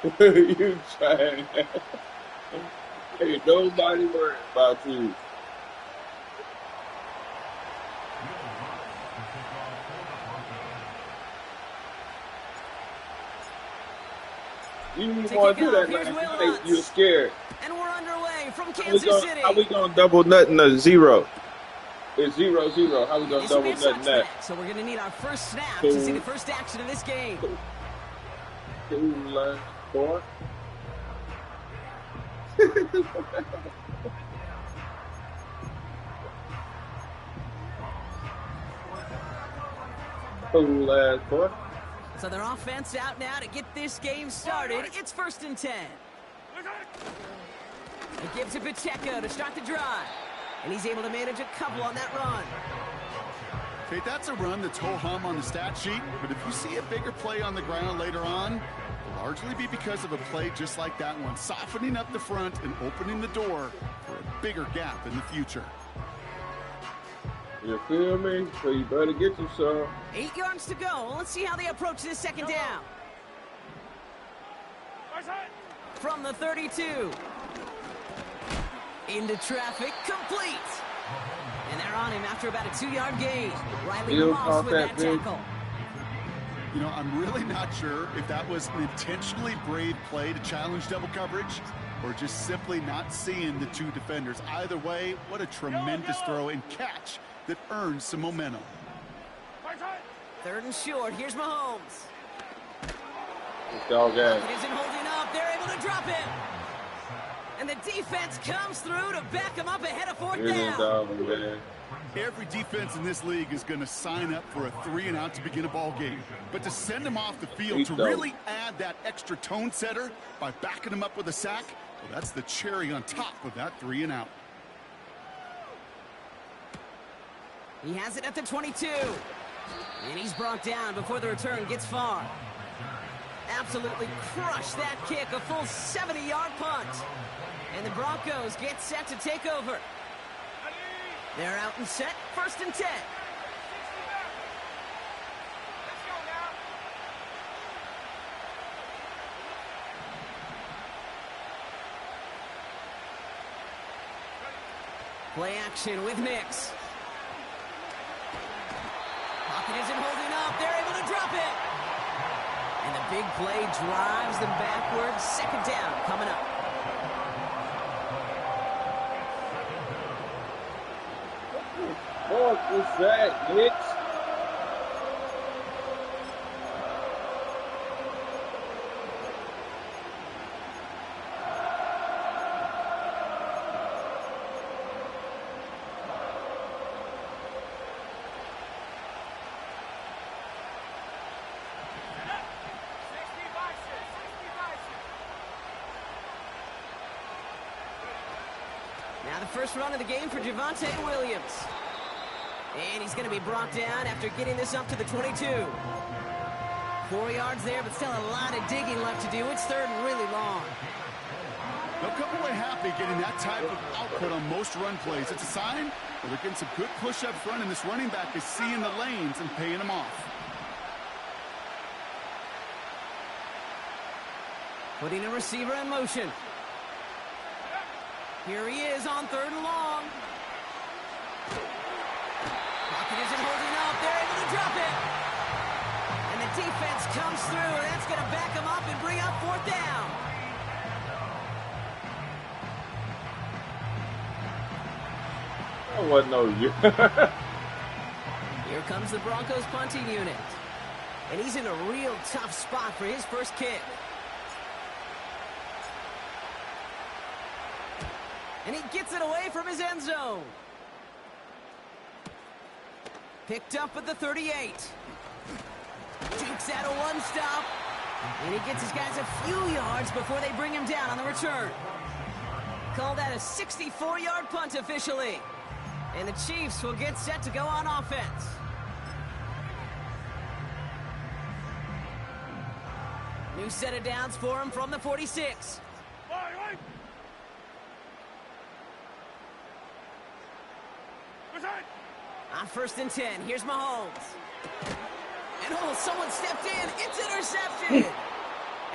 You trying? Ain't nobody worried about you. You didn't want to do that last night. You're scared. And we're underway from Kansas City. How we gonna double nothing to 0? It's 0-0. How we gonna double nothing that? So we're gonna need our first snap to see the first action of this game. 4. Last 4. So their offense out now to get this game started. It's 1st and 10. He gives it Pacheco to start the drive. And he's able to manage a couple on that run. Okay, that's a run that's ho-hum on the stat sheet, but if you see a bigger play on the ground later on, it'll largely be because of a play just like that one, softening up the front and opening the door for a bigger gap in the future. You feel me? So you better get yourself. 8 yards to go. Let's see how they approach this second down. From the 32. Into traffic, complete. And they're on him after about a 2-yard gain. Riley Moss with that tackle. You know, I'm really not sure if that was an intentionally brave play to challenge double coverage or just simply not seeing the 2 defenders. Either way, what a tremendous throw and catch that earns some momentum. 3rd and short. Here's Mahomes. Dog ass. It isn't holding up. They're able to drop him. And the defense comes through to back him up ahead of 4th down. Every defense in this league is going to sign up for a 3-and-out to begin a ball game. But to send him off the field to really add that extra tone setter by backing him up with a sack, well, that's the cherry on top of that 3-and-out. He has it at the 22. And he's brought down before the return gets far. Absolutely crushed that kick, a full 70-yard punt. And the Broncos get set to take over. They're out and set, 1st and 10. Play action with Nix. Pocket isn't holding up. They're able to drop it. And the big play drives them backwards. 2nd down coming up. What was that, Nix? Now the first run of the game for Javonte Williams. And he's going to be brought down after getting this up to the 22. 4 yards there, but still a lot of digging left to do. It's 3rd and really long. They'll come away happy getting that type of output on most run plays. It's a sign that they're getting some good push up front, and this running back is seeing the lanes and paying them off. Putting a receiver in motion. Here he is on 3rd and long. Pocket isn't holding up. They're able to drop it. And the defense comes through. That's going to back him up and bring up 4th down. That wasn't no you. Here comes the Broncos punting unit. And he's in a real tough spot for his first kick. And he gets it away from his end zone. Picked up at the 38. Dukes out a 1-stop. And he gets his guys a few yards before they bring him down on the return. Call that a 64-yard punt officially. And the Chiefs will get set to go on offense. New set of downs for him from the 46. On 1st and 10, here's Mahomes. And oh, someone stepped in. It's intercepted.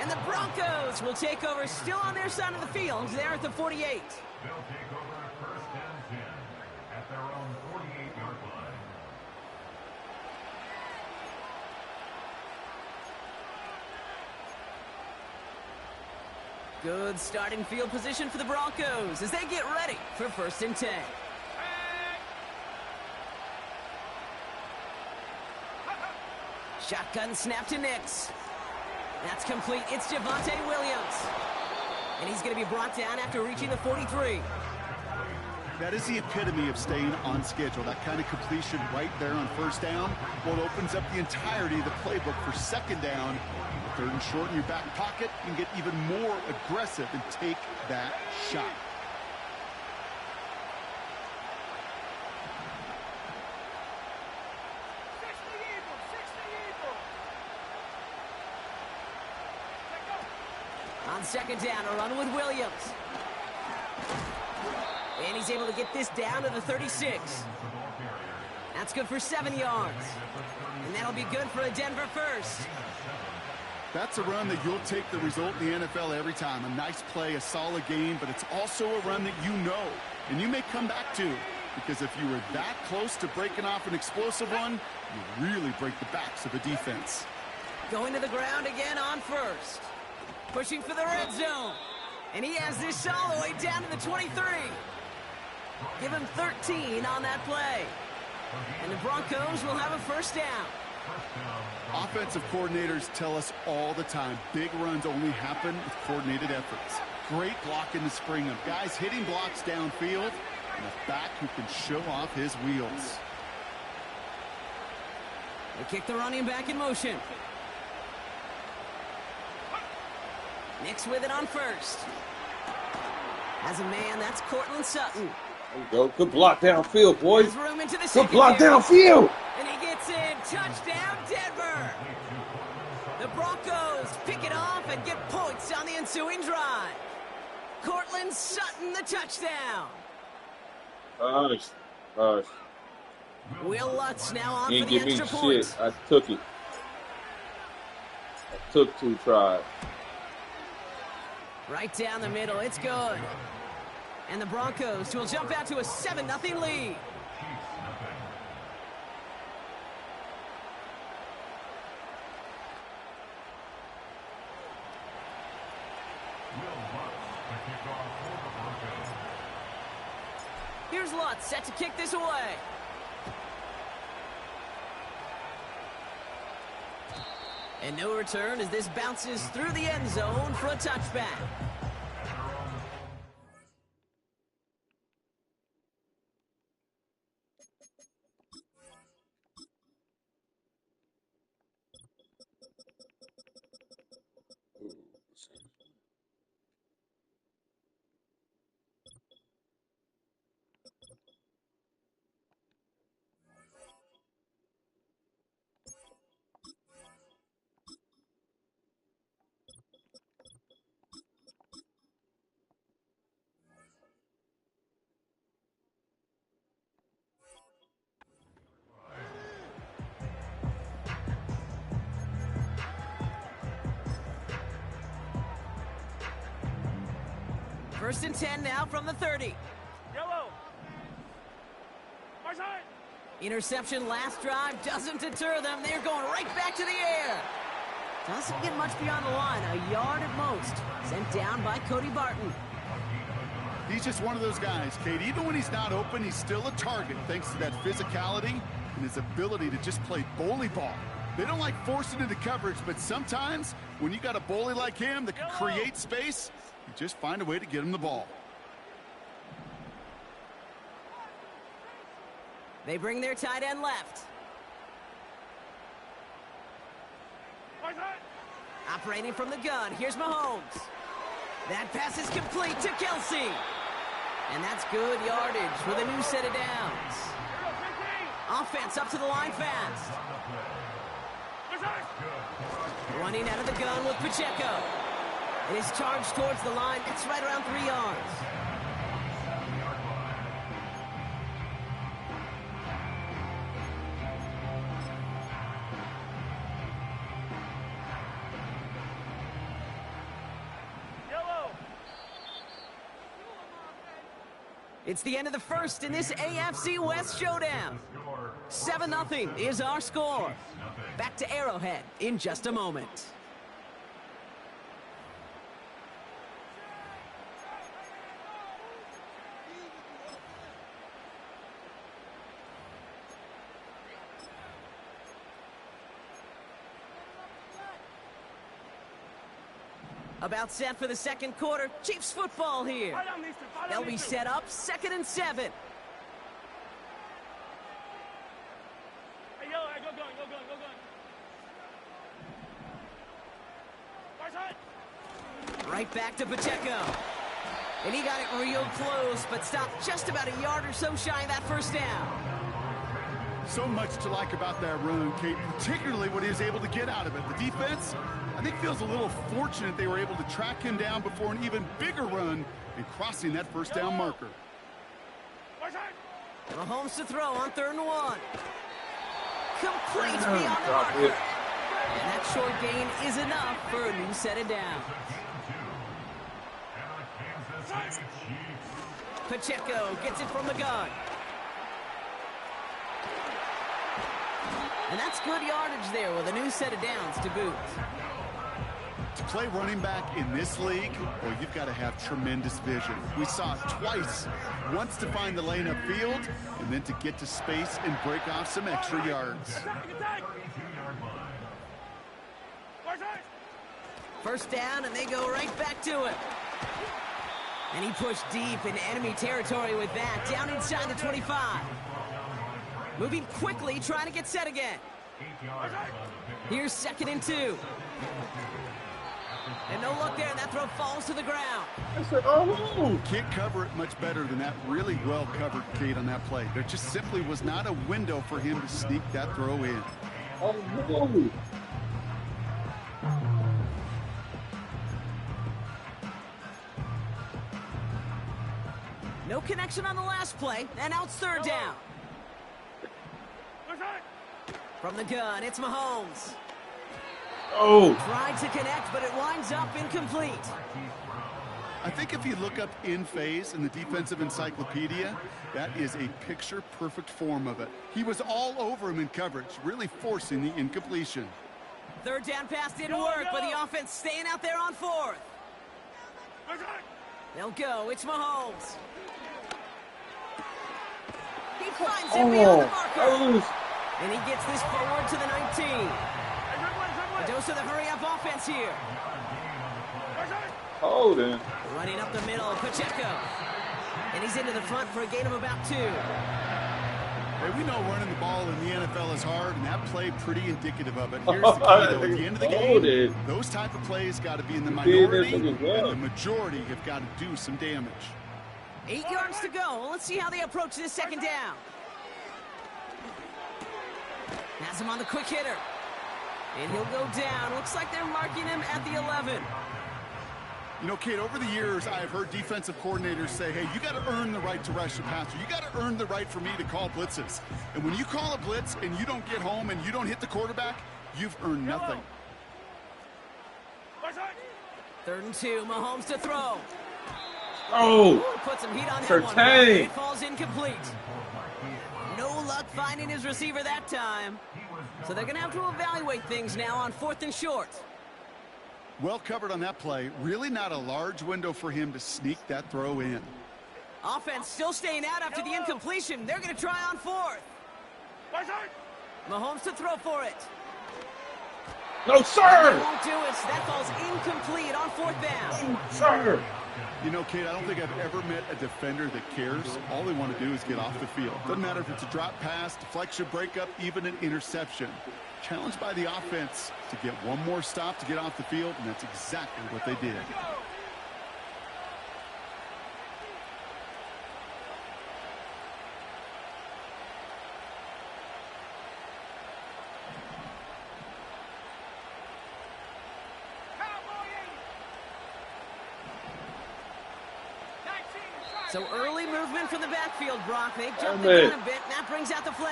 And the Broncos will take over still on their side of the field. They're at the 48. They'll take over first and 10 at their own 48-yard line. Good starting field position for the Broncos as they get ready for first and 10. Shotgun snap to Nix. That's complete. It's Javonte Williams. And he's going to be brought down after reaching the 43. That is the epitome of staying on schedule. That kind of completion right there on first down. Well, it opens up the entirety of the playbook for second down. Third and short in your back pocket. You can get even more aggressive and take that shot. On second down, a run with Williams. And he's able to get this down to the 36. That's good for 7 yards. And that'll be good for a Denver first. That's a run that you'll take the result in the NFL every time. A nice play, a solid game, but it's also a run that you know, and you may come back to, because if you were that close to breaking off an explosive one, you really break the backs of a defense. Going to the ground again on first. Pushing for the red zone. And he has this all the way down to the 23. Give him 13 on that play. And the Broncos will have a first down. Offensive coordinators tell us all the time, big runs only happen with coordinated efforts. Great block in the spring of guys hitting blocks downfield, and a back who can show off his wheels. They kick the running back in motion. Nix with it on first. As a man, that's Cortland Sutton. There you go. Good block downfield, boys. Has room into the Good block secondary. downfield. And he gets in. Touchdown, Denver. The Broncos pick it off and get points on the ensuing drive. Cortland Sutton, the touchdown. Nice. Will Lutz now on You for ain't the give me extra point. shit. I took it. I took 2 tries. Right down the middle. It's good. And the Broncos will jump out to a 7-0 lead. Here's Lutz set to kick this away. And no return as this bounces through the end zone for a touchback. First and 10 now from the 30. Yellow. Our side. Interception last drive doesn't deter them. They're going right back to the air. Doesn't get much beyond the line. A yard at most. Sent down by Cody Barton. He's just one of those guys, Kate. Even when he's not open, he's still a target thanks to that physicality and his ability to just play bully ball. They don't like forcing into coverage, but sometimes when you got a bully like him that can create space, you just find a way to get him the ball. They bring their tight end left. Our side. Operating from the gun, here's Mahomes. That pass is complete to Kelsey. And that's good yardage with a new set of downs. Offense up to the line fast. Running out of the gun with Pacheco. And his charge towards the line, it's right around 3 yards. It's the end of the first in this AFC West showdown. 7-0 is our score. Back to Arrowhead in just a moment. About set for the second quarter. Chiefs football here. They'll be set up 2nd and 7. Hey, yo, go gun. Right side. Right back to Pacheco. And he got it real close, but stopped just about a yard or so shy of that first down. So much to like about that run, Kate, particularly what he was able to get out of it. The defense, I think, feels a little fortunate they were able to track him down before an even bigger run and crossing that first down marker. Right side. Mahomes to throw on 3rd and 1. Complete beyond the marker. And that short gain is enough for a new set of downs. Pacheco gets it from the gun. And that's good yardage there with a new set of downs to boot. To play running back in this league, well, you've got to have tremendous vision. We saw it twice. Once to find the lane upfield, and then to get to space and break off some extra yards. Right side. First down, and they go right back to it. And he pushed deep in enemy territory with that, down inside the 25. Moving quickly, trying to get set again. Here's 2nd and 2. And no luck there, and that throw falls to the ground. Can't cover it much better than that. Really well covered, Kate, on that play. There just simply was not a window for him to sneak that throw in. Oh, no. No connection on the last play, and now it's 3rd down. Right side. From the gun, it's Mahomes. Oh. Tried to connect, but it winds up incomplete. I think if you look up in phase in the defensive encyclopedia, that is a picture-perfect form of it. He was all over him in coverage, really forcing the incompletion. 3rd down pass didn't work, but the offense staying out there on 4th. Right side. They'll go. It's Mahomes. He finds him beyond the marker. And he gets this forward to the 19. A dose of the hurry-up offense here. Right side. Hold it. Running up the middle, Pacheco. And he's into the front for a gain of about 2. Hey, we know running the ball in the NFL is hard, and that play pretty indicative of it. Here's the key, though. At the end of the game, those type of plays got to be in the minority, and the majority have got to do some damage. 8 yards to go. Let's see how they approach this 2nd down. Has him on the quick hitter. And he'll go down. Looks like they're marking him at the 11. You know, Kate, over the years, I've heard defensive coordinators say, hey, you got to earn the right to rush the passer. You got to earn the right for me to call blitzes. And when you call a blitz and you don't get home and you don't hit the quarterback, you've earned nothing. Right side. 3rd and 2. Mahomes to throw. Oh. Ooh, put some heat on that one. Curtain. It falls incomplete. No luck finding his receiver that time. So they're going to have to evaluate things now on 4th and short. Well covered on that play. Really not a large window for him to sneak that throw in. Offense still staying out after the incompletion. They're going to try on 4th. Right side. Mahomes to throw for it. No, They sir. won't do it. So that falls incomplete on 4th down. Sir. You know, Kate, I don't think I've ever met a defender that cares. All they want to do is get off the field. Doesn't matter if it's a drop pass, deflection, breakup, even an interception. Challenged by the offense to get one more stop to get off the field, and that's exactly what they did. So early movement from the backfield, Brock. They jumped the gun a bit, and that brings out the flag.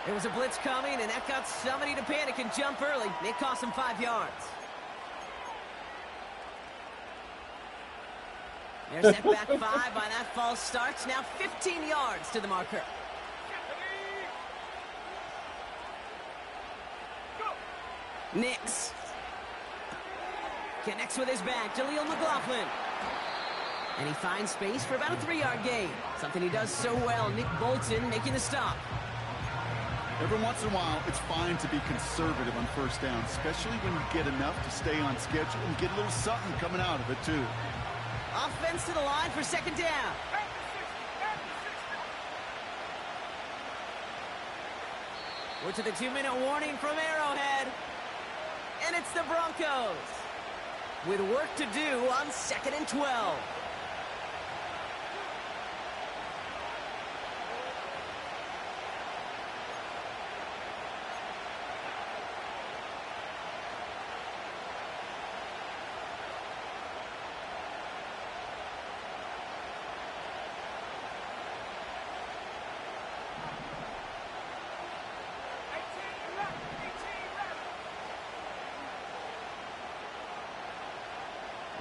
There was a blitz coming, and that got somebody to panic and jump early. It cost them 5 yards. There's that back 5 by that false start. Now 15 yards to the marker. Nix connects with his back. Jaleel McLaughlin. And he finds space for about a 3-yard gain. Something he does so well. Nick Bolton making the stop. Every once in a while, it's fine to be conservative on first down, especially when you get enough to stay on schedule and get a little something coming out of it, too. Offense to the line for second down. We're to the 2-minute warning from Arrowhead. And it's the Broncos with work to do on 2nd and 12.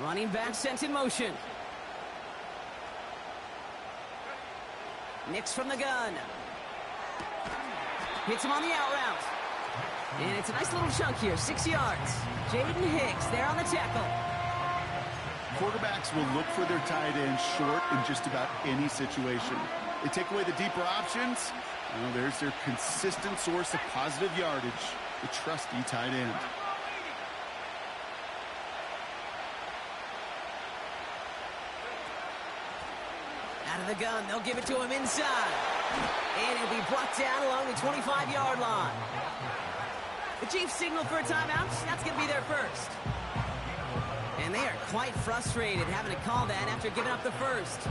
Running back sent in motion. Nix from the gun. Hits him on the out route. And it's a nice little chunk here, 6 yards. Jaden Hicks there on the tackle. Quarterbacks will look for their tight end short in just about any situation. They take away the deeper options. Well, there's their consistent source of positive yardage, the trusty tight end. Out of the gun, they'll give it to him inside. And he'll be brought down along the 25-yard line. The Chiefs signal for a timeout. That's going to be their first. And they are quite frustrated having to call that after giving up the first.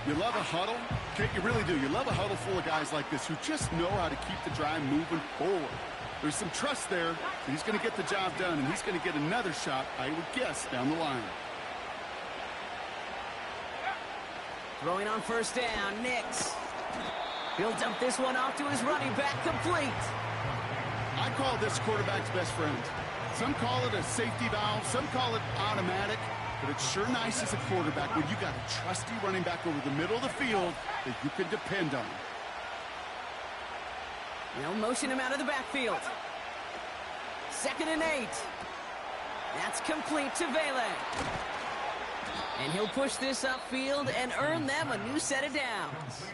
You love a huddle? Okay, you really do. You love a huddle full of guys like this who just know how to keep the drive moving forward. There's some trust there that he's going to get the job done, and he's going to get another shot, I would guess, down the line. Throwing on first down, Nix. He'll dump this one off to his running back, complete. I call this quarterback's best friend. Some call it a safety valve, some call it automatic, but it's sure nice as a quarterback when you got a trusty running back over the middle of the field that you can depend on. They'll motion him out of the backfield. 2nd and 8. That's complete to Vele. And he'll push this upfield and earn them a new set of downs.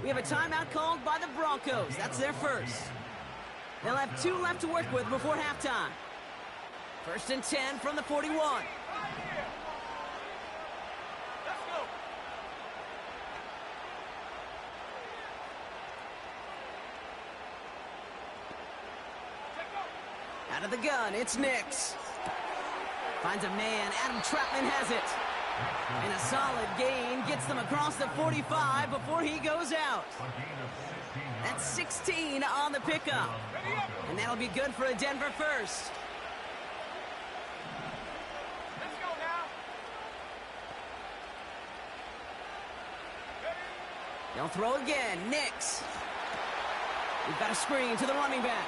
We have a timeout called by the Broncos. That's their first. They'll have 2 left to work with before halftime. 1st and 10 from the 41. Let's go. Out of the gun, it's Nix. Finds a man, Adam Troutman has it. And a solid gain gets them across the 45 before he goes out. That's 16 on the pickup. And that'll be good for a Denver first. Let's go now. They'll throw again, Nix. We've got a screen to the running back.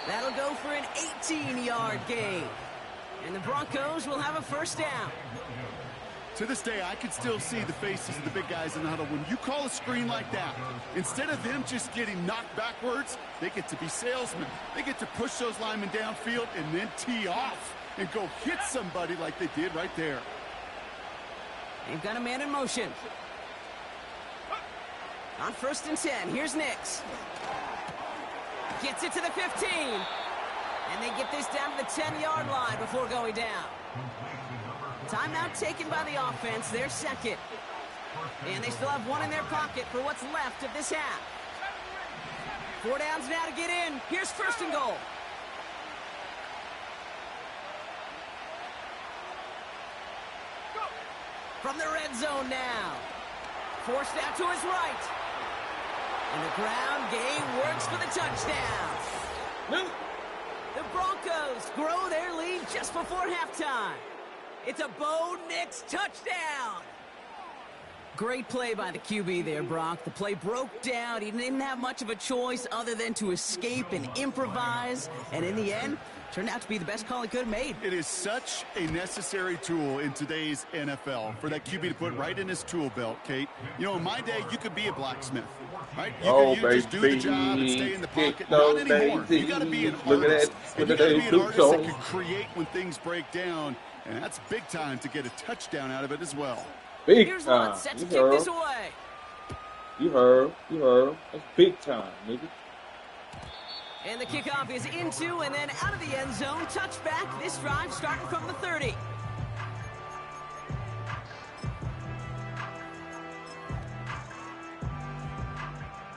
That'll go for an 18-yard gain. And the Broncos will have a first down. To this day, I can still see the faces of the big guys in the huddle. When you call a screen like that, instead of them just getting knocked backwards, they get to be salesmen. They get to push those linemen downfield and then tee off and go hit somebody like they did right there. They've got a man in motion. On 1st and 10, here's Nix. Gets it to the 15. And they get this down to the 10-yard line before going down. Timeout taken by the offense, their second. And they still have 1 in their pocket for what's left of this half. 4 downs now to get in. Here's 1st and goal. From the red zone now. Forced out to his right. And the ground game works for the touchdown. The Broncos grow their lead just before halftime. It's a Bo Nix touchdown. Great play by the QB there, Brock. The play broke down. He didn't have much of a choice other than to escape and improvise. And in the end, Turned out to be the best call he could have made. It is such a necessary tool in today's NFL for that QB to put right in his tool belt, Kate. You know, in my day, you could be a blacksmith, right? You could just do the job and stay in the pocket. Not anymore. You got to be an artist. And you got to be an artist that can create when things break down. And that's big time to get a touchdown out of it as well. Big Here's time. one set to kick this away. You heard. That's big time, nigga. And the kickoff is into and then out of the end zone. Touchback. This drive starting from the 30.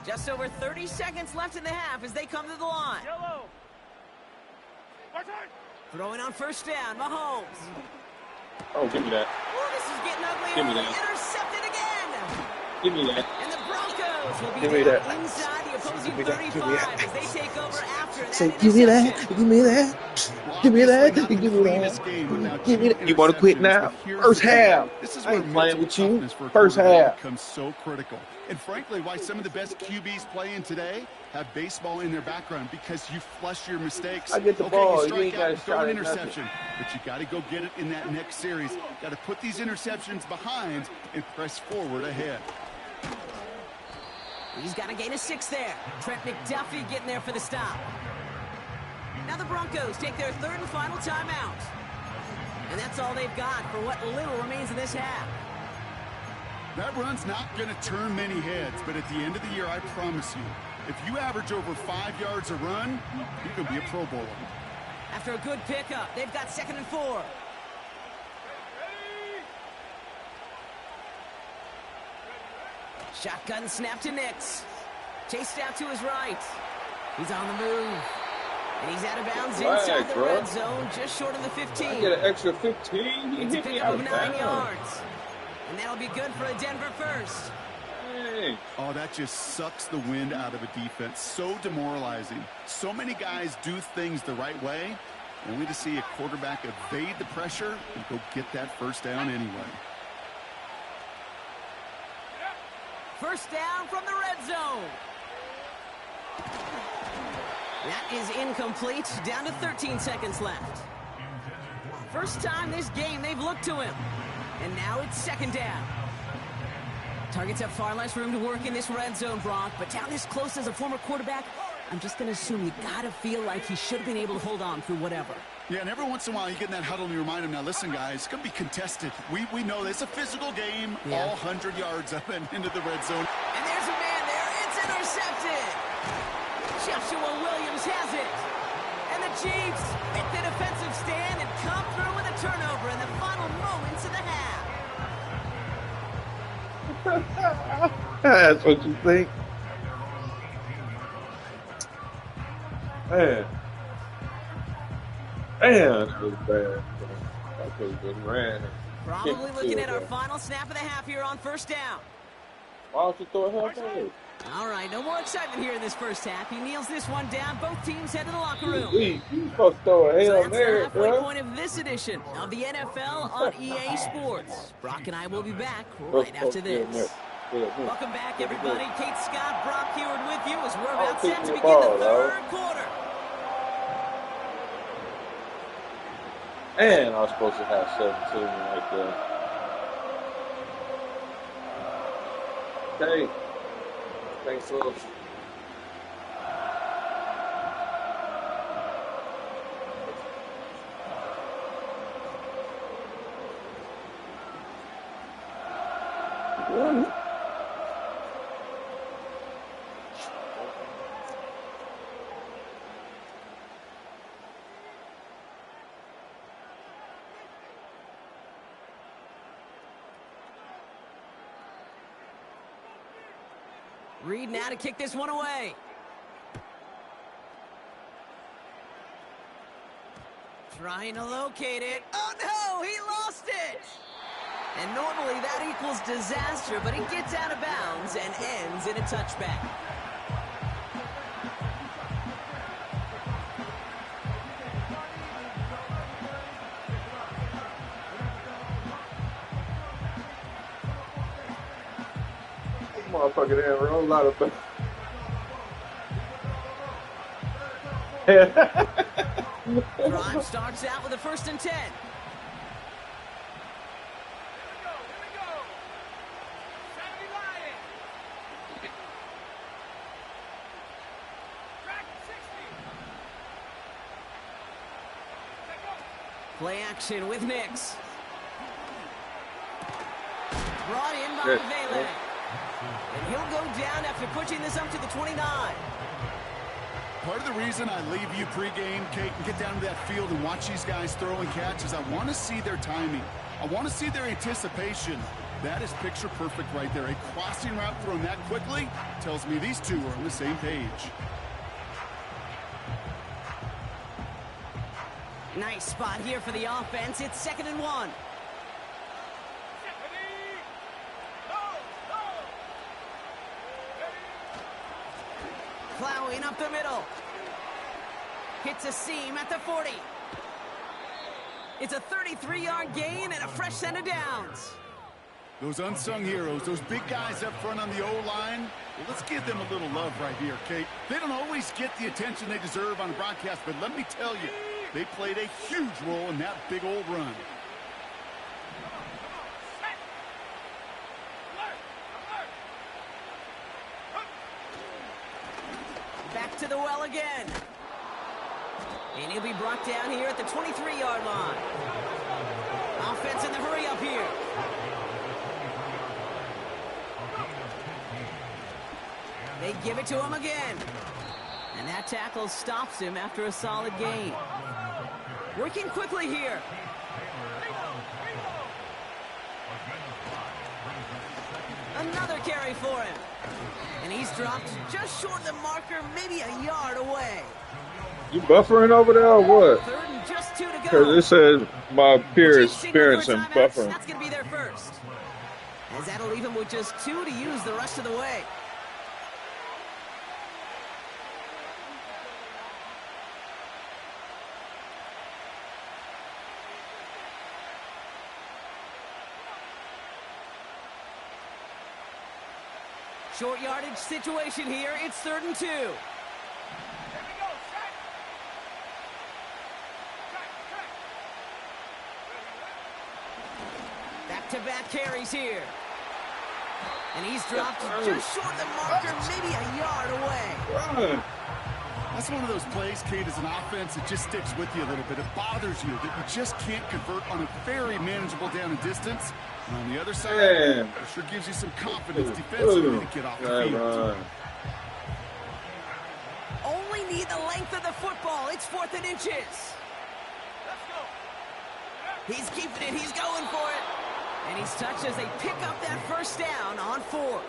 Just over 30 seconds left in the half as they come to the line. Yellow. Throwing on first down, Mahomes. Oh, give me that. Oh, this is getting ugly. Give me early. that. Intercepted again. Give me that. And the Broncos will Give be me down that. inside the opposing Give me that. 35 Give me that. as they take over after that Say, give me that. interception. Give me that. Give me that. Give me that. Give me that. You want to quit now? First half. I ain't playing with you. First half. Becomes so critical. And frankly, why some of the best QBs playing today have baseball in their background, because you flush your mistakes. I get the okay, ball. You strike You ain't out got and to throw shot an at interception, but you got to go get it in that next series. Got to put these interceptions behind and press forward ahead. He's got to gain a 6 there. Trent McDuffie getting there for the stop. Now the Broncos take their third and final timeout. And that's all they've got for what little remains in this half. That run's not going to turn many heads, but at the end of the year, I promise you, if you average over 5 yards a run, you're going to be a Pro Bowler. After a good pickup, they've got 2nd and 4. Shotgun snap to Nix. Chased out to his right. He's on the move. And he's out of bounds inside the red zone, just short of the 15. I get an extra 15. It's a pickup of 9 yards. And that'll be good for a Denver first. Hey. Oh, that just sucks the wind out of a defense. So demoralizing. So many guys do things the right way, only to see a quarterback evade the pressure and go get that first down anyway. First down from the red zone. That is incomplete. Down to 13 seconds left. First time this game they've looked to him. And now it's 2nd down. Targets have far less room to work in this red zone, Brock. But down this close as a former quarterback, I'm just going to assume you got to feel like he should have been able to hold on through whatever. Yeah, and every once in a while you get in that huddle and you remind him, now listen, guys, it's going to be contested. We know it's a physical game, all 100 yards up and into the red zone. And there's a man there. It's intercepted. Joshua Williams has it. And the Chiefs make the defensive stand and come through with a turnover in the final moments of the half. That's what you think. Man. Man, that was bad. That could have been ran. Probably looking at our final snap of the half here on first down. Why don't you throw a hell pass? All right, no more excitement here in this first half. He kneels this one down. Both teams head to the locker room. You supposed to throw a So hell that's the there, halfway bro. point of this edition of the NFL on EA Sports. Brock and I will be back right after this. Welcome back, everybody. Kate Scott, Brock Heward with you as we're about set to begin the third quarter. And I was supposed to have 17 right there. Okay. Thanks, Will. Reed now to kick this one away. Trying to locate it. Oh, no, he lost it. And normally that equals disaster, but he gets out of bounds and ends in a touchback. Motherfucker there, a whole lot of Drive starts out with a 1st and 10. Here we go. Here we go. Saturday Lion. Track 60. Let go. Play action with Nix. Brought in by Good. Vele. And he'll go down after pushing this up to the 29. Part of the reason I leave you pregame, Kate, and get down to that field and watch these guys throw and catch is I want to see their timing. I want to see their anticipation. That is picture perfect right there. A crossing route thrown that quickly tells me these two are on the same page. Nice spot here for the offense. It's 2nd and 1. Ready. Go. Go. Ready. Plowing up the middle. Hits a seam at the 40. It's a 33-yard gain and a fresh set of downs. Those unsung heroes, those big guys up front on the O-line, well, let's give them a little love right here, Kate. They don't always get the attention they deserve on the broadcast, but let me tell you, they played a huge role in that big old run. Set. Alert. Alert. Back to the well again. And he'll be brought down here at the 23-yard line. Offense in the hurry up here. They give it to him again. And that tackle stops him after a solid gain. Working quickly here. Another carry for him. And he's dropped just short of the marker, maybe a yard away. You buffering over there or what? 3rd and just 2 to go. Because it says my peer is Just signaled for experiencing a timeout. buffering. That's going to be their first. As that'll leave him with just 2 to use the rest of the way. Short yardage situation here. It's 3rd and 2. Here we go. Set. Track. Back-to-back carries here. And he's dropped just short of the marker, maybe a yard away. Run. That's one of those plays, Kate, as an offense that just sticks with you a little bit. It bothers you that you just can't convert on a very manageable down and distance. And on the other side, Man. it sure gives you some confidence defensively to get off the Good field. run. Only need the length of the football. It's 4th and inches. Let's go. He's keeping it. He's going for it. And he's touched as they pick up that 1st down on 4th.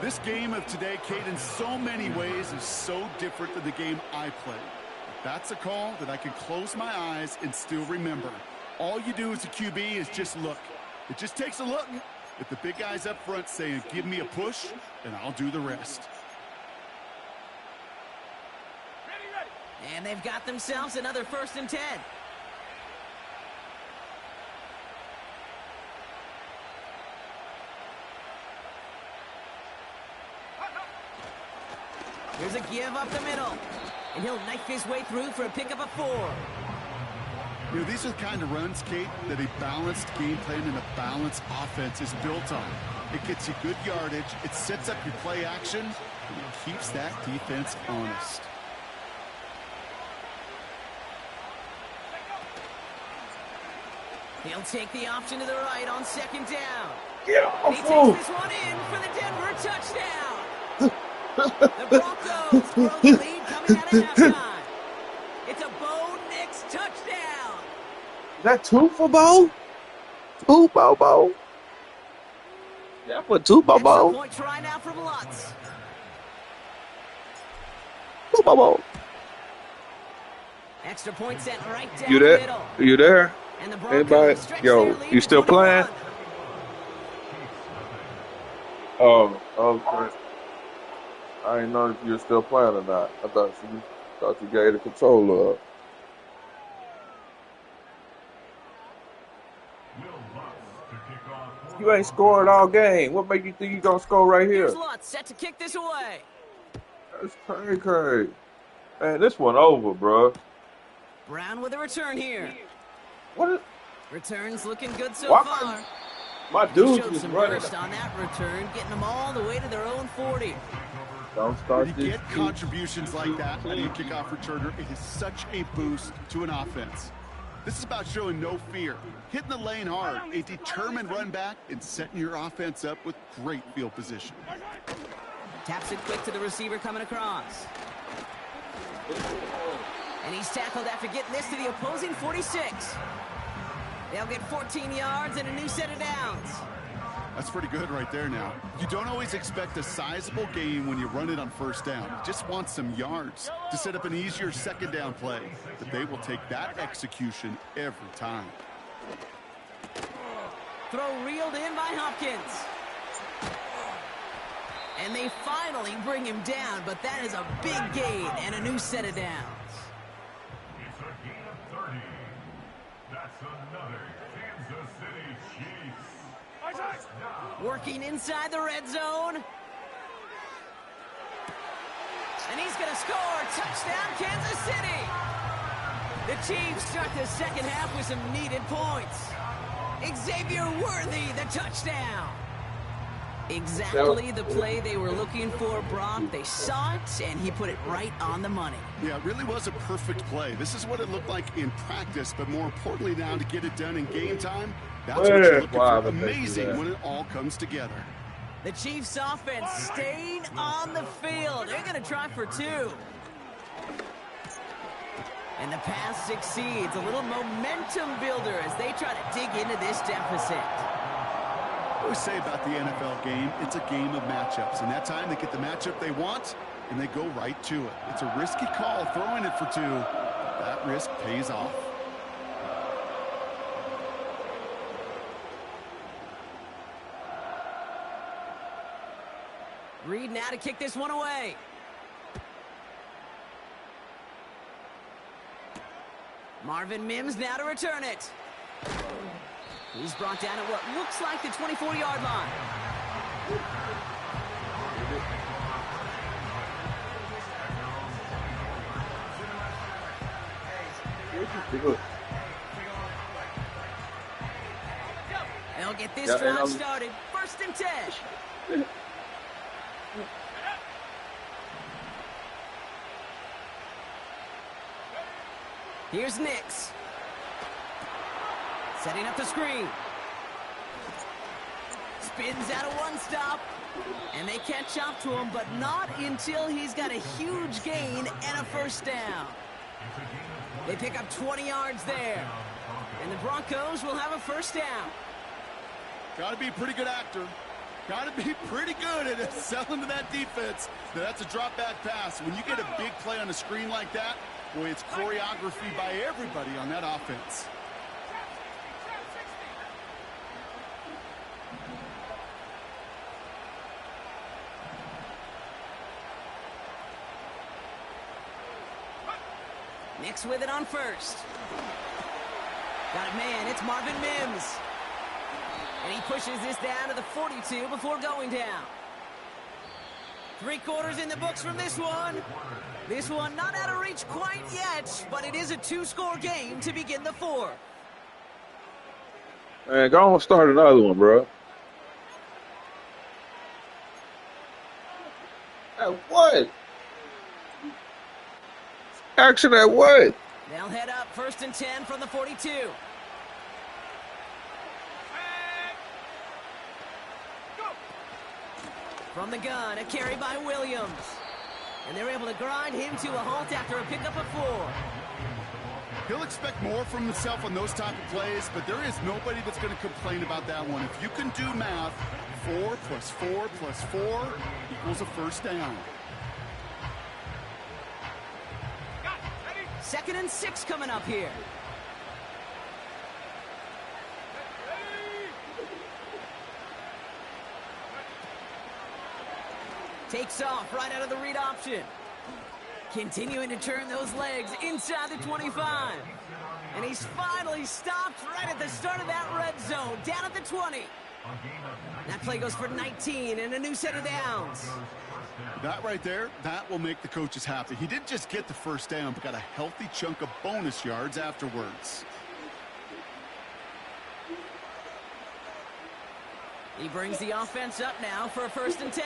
This game of today, Kate, in so many ways is so different than the game I played. That's a call that I can close my eyes and still remember. All you do as a QB is just look. It just takes a look at the big guys up front saying, give me a push, and I'll do the rest. Ready. And they've got themselves another 1st and 10. Here's a give up the middle. And he'll knife his way through for a pickup of 4. You know, these are the kind of runs, Kate, that a balanced game plan and a balanced offense is built on. It gets you good yardage, it sets up your play action, and it keeps that defense honest. He'll take the option to the right on 2nd down. Get He off. takes this one in for the Denver touchdown. The Broncos grow the lead coming out of halftime. It's a Bo Nix touchdown. Is that 2 for Bo? 2 Bobo? Yeah, I put 2 Extra Bobo. point try now from Lutz. 2 Bobo. Extra point set right down You the there? middle. You there? And the Anybody? Broncos stretch Yo, their lead you to still 21. playing? Oh, okay. I didn't know if you were still playing or not. I thought you gave the controller up. You ain't scored all game. What make you think you gonna score right here? Here's Lutz set to kick this away. That's crazy. Man, this one over, bro. Brown with a return here. What? Returns looking good so Why far. my He dudes showed was some running. burst on that return, getting them all the way to their own 40. Don't start When you this. get contributions like that out of your kickoff returner, it is such a boost to an offense. This is about showing no fear, hitting the lane hard, a determined run back, and setting your offense up with great field position. Taps it quick to the receiver coming across. And he's tackled after getting this to the opposing 46. They'll get 14 yards and a new set of downs. That's pretty good right there now. You don't always expect a sizable gain when you run it on first down. You just want some yards to set up an easier second down play. But they will take that execution every time. Throw reeled in by Hopkins. And they finally bring him down, but that is a big gain and a new set of downs. It's a gain of 30. That's another Kansas City Chiefs. First down. Working inside the red zone. And he's going to score. Touchdown, Kansas City. The Chiefs start the second half with some needed points. Xavier Worthy, the touchdown. Exactly the play they were looking for, Brock. They saw it, and he put it right on the money. Yeah, it really was a perfect play. This is what it looked like in practice, but more importantly now to get it done in game time, that's what you're looking for. Amazing when it all comes together. The Chiefs offense staying on the field. They're going to try for two. And the pass succeeds. A little momentum builder as they try to dig into this deficit. I always say about the NFL game, it's a game of matchups. And that time they get the matchup they want, and they go right to it. It's a risky call throwing it for two. That risk pays off. Reed now to kick this one away. Marvin Mims now to return it. He's brought down at what looks like the 24-yard line. They'll get this drive started. First and 10. Here's Nix. Setting up the screen. Spins out of one stop. And they catch up to him, but not until he's got a huge gain and a first down. They pick up 20 yards there. And the Broncos will have a first down. Got to be a pretty good actor. Got to be pretty good at selling to that defense. Now, that's a drop back pass. When you get a big play on a screen like that, boy, it's choreography by everybody on that offense. Nix with it on first. Got it, man. It's Marvin Mims. And he pushes this down to the 42 before going down. 3 quarters in the books from this one. This one not out of reach quite yet, but it is a 2-score game to begin the fourth. Man, go on and start another one, bro. At what? Action at what? They'll head up first and 10 from the 42. From the gun, a carry by Williams. And they're able to grind him to a halt after a pickup of 4. He'll expect more from himself on those type of plays, but there is nobody that's going to complain about that one. If you can do math, 4 plus 4 plus 4 equals a first down. Second and 6 coming up here. Takes off right out of the read option. Continuing to turn those legs inside the 25. And he's finally stopped right at the start of that red zone, down at the 20. That play goes for 19 and a new set of downs. That right there, that will make the coaches happy. He didn't just get the first down, but got a healthy chunk of bonus yards afterwards. He brings the offense up now for a 1st and 10.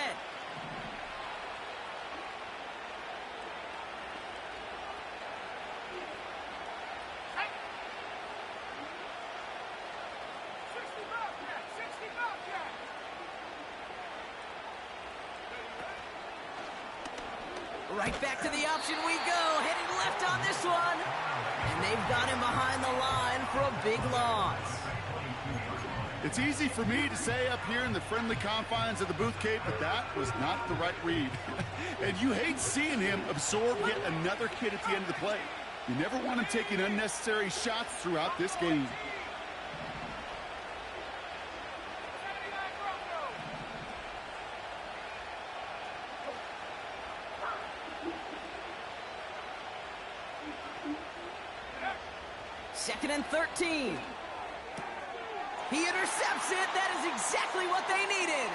Right back to the option we go. Heading left on this one. And they've got him behind the line for a big loss. It's easy for me to say up here in the friendly confines of the booth, Kate, but that was not the right read. And you hate seeing him absorb yet another kid at the end of the play. You never want him taking unnecessary shots throughout this game. Second and 13. He intercepts it. That is exactly what they needed.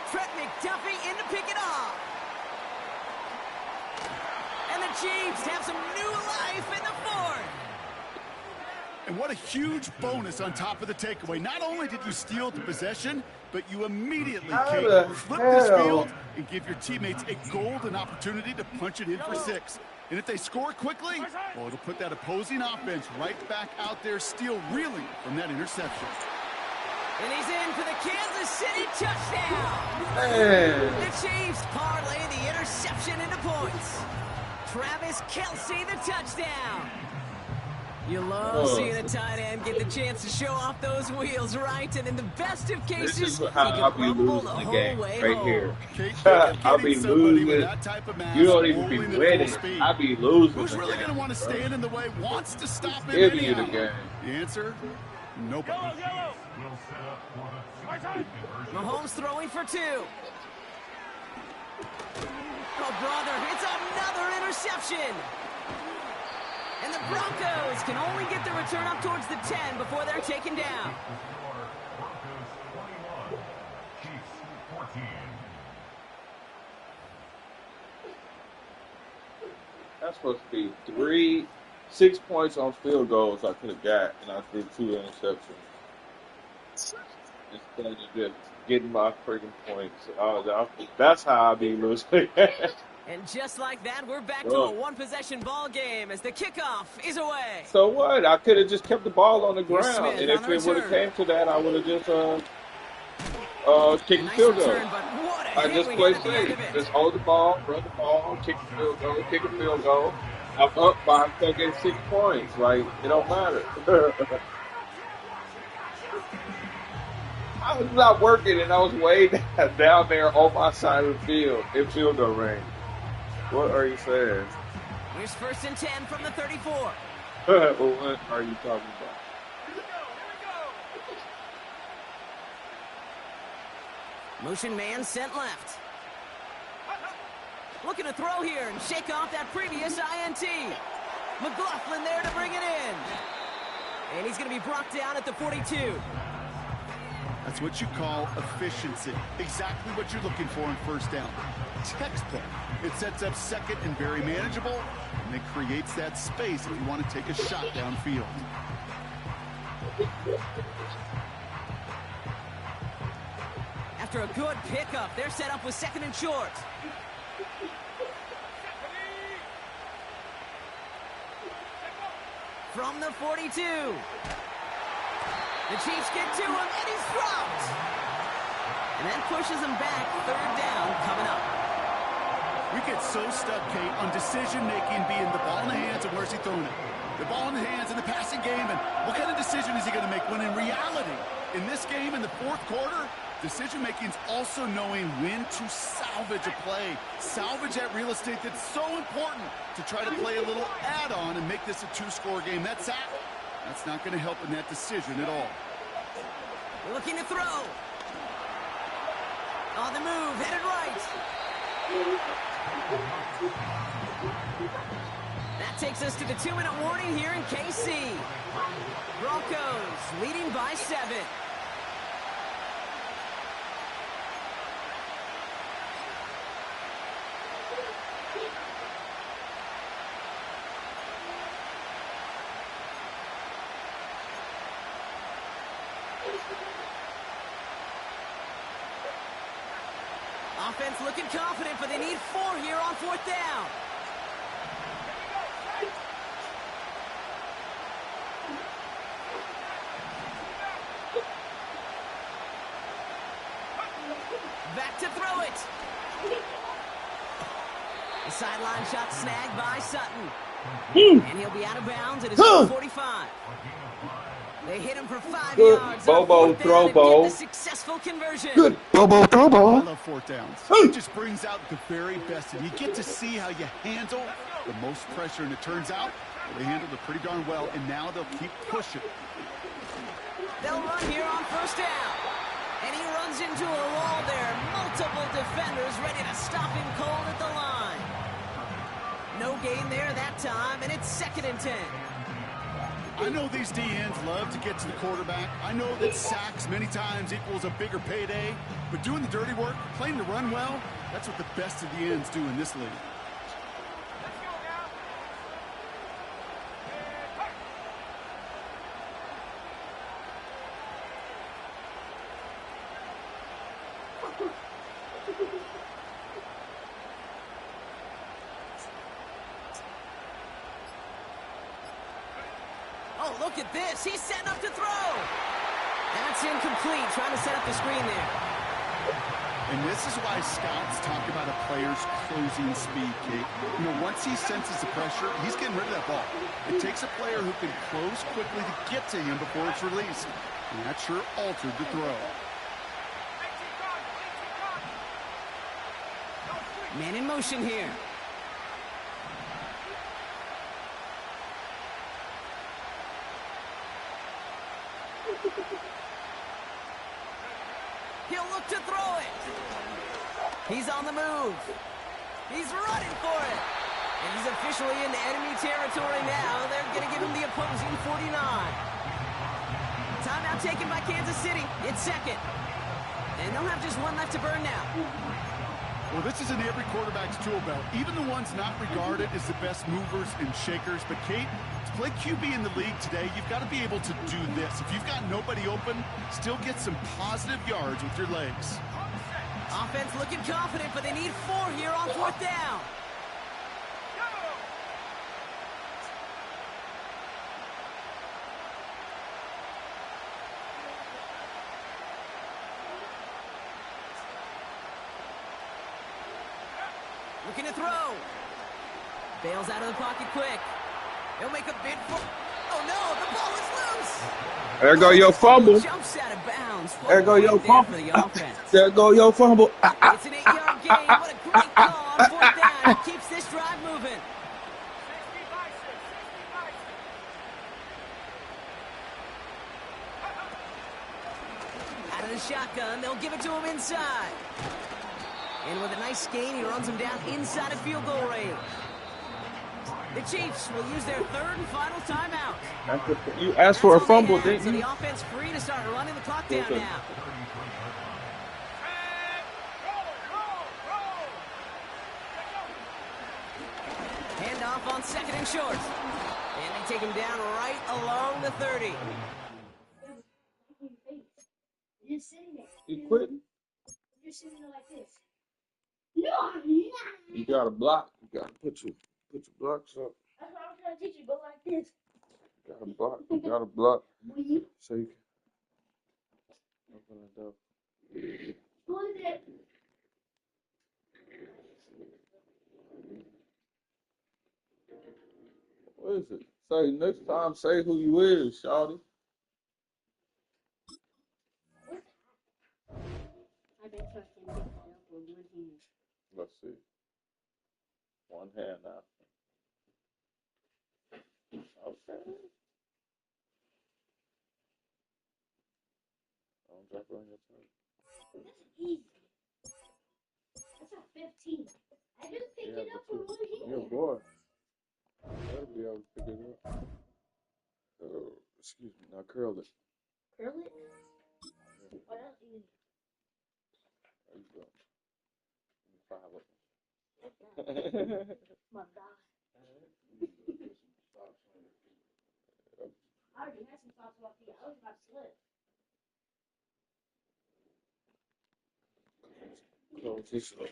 Trent McDuffie in to pick it off. And the Chiefs have some new life in the 4th. And what a huge bonus on top of the takeaway. Not only did you steal the possession, but you immediately flip this field and give your teammates a golden opportunity to punch it in for 6. And if they score quickly, well, it'll put that opposing offense right back out there, still reeling from that interception. And he's in for the Kansas City touchdown. Man. The Chiefs parlay the interception into points. Travis Kelce, the touchdown. You love seeing a tight end get the chance to show off those wheels, right? And in the best of cases, This is how I'll be losing the game, right home. here. I'll be losing. You don't even be winning. I'll be losing. Who's really going to want to stand in the way, wants to stop him Give you the anyhow? game. The answer, nobody. Mahomes throwing for 2. Oh, brother, it's another interception. And the Broncos can only get the return up towards the 10 before they're taken down. That's supposed to be 6 points on field goals I could have got, and I threw 2 interceptions. Instead of just getting my freaking points. That's how I be losing. And just like that, we're back to a one-possession ball game as the kickoff is away. So what? I could have just kept the ball on the ground, Smith and on if the it would have return. came to that, I would have just kicked the Nice field goal. return, but what a I hit just we play had at the end safe. of it. Just hold the ball, run the ball, kick the field goal, kick a field goal. I'm up by fucking 6 points. Like, it don't matter. I was not working, and I was way down there on my side of the field in field goal range. What are you saying? Here's 1st and 10 from the 34. What are you talking about? Motion man sent left. Looking to throw here and shake off that previous INT. McLaughlin there to bring it in. And he's going to be brought down at the 42. That's what you call efficiency. Exactly what you're looking for in 1st down. Textbook. It sets up 2nd and very manageable, and it creates that space if you want to take a shot downfield. After a good pickup, they're set up with 2nd and short. From the 42. The Chiefs get to him, and he's dropped. And that pushes him back. 3rd down coming up. We get so stuck, Kate, on decision-making being the ball in the hands and where's he throwing it. The ball in the hands in the passing game, and what kind of decision is he going to make? When in reality, in this game, in the 4th quarter, decision-making is also knowing when to salvage a play. Salvage that real estate that's so important to try to play a little add-on and make this a 2-score game. That's not going to help in that decision at all. Looking to throw. On the move, headed right. That takes us to the 2-minute warning here in KC. Broncos leading by 7. Offense looking confident, but they need 4 here on 4th down. Back to throw it. The sideline shot snagged by Sutton. And he'll be out of bounds at his own 45. They hit him for 5 Good yards. Bobo throw, Bo. Get the successful conversion. Good Bobo throw ball. I love 4th downs. It just brings out the very best, and you get to see how you handle the most pressure. And it turns out they handled it pretty darn well, and now they'll keep pushing. They'll run here on 1st down. And he runs into a wall there. Multiple defenders ready to stop him cold at the line. No gain there that time, and it's 2nd and 10. I know these DNs love to get to the quarterback. I know that sacks many times equals a bigger payday. But doing the dirty work, playing to run well, that's what the best of the ends do in this league. Let's go now. Oh, look at this. He's setting up to throw. That's incomplete. Trying to set up the screen there. And this is why scouts talk about a player's closing speed, Kate. You know, once he senses the pressure, he's getting rid of that ball. It takes a player who can close quickly to get to him before it's released. And that sure altered the throw. Man in motion here. He'll look to throw it. He's on the move. He's running for it. And he's officially into enemy territory now. They're going to give him the opposing 49. Timeout taken by Kansas City. It's 2nd. And they'll have just 1 left to burn now. Well, this is in every quarterback's tool belt, even the ones not regarded as the best movers and shakers. But, Kate, to play QB in the league today, you've got to be able to do this. If you've got nobody open, still get some positive yards with your legs. Offense looking confident, but they need 4 here on 4th down. Looking to throw. Bails out of the pocket quick. He'll make a bid for... Oh, no, the ball is loose. There go your fumble. Jumps out of bounds. There go your Right there fumble. for the offense. There go your fumble. It's an 8-yard gain. What a great call on 4th down. It keeps this drive moving. 60 by 6. Out of the shotgun, they'll give it to him inside. And with a nice gain, he runs him down inside of field goal range. The Chiefs will use their 3rd and final timeout. You asked for a That's all they fumble, had, didn't so you? the offense free to start running the clock down Okay. now. Handoff on 2nd and short. And they take him down right along the 30. You're just sitting there. You quitting? You're sitting there like this. No, I'm not. You got to block. You got to put your blocks up. That's what I'm trying to teach you. Go like this. You got to block. You got to block. Will you? So you can open it up. What is it? What is it? Say next time. Say who you is, shawty. I bet you I can pick that up with one hand. Let's see. One hand now. Okay. Don't drop it on your tongue. That's easy. That's a 15. I just picked Yeah, it up but with one hand. you're a boy. Better be able to pick it up. Oh, excuse me. Now curl it. Curl it? What else do you need? There you go. Five of That's them. my God. I already had some thoughts about the I was about to slip. Close this up.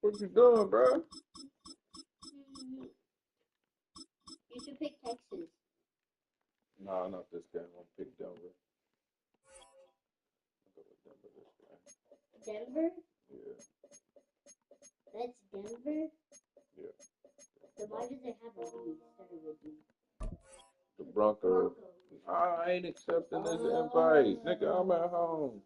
What you doing, bro? You should pick Texas. Nah, not this game. I'm gonna pick Denver. I'll go with Denver this game. Denver? Yeah, That's Denver? yeah. So why does it have a B instead of a D? The Broncos. I ain't accepting this invite. Nigga, I'm at home.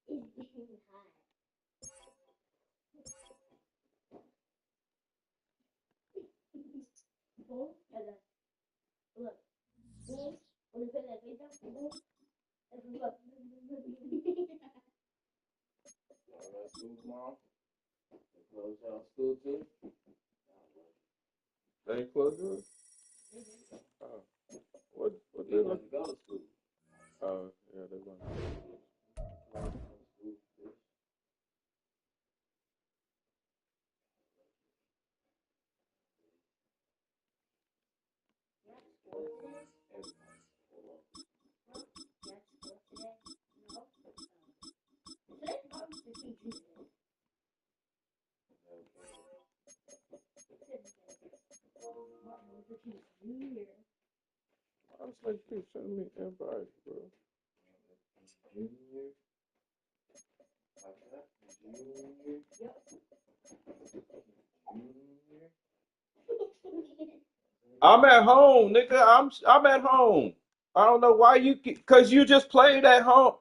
It's getting hot. Boom. Look. Boom. When you put that face down, boom. And look. They ain't close to it? Oh. What they like? Oh, yeah, they want I was like, keep sending me invites, bro. I'm at home, nigga. I'm at home. I don't know why cause you just played at home.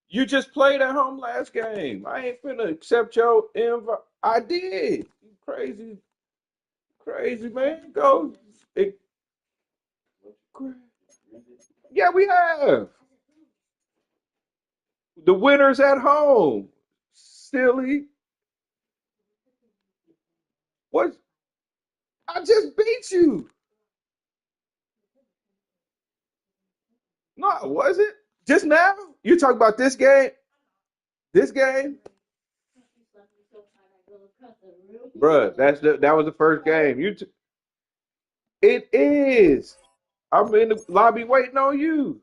You just played at home last game. I ain't finna accept your invite. I did. You crazy, crazy man. Go. It, yeah, we have. The winner's at home. Silly. What? I just beat you. No, I wasn't. Just now? You talking about this game? This game? Bruh, that was the first game. It is. I'm in the lobby waiting on you.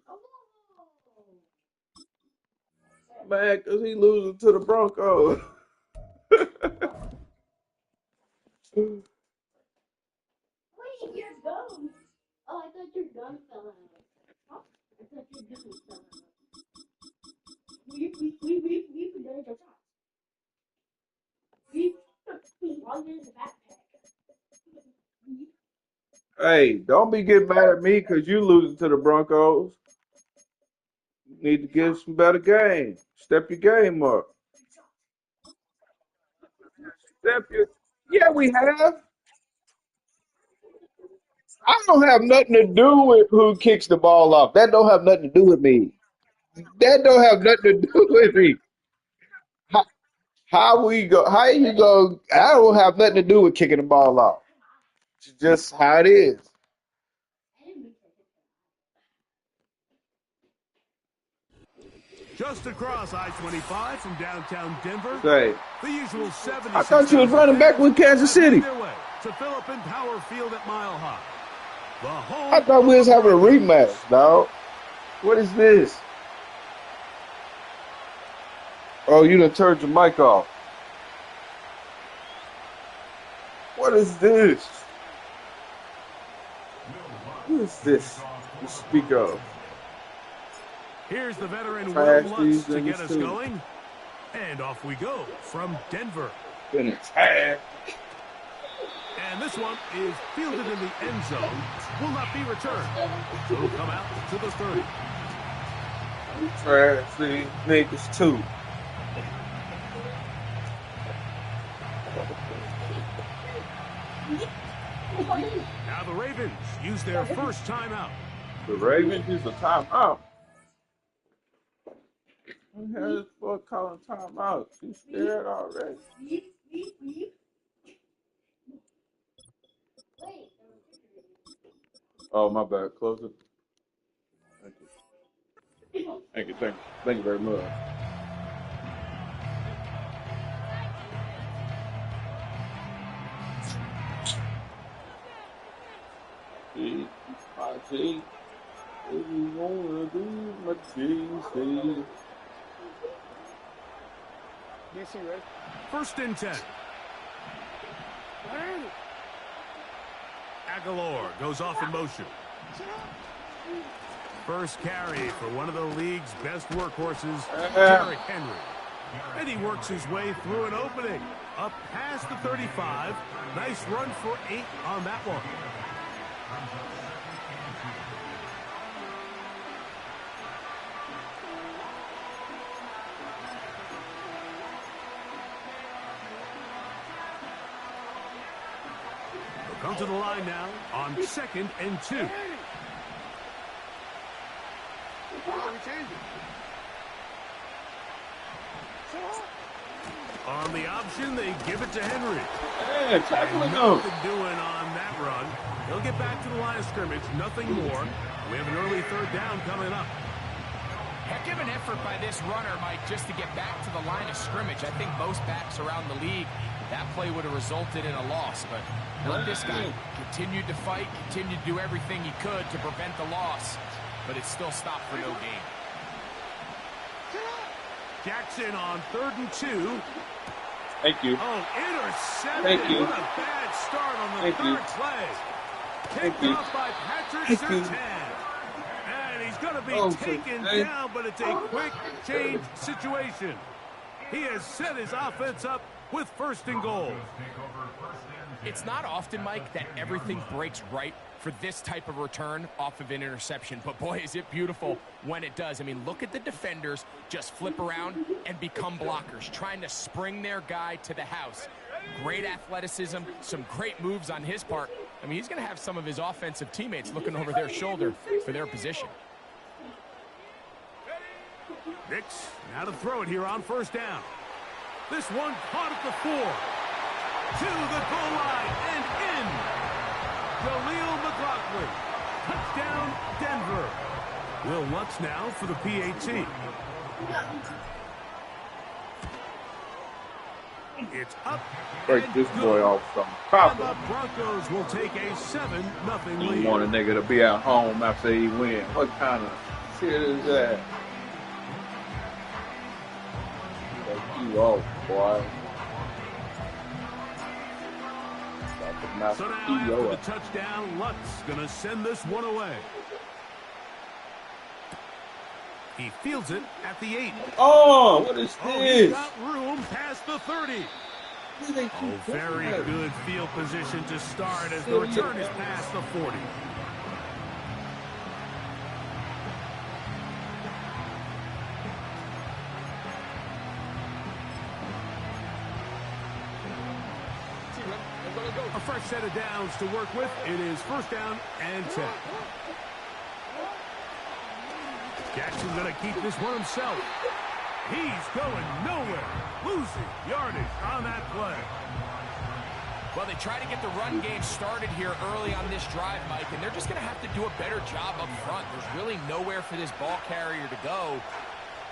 Man, cause he losing to the Broncos. Wait, your gum. Oh, I thought your gum fell out. Huh? I thought your gum fell out. We forgot your socks. We logged in the backpack. Hey, don't be getting mad at me because you losing to the Broncos. You need to get some better game. Step your game up. Step your. Yeah, we have. I don't have nothing to do with who kicks the ball off. That don't have nothing to do with me. That don't have nothing to do with me. How, how we go? How you go? I don't have nothing to do with kicking the ball off. It's just how it is. Just across I-25 from downtown Denver, Say, the usual 76,000 I thought you was running back with Kansas have made City. their way to Philip and Power Field at Mile High. The home I thought we of was the having a Broncos. rematch, dog. What is this? Oh, you done turned your mic off. What is this? What is this? You speak of Here's the veteran Will trash Lutz these to get niggas us too. going. And off we go from Denver. Been trash. And this one is fielded in the end zone. Will not be returned. So it'll come out to the 30. Trash these niggas too. Now the Ravens use their first timeout. The Ravens use a timeout. What the hell is for calling timeout? You scared already? Oh, my bad. Close it. Thank you. Thank you. Thank you very much. See, I see. If you wanna do my cheese, DC, ready? First and 10. Aguilar goes off in motion. First carry for one of the league's best workhorses, Derrick Henry. And he works his way through an opening. Up past the 35. Nice run for 8 on that one. They'll come to the line now on 2nd and 2. On the option, they give it to Henry. Yeah, tackling him. Nothing doing on that run. They'll get back to the line of scrimmage. Nothing more. We have an early 3rd down coming up. Heck of an effort by this runner, Mike, just to get back to the line of scrimmage. I think most backs around the league, that play would have resulted in a loss. But look, this guy continued to fight, continued to do everything he could to prevent the loss. But it still stopped for no gain. Jackson on 3rd and 2. Thank you. Oh, intercepted. Thank you. What a bad start on the Thank you. 3rd play. Thank Kicked you. off by Patrick Thank you. Surtain. And he's going to be Oh, taken Surtain. down, but it's a quick change situation. He has set his offense up with 1st and goal. It's not often, Mike, that everything breaks right for this type of return off of an interception. But, boy, is it beautiful when it does. I mean, look at the defenders just flip around and become blockers, trying to spring their guy to the house. Great athleticism, some great moves on his part. I mean, he's going to have some of his offensive teammates looking over their shoulder for their position. Nix now to throw it here on 1st down. This one caught at the 4. To the goal line and in. Jaleel McLaughlin. Touchdown, Denver. Will Lutz now for the PAT. It's up. Break this and boy good. off from And top. the Broncos will take a 7-0 You lead. want a nigga to be at home after he win. What kind of shit is that? Take you off, boy. So now after the touchdown, Lutz going to send this one away. He fields it at the 8. Oh, what is Oh, he's this? got room past the 30. What do they Oh, keep very doing? good field position to start as the return is past the 40. A fresh set of downs to work with. It is 1st down and 10. Jackson's going to keep this one himself. He's going nowhere. Losing yardage on that play. Well, they try to get the run game started here early on this drive, Mike, and they're just going to have to do a better job up front. There's really nowhere for this ball carrier to go.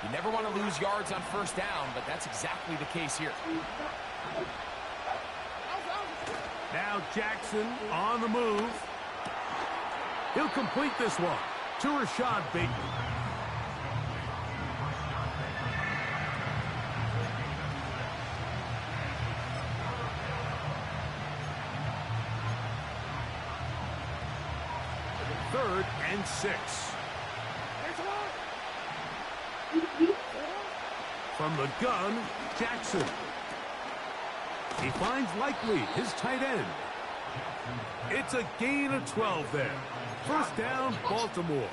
You never want to lose yards on 1st down, but that's exactly the case here. Now Jackson on the move. He'll complete this one to Rashad Bateman. Third and 6. From the gun, Jackson. He finds Likely, his tight end. It's a gain of 12 there. 1st down, Baltimore.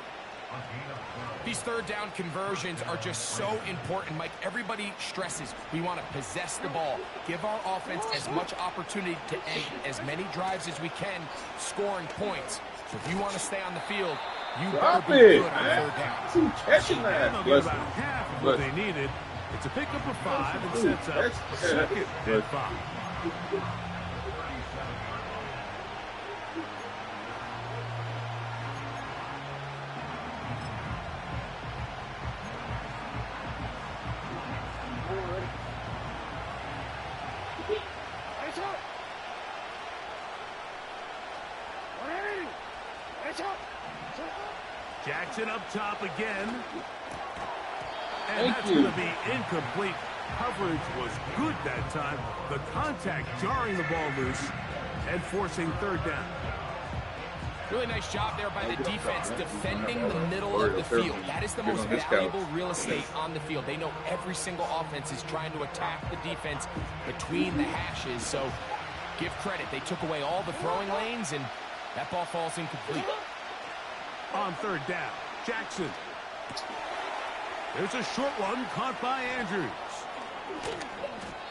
These 3rd down conversions are just so important, Mike. Everybody stresses we want to possess the ball, give our offense as much opportunity to end as many drives as we can, scoring points. So if you want to stay on the field, you better Drop be it, good on man. 3rd down. Keep catching And that. they'll get about half of what they needed. It's a pickup of 5 and sets up 2nd and 5. Jackson up top again. And Thank that's you. going to be incomplete. Coverage was good that time. The contact jarring the ball loose and forcing third down. Really nice job there by the defense defending the middle of the field. That is the most valuable real estate on the field. They know every single offense is trying to attack the defense between the hashes. So give credit. They took away all the throwing lanes, and that ball falls incomplete. On third down, Jackson. There's a short one caught by Andrews.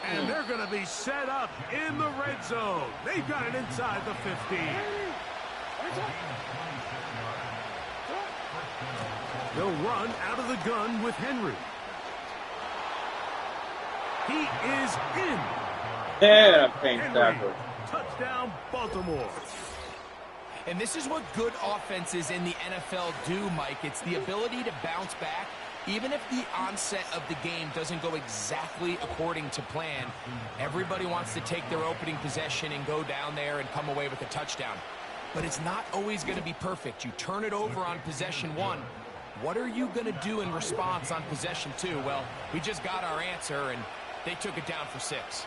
And they're going to be set up in the red zone. They've got it inside the 15. They'll run out of the gun with Henry. He is in. Yeah, Payne Henry, Stafford. touchdown, Baltimore. And this is what good offenses in the NFL do, Mike. It's the ability to bounce back. Even if the onset of the game doesn't go exactly according to plan, everybody wants to take their opening possession and go down there and come away with a touchdown. But it's not always going to be perfect. You turn it over on possession one. What are you going to do in response on possession two? Well, we just got our answer, and they took it down for 6.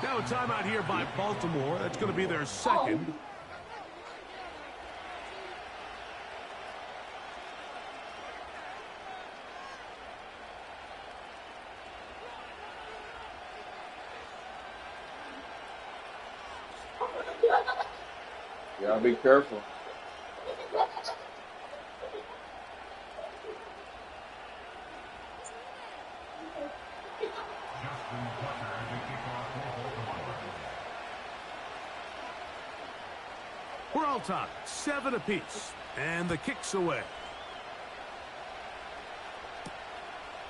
Now a timeout here by Baltimore. That's going to be their second. You gotta be careful. We're all tied, 7 apiece, and the kick's away.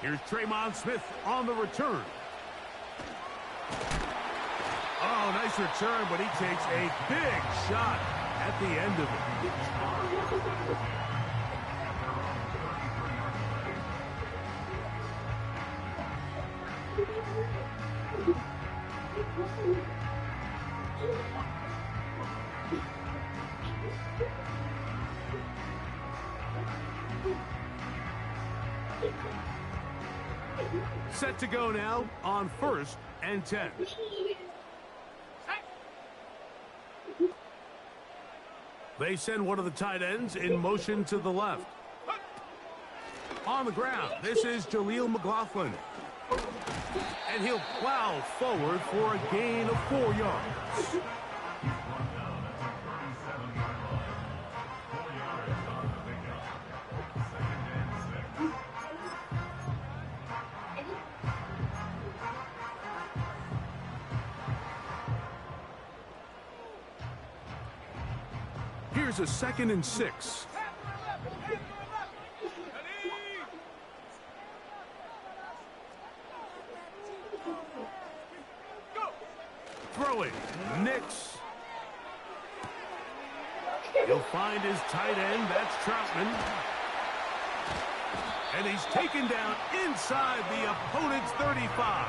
Here's Traymon Smith on the return. Oh, nice return, but he takes a big shot at the end of it. Set to go now on 1st and 10. They send one of the tight ends in motion to the left. On the ground, this is Jaleel McLaughlin. And he'll plow forward for a gain of 4 yards. Here's a 2nd and 6. Throwing, Nix. He'll find his tight end, that's Troutman. And he's taken down inside the opponent's 35.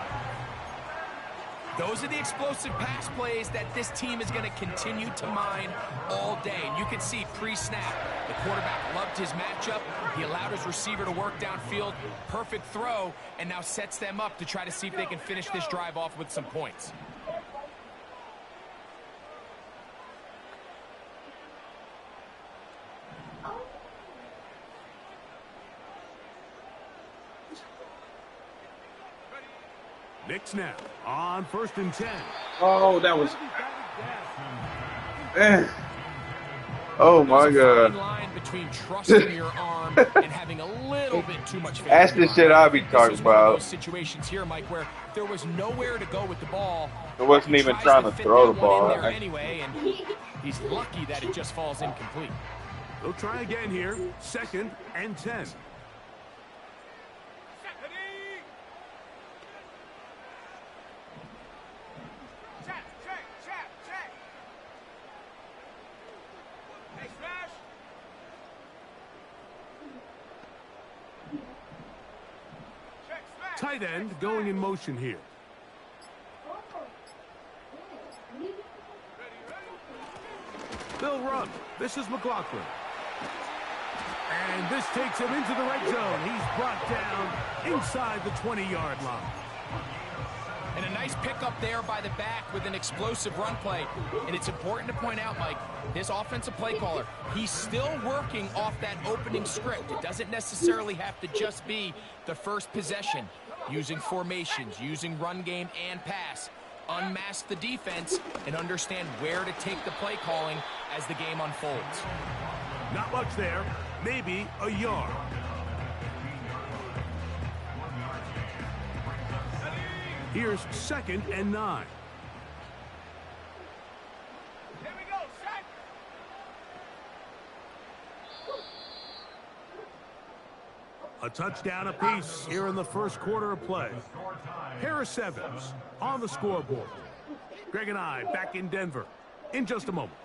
Those are the explosive pass plays that this team is going to continue to mine all day. And you can see pre-snap, the quarterback loved his matchup. He allowed his receiver to work downfield. Perfect throw, and now sets them up to try to see if they can finish this drive off with some points. Nix now on 1st and 10. Oh, that was. Oh my There's a fine God. line between trusting your arm and having a little bit too much faith. That's the shit I be This talking is one of about. those situations here, Mike, where there was nowhere to go with the ball. I wasn't even Tries trying to fit throw that the one in ball. there anyway, and he's lucky that it just falls incomplete. They'll try again here. 2nd and 10. tight end going in motion here. They'll run. This is McLaughlin. And this takes him into the red zone. He's brought down inside the 20-yard line. And a nice pickup there by the back with an explosive run play. And it's important to point out, Mike, this offensive play caller, he's still working off that opening script. It doesn't necessarily have to just be the first possession. Using formations, using run game and pass. Unmask the defense and understand where to take the play calling as the game unfolds. Not much there. Maybe a yard. Here's 2nd and 9. Here we go, set. A touchdown apiece here in the first quarter of play. Harris Evans on the scoreboard. Greg and I back in Denver in just a moment.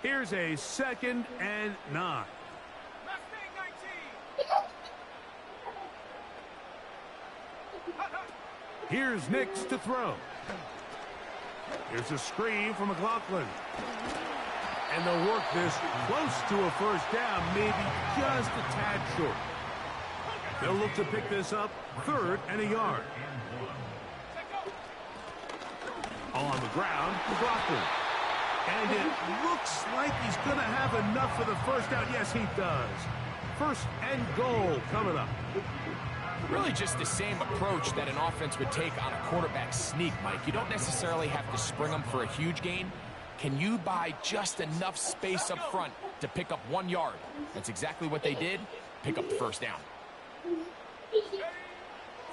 Here's a 2nd and 9. Mustang 19. Here's Nix to throw. Here's a screen from McLaughlin. And they'll work this close to a first down, maybe just a tad short. They'll look to pick this up 3rd and a yard. On the ground, McLaughlin. And it looks like he's going to have enough for the first down. Yes, he does. 1st and goal coming up. Really just the same approach that an offense would take on a quarterback sneak, Mike. You don't necessarily have to spring them for a huge gain. Can you buy just enough space up front to pick up 1 yard? That's exactly what they did. Pick up the first down.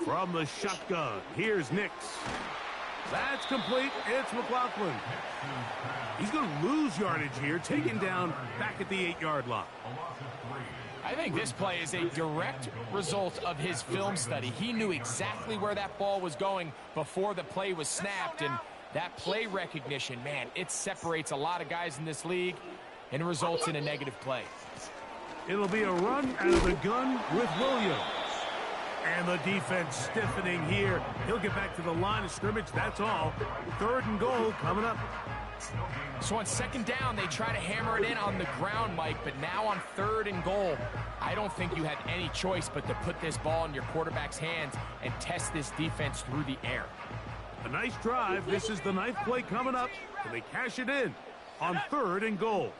From the shotgun, here's Nix. That's complete. It's McLaughlin. He's going to lose yardage here, taken down back at the 8-yard line. I think this play is a direct result of his film study. He knew exactly where that ball was going before the play was snapped, and that play recognition, man, it separates a lot of guys in this league and results in a negative play. It'll be a run out of the gun with Williams. And the defense stiffening here. He'll get back to the line of scrimmage, that's all. 3rd and goal coming up. So on 2nd down, they try to hammer it in on the ground, Mike, but now on 3rd and goal, I don't think you have any choice but to put this ball in your quarterback's hands and test this defense through the air. A nice drive. This is the 9th play coming up. Can they cash it in on 3rd and goal?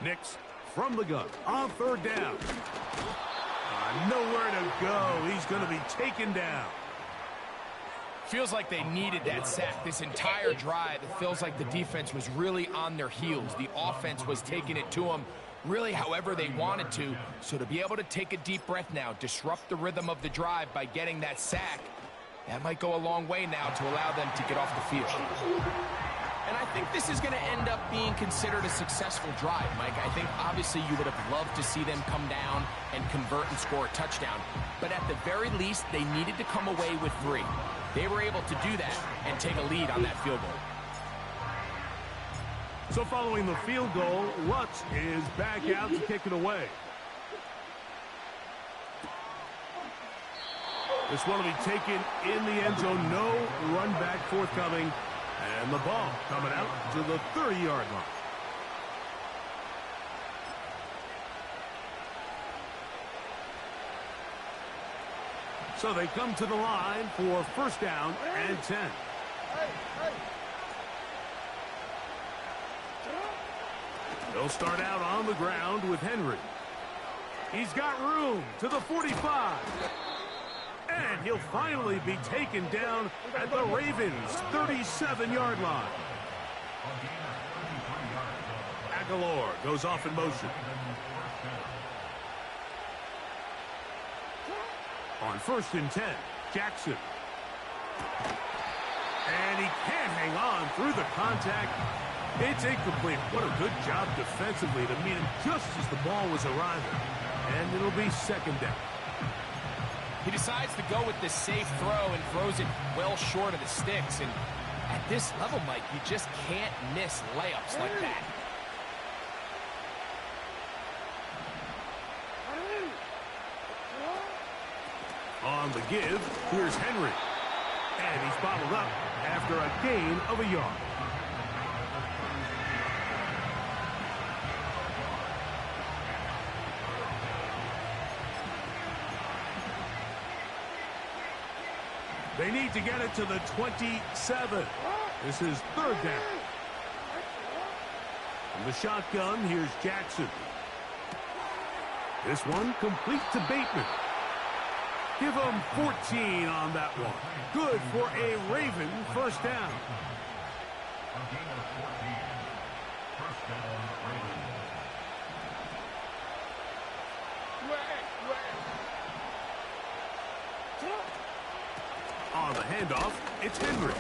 Nix from the gun on 3rd down. Nowhere to go. He's going to be taken down. Feels like they needed that sack this entire drive. It feels like the defense was really on their heels. The offense was taking it to them really however they wanted to. So to be able to take a deep breath now, disrupt the rhythm of the drive by getting that sack, that might go a long way now to allow them to get off the field. And I think this is going to end up being considered a successful drive, Mike. I think obviously you would have loved to see them come down and convert and score a touchdown. But at the very least, they needed to come away with 3. They were able to do that and take a lead on that field goal. So following the field goal, Lutz is back out to kick it away. This one will be taken in the end zone. No run back forthcoming. And the ball coming out to the 30-yard line. So they come to the line for 1st down and 10. They'll start out on the ground with Henry. He's got room to the 45. And he'll finally be taken down at the Ravens' 37-yard line. Aguilar goes off in motion. On 1st and 10, Jackson. And he can't hang on through the contact. It's incomplete. What a good job defensively to meet him just as the ball was arriving. And it'll be second down. He decides to go with this safe throw and throws it well short of the sticks. And at this level, Mike, you just can't miss layups like that. On the give, here's Henry. And he's bottled up after a gain of a yard. They need to get it to the 27. This is third down. From the shotgun, here's Jackson. This one complete to Bateman. Give him 14 on that one. Good for a Raven first down. A gain of 14. First down, Ravens. On the handoff, it's Henry.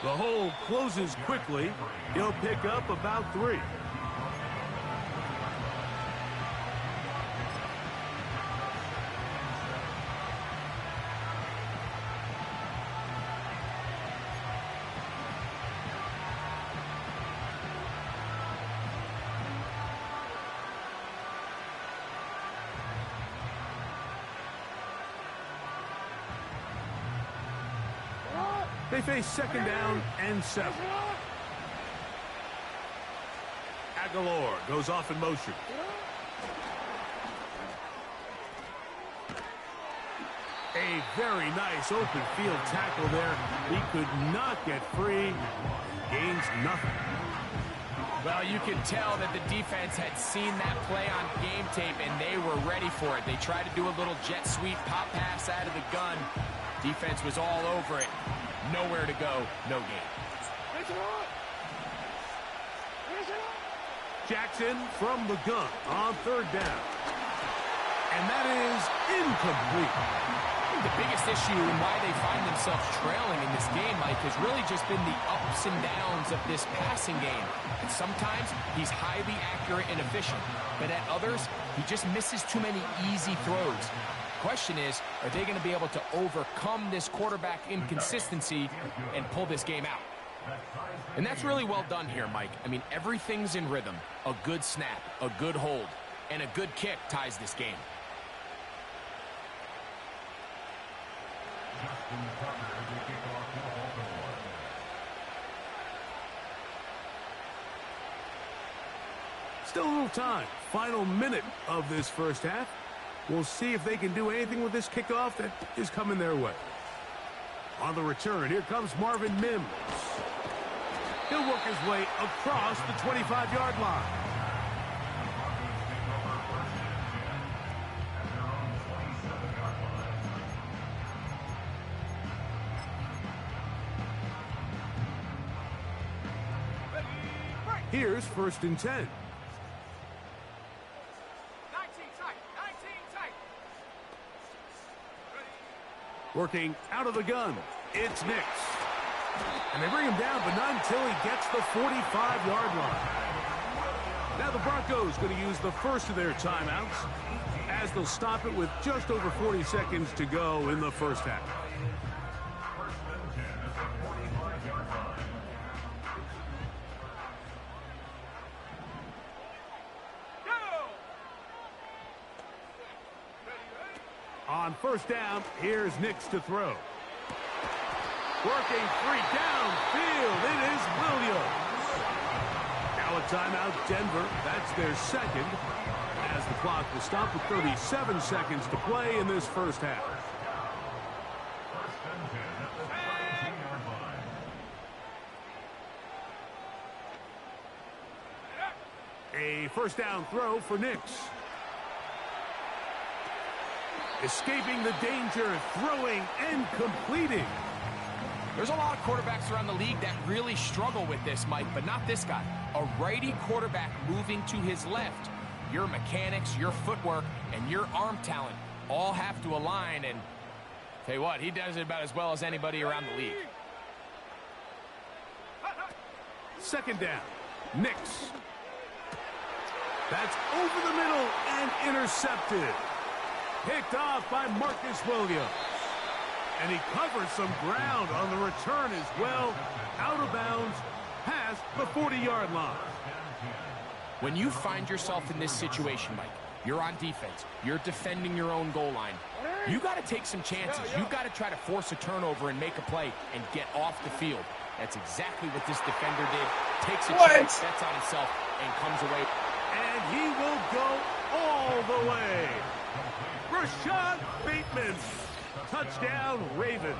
The hole closes quickly. He'll pick up about 3. They face second down and 7. Aguilar goes off in motion. A very nice open field tackle there. He could not get free. Gains nothing. Well, you can tell that the defense had seen that play on game tape, and they were ready for it. They tried to do a little jet sweep pop pass out of the gun. Defense was all over it. Nowhere to go, no game. Jackson from the gun on third down. And that is incomplete. The biggest issue and why they find themselves trailing in this game, Mike, has really just been the ups and downs of this passing game. And sometimes he's highly accurate and efficient, but at others, he just misses too many easy throws. Question is, are they going to be able to overcome this quarterback inconsistency and pull this game out? And that's really well done here, Mike. I mean, everything's in rhythm. A good snap, a good hold, and a good kick ties this game. Still a little time. Final minute of this first half. We'll see if they can do anything with this kickoff that is coming their way. On the return, here comes Marvin Mims. He'll work his way across the 25-yard line. Here's first and 10. Working out of the gun, it's Nix. And they bring him down, but not until he gets the 45-yard line. Now the Broncos going to use the first of their timeouts as they'll stop it with just over 40 seconds to go in the first half. On first down, here's Nix to throw. Working 3 downfield, it is Williams. Now a timeout, Denver. That's their second, as the clock will stop with 37 seconds to play in this first half. A first down throw for Nix. Escaping the danger, throwing and completing. There's a lot of quarterbacks around the league that really struggle with this, Mike, but not this guy. A righty quarterback moving to his left. Your mechanics, your footwork, and your arm talent all have to align, and tell you what, he does it about as well as anybody around the league. Second down. Nix. That's over the middle and intercepted. Picked off by Marcus Williams. And he covered some ground on the return as well. Out of bounds, past the 40-yard line. When you find yourself in this situation, Mike, you're on defense, you're defending your own goal line, you got to take some chances. You got to try to force a turnover and make a play and get off the field. That's exactly what this defender did. Takes a chance, bets on himself, and comes away. And he will go all the way. Rashad Bateman. Touchdown, Ravens.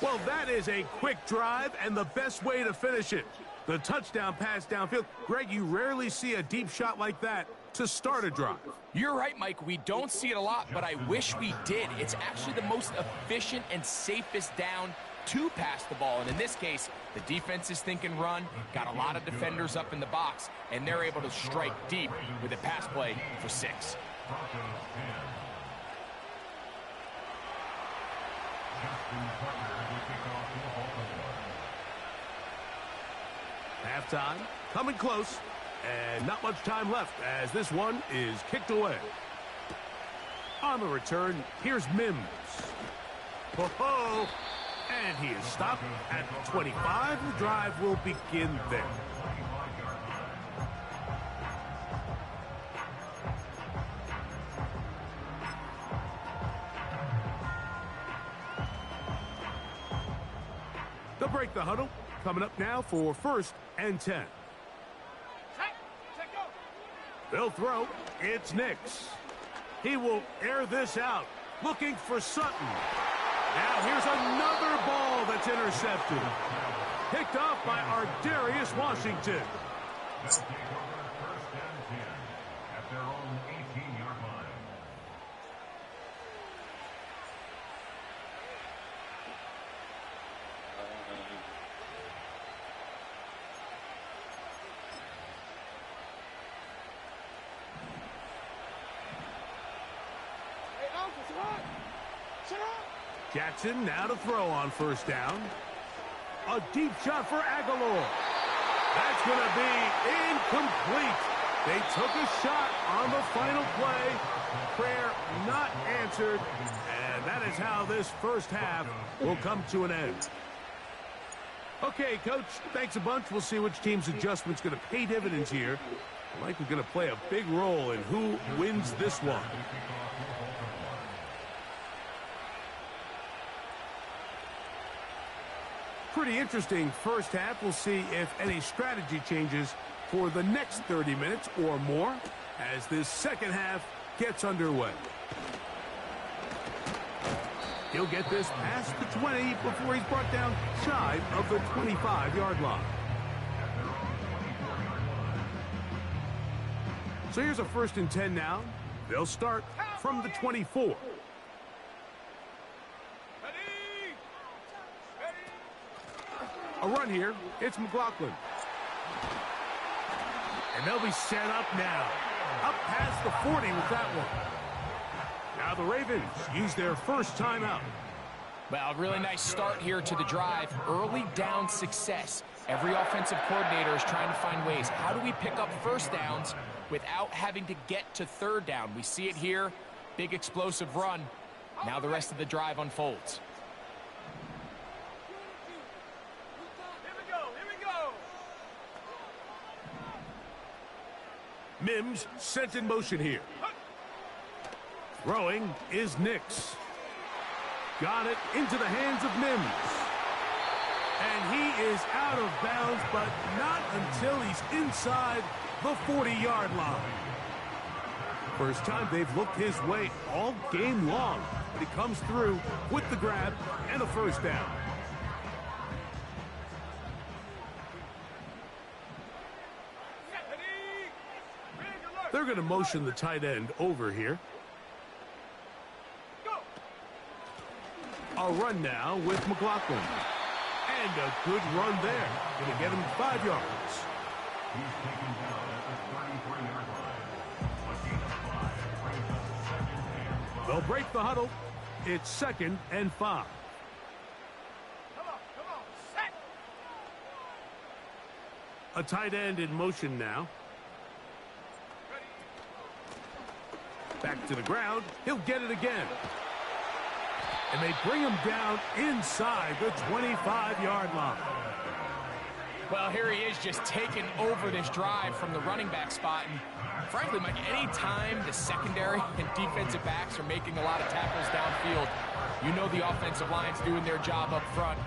Well, that is a quick drive and the best way to finish it. The touchdown pass downfield. Greg, you rarely see a deep shot like that to start a drive. You're right, Mike. We don't see it a lot, but I wish we did. It's actually the most efficient and safest down to pass the ball. And in this case, the defense is thinking run, got a lot of defenders up in the box, and they're able to strike deep with a pass play for 6. Halftime, coming close, and not much time left as this one is kicked away. On the return, here's Mims. Ho-ho! And he is stopped at the 25. The drive will begin there. They'll break the huddle. Coming up now for 1st and 10. They'll throw. It's Nix. He will air this out. Looking for Sutton. Now here's another ball that's intercepted. Picked off by Ardarius Washington. First and 10 at their own 18-yard line. Jackson now to throw on 1st down. A deep shot for Aguilar. That's going to be incomplete. They took a shot on the final play. Prayer not answered. And that is how this first half will come to an end. Okay, Coach, thanks a bunch. We'll see which team's adjustment's going to pay dividends here. Likely going to play a big role in who wins this one. Pretty interesting first half. We'll see if any strategy changes for the next 30 minutes or more as this second half gets underway. He'll get this past the 20 before he's brought down shy of the 25-yard line. So here's a 1st and 10 now. They'll start from the 24. A run here. It's McLaughlin. And they'll be set up now. Up past the 40 with that one. Now the Ravens use their first timeout. Well, a really nice start here to the drive. Early down success. Every offensive coordinator is trying to find ways. How do we pick up 1st downs without having to get to 3rd down? We see it here. Big explosive run. Now the rest of the drive unfolds. Mims sent in motion here. Throwing is Nix. Got it into the hands of Mims. And he is out of bounds, but not until he's inside the 40-yard line. First time they've looked his way all game long, but he comes through with the grab and a 1st down. They're going to motion the tight end over here. A run now with McLaughlin. And a good run there. Going to get him 5 yards. He's taken down at the 33-yard line. They'll break the huddle. It's 2nd and 5. A tight end in motion now. Back to the ground. He'll get it again. And they bring him down inside the 25-yard line. Well, here he is just taking over this drive from the running back spot. And frankly, Mike, any time the secondary and defensive backs are making a lot of tackles downfield, you know the offensive line's doing their job up front.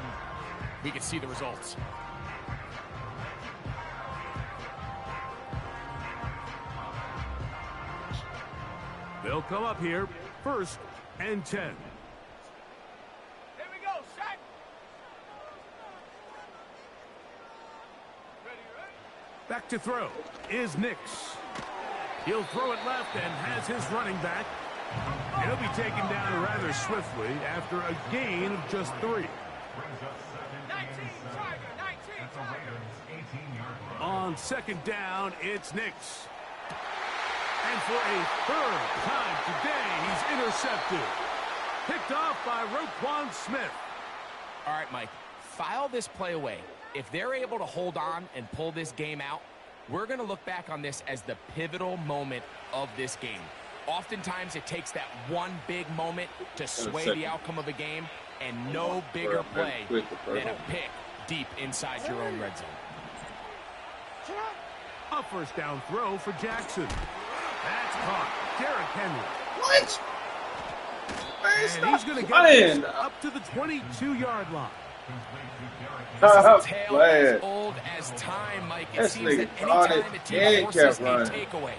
We can see the results. They'll come up here, 1st and 10. Here we go, set. Ready? Back to throw is Nix. He'll throw it left and has his running back. He'll be taken down rather swiftly after a gain of just 3. 19, Tiger, 19, Tiger. On 2nd down, it's Nix. And for a 3rd time today, he's intercepted. Picked off by Roquan Smith. All right, Mike, file this play away. If they're able to hold on and pull this game out, we're going to look back on this as the pivotal moment of this game. Oftentimes, it takes that one big moment to sway the outcome of a game, and no bigger play than a pick deep inside your own red zone. A 1st down throw for Jackson. That's caught. Derrick Henry. What? And he's going to get this up to the 22-yard line. This is a tale as old as time, Mike. It seems that anytime a team forces a takeaway,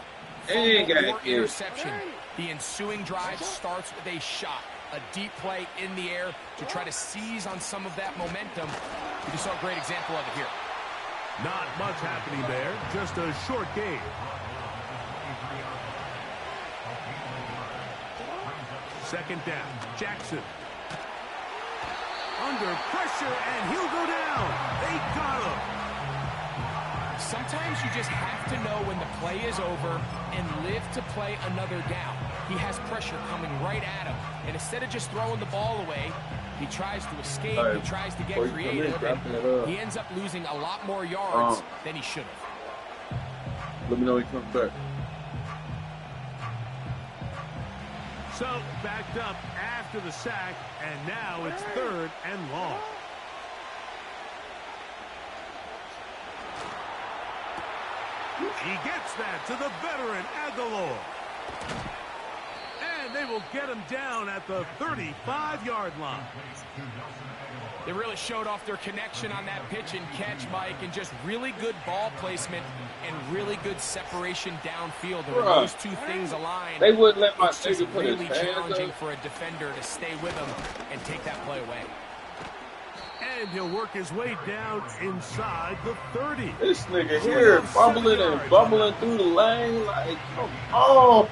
fumble or interception, the ensuing drive starts with a shot, a deep play in the air to try to seize on some of that momentum. We just saw a great example of it here. Not much happening there, just a short gain. Second down, Jackson. Under pressure, and he'll go down. They got him. Sometimes you just have to know when the play is over and live to play another down. He has pressure coming right at him, and instead of just throwing the ball away, he tries to escape, he tries to get creative, and he ends up losing a lot more yards than he should have. Let me know when he comes back. So, backed up after the sack, and now it's 3rd and long. He gets that to the veteran Aguilar. And they will get him down at the 35-yard line. They really showed off their connection on that pitch and catch, Mike, and just really good ball placement and really good separation downfield. And when those two things align, they wouldn't let my it's just nigga put really his hands challenging up. for a defender to stay with him and take that play away. And he'll work his way down inside the 30. This nigga here bumbling and bumbling through the lane like, oh.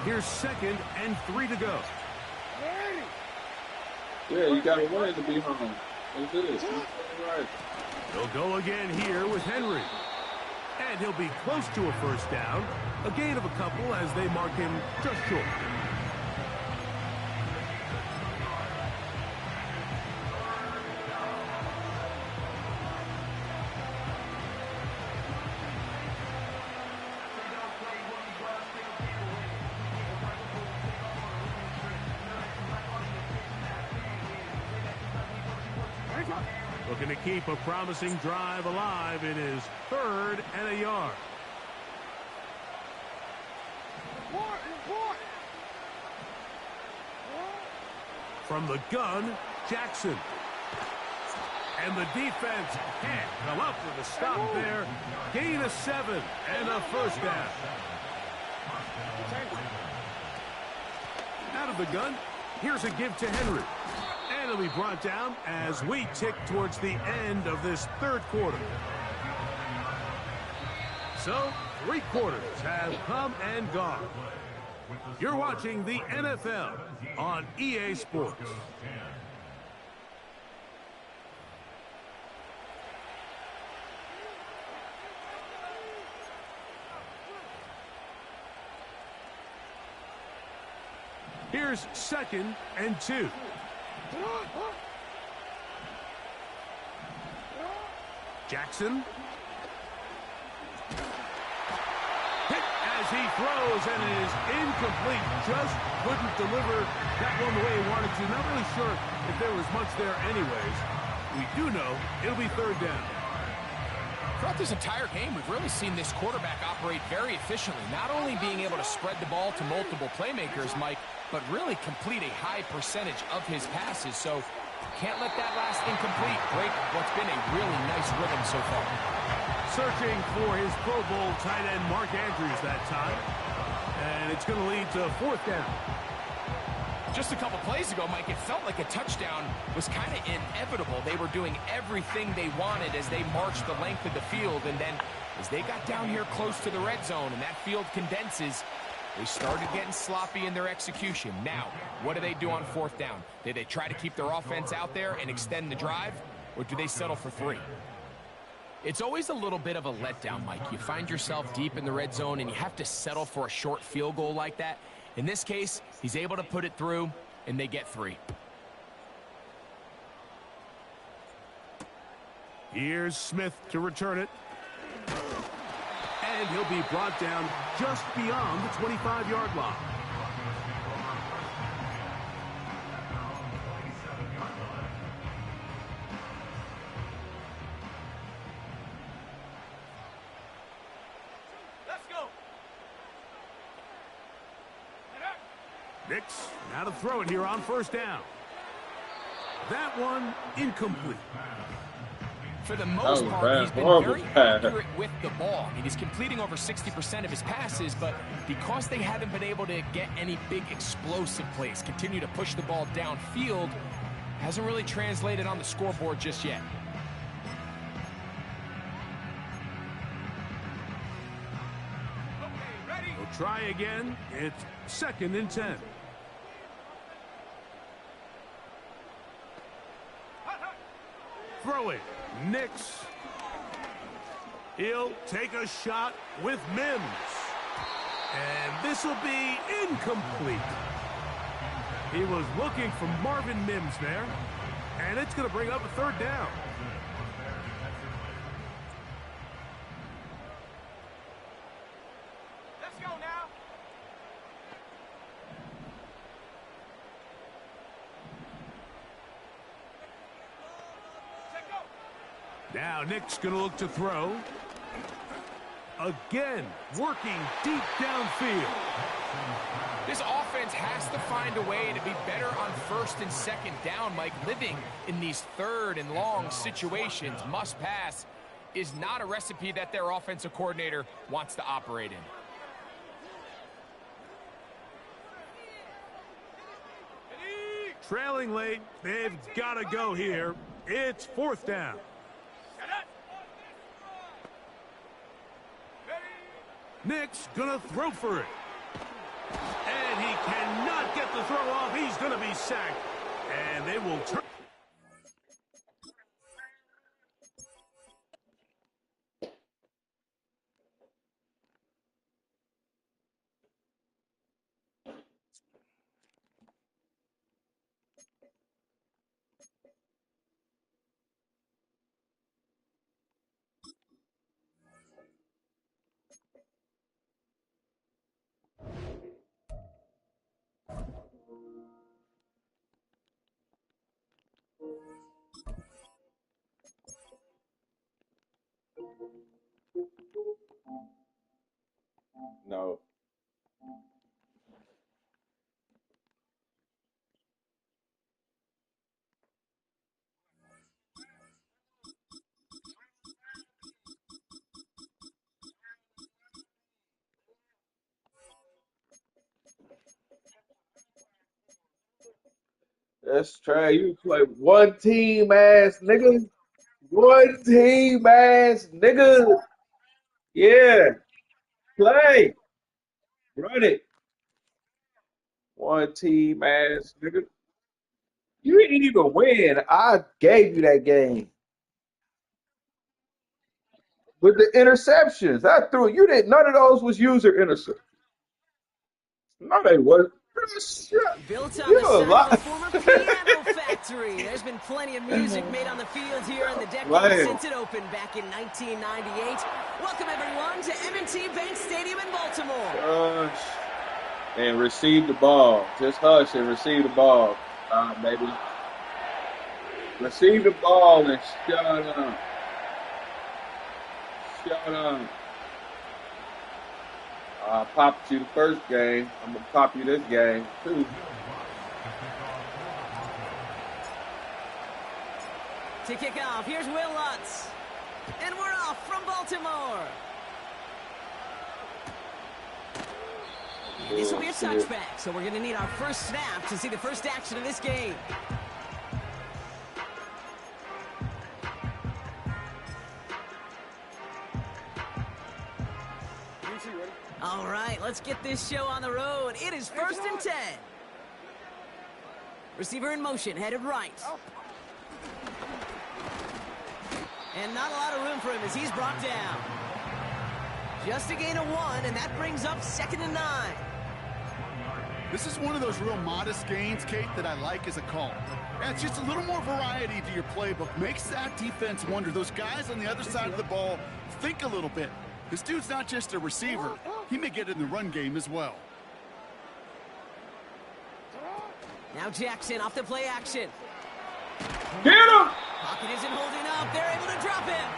Here's 2nd and 3 to go. Yeah, you got to win to be home. That's it. Right. They'll go again here with Henry. And he'll be close to a 1st down. A gain of a couple as they mark him just short. Looking to keep a promising drive alive. It is 3rd and a yard. From the gun, Jackson. And the defense can't come up with a stop there. Gain of 7 and a 1st down. Out of the gun, here's a give to Henry. And it'll be brought down as we tick towards the end of this 3rd quarter. So, 3 quarters have come and gone. You're watching the NFL on EA Sports. Here's 2nd and 2. Jackson. Hit as he throws, and it is incomplete. Just couldn't deliver that one the way he wanted to. Not really sure if there was much there anyways. We do know it'll be third down. Throughout this entire game, we've really seen this quarterback operate very efficiently, not only being able to spread the ball to multiple playmakers, Mike, but really complete a high percentage of his passes. So can't let that last incomplete break what's been a really nice rhythm so far. Searching for his Pro Bowl tight end Mark Andrews that time. And it's going to lead to fourth down. Just a couple plays ago, Mike, it felt like a touchdown was kind of inevitable. They were doing everything they wanted as they marched the length of the field. And then as they got down here close to the red zone and that field condenses, they started getting sloppy in their execution. Now, what do they do on fourth down? Do they try to keep their offense out there and extend the drive, or do they settle for 3? It's always a little bit of a letdown, Mike. You find yourself deep in the red zone and you have to settle for a short field goal like that. In this case, he's able to put it through, and they get 3. Here's Smith to return it. And he'll be brought down just beyond the 25-yard line. Let's go. Nix, now to throw it here on first down. That one incomplete. For the most part, he's been very accurate with the ball. I mean, he's completing over 60% of his passes, but because they haven't been able to get any big explosive plays, continue to push the ball downfield, hasn't really translated on the scoreboard just yet. We'll try again. It's 2nd and 10. Throw it. Nix. He'll take a shot with Mims. And this will be incomplete. He was looking for Marvin Mims there. And it's going to bring up a third down. Let's go now. Now Nick's going to look to throw. Again, working deep downfield. This offense has to find a way to be better on 1st and 2nd down, Mike. Living in these 3rd and long situations, must pass, is not a recipe that their offensive coordinator wants to operate in. Trailing late, they've got to go here. It's 4th down. Nick's gonna throw for it. And he cannot get the throw off. He's gonna be sacked. And they will turn. No. That's try. You play one team ass nigga. One team ass nigga. Yeah. Play. Run it. One team ass nigga. You didn't even win. I gave you that game with the interceptions. I threw. You didn't. None of those was user intercept. No, they wasn't. Built on You the know a site lot. of a former piano factory. There's been plenty of music made on the field here in the decade Man. since it opened back in 1998. Welcome, everyone, to M&T Stadium in Baltimore. Hush. And receive the ball. Just hush and receive the ball. Baby. Receive the ball and shut up. Shut up. I popped you the first game. I'm going to pop you this game, too. To kick off, here's Will Lutz. And we're off from Baltimore. And this will be a touchback, so we're going to need our first snap to see the first action of this game. All right, let's get this show on the road. It is 1st and 10. Receiver in motion, headed right. And not a lot of room for him as he's brought down. Just a gain of 1, and that brings up 2nd and 9. This is one of those real modest gains, Kate, that I like as a call. Yeah, it's just a little more variety to your playbook. Makes that defense wonder. Those guys on the other side of the ball think a little bit. This dude's not just a receiver. He may get in the run game as well. Now Jackson off the play action. Get him! Pocket isn't holding up. They're able to drop him.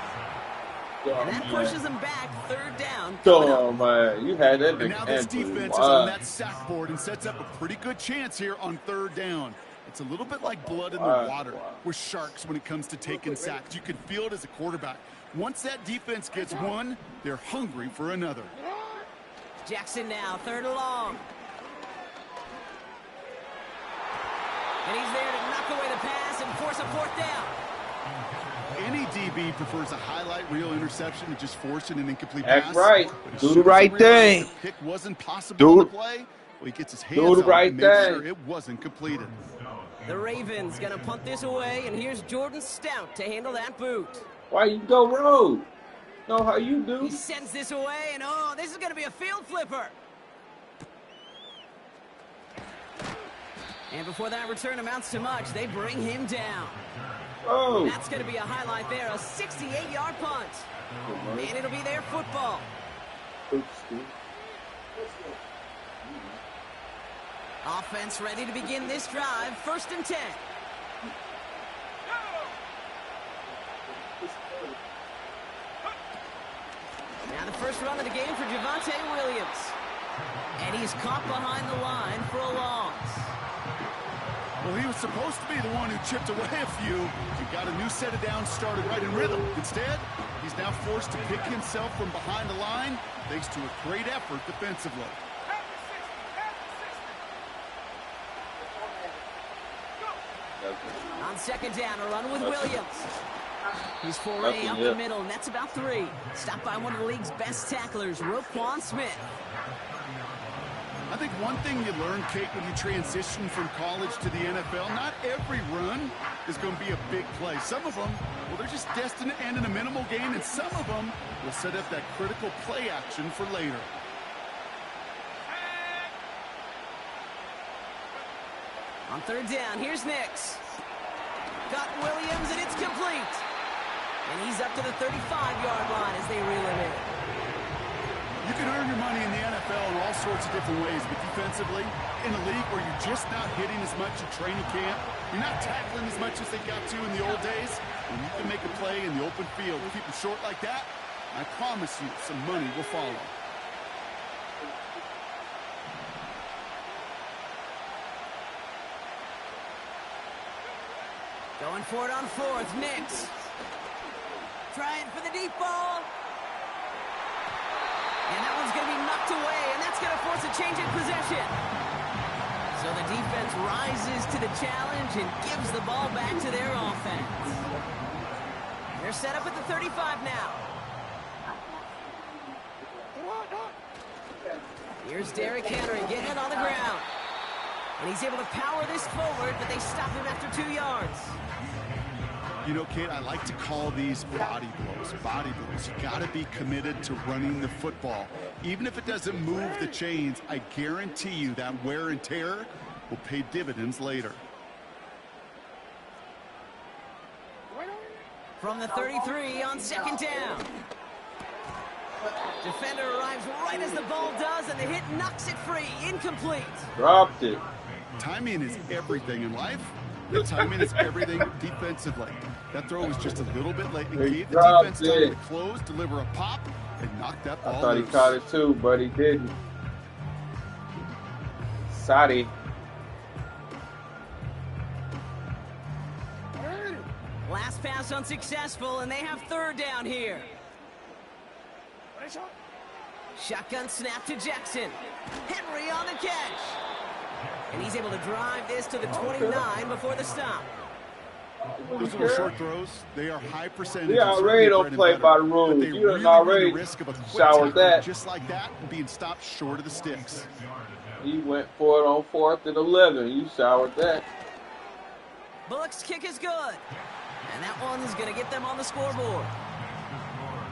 And that pushes them back. 3rd down. Oh, man. You had that And big now this entry. defense is on that sack board and sets up a pretty good chance here on 3rd down. It's a little bit like blood in the water with sharks when it comes to taking sacks. You can feel it as a quarterback. Once that defense gets one, they're hungry for another. Jackson now, 3rd and long. And he's there to knock away the pass and force a 4th down. Any DB prefers a highlight reel interception to just forcing an incomplete That's pass. right. But Do the right thing. The pick wasn't possible on the play. Well, he gets his hands Do the on it right and makes thing. sure it wasn't completed. The Ravens gonna punt this away, and here's Jordan Stout to handle that boot. Why you go road? Know how you do? He sends this away, and oh, this is gonna be a field flipper. And before that return amounts to much, they bring him down. Oh. That's gonna be a highlight there, a 68-yard punt. And it'll be their football. Offense ready to begin this drive, 1st and 10. Now the first run of the game for Javonte Williams. And he's caught behind the line for a loss. Well, he was supposed to be the one who chipped away a few. He got a new set of downs started right in rhythm. Instead, he's now forced to pick himself from behind the line thanks to a great effort defensively. On 2nd down, a run with Williams. He's foray up the middle, and that's about 3. Stopped by one of the league's best tacklers, Roquan Smith. I think one thing you learn, Kate, when you transition from college to the NFL, not every run is going to be a big play. Some of them, well, they're just destined to end in a minimal gain, and some of them will set up that critical play action for later. On 3rd down, here's Nix. Got Williams, and it's complete. And he's up to the 35-yard line as they reel him in. You can earn your money in the NFL in all sorts of different ways, but defensively, in a league where you're just not hitting as much at training camp, you're not tackling as much as they got to in the old days, when you can make a play in the open field, keep them short like that, I promise you some money will follow. Going for it on 4th, Nix. Trying for the deep ball. And that one's going to be knocked away, and that's going to force a change in possession. So the defense rises to the challenge and gives the ball back to their offense. They're set up at the 35 now. Here's Derrick Henry getting it on the ground. And he's able to power this forward, but they stop him after 2 yards. You know, Kate, I like to call these body blows. Body blows. You got to be committed to running the football. Even if it doesn't move the chains, I guarantee you that wear and tear will pay dividends later. From the 33 on second down. Defender arrives right as the ball does, and the hit knocks it free. Incomplete. Dropped it. Timing is everything in life. The timing is everything defensively. That throw was just a little bit late and gave the defense time to close, deliver a pop, and knock that ball I thought loose. he caught it too, but he didn't. Sorry. Last pass unsuccessful, and they have third down here. Shotgun snap to Jackson. Henry on the catch. And he's able to drive this to the 29 before the stop. Those little short throws, they are high percentage. We already don't play by the rules. You done already showered that. Just like that, and being stopped short of the sticks. He went for it on 4th and 11. You showered that. Bullock's kick is good. And that one's going to get them on the scoreboard.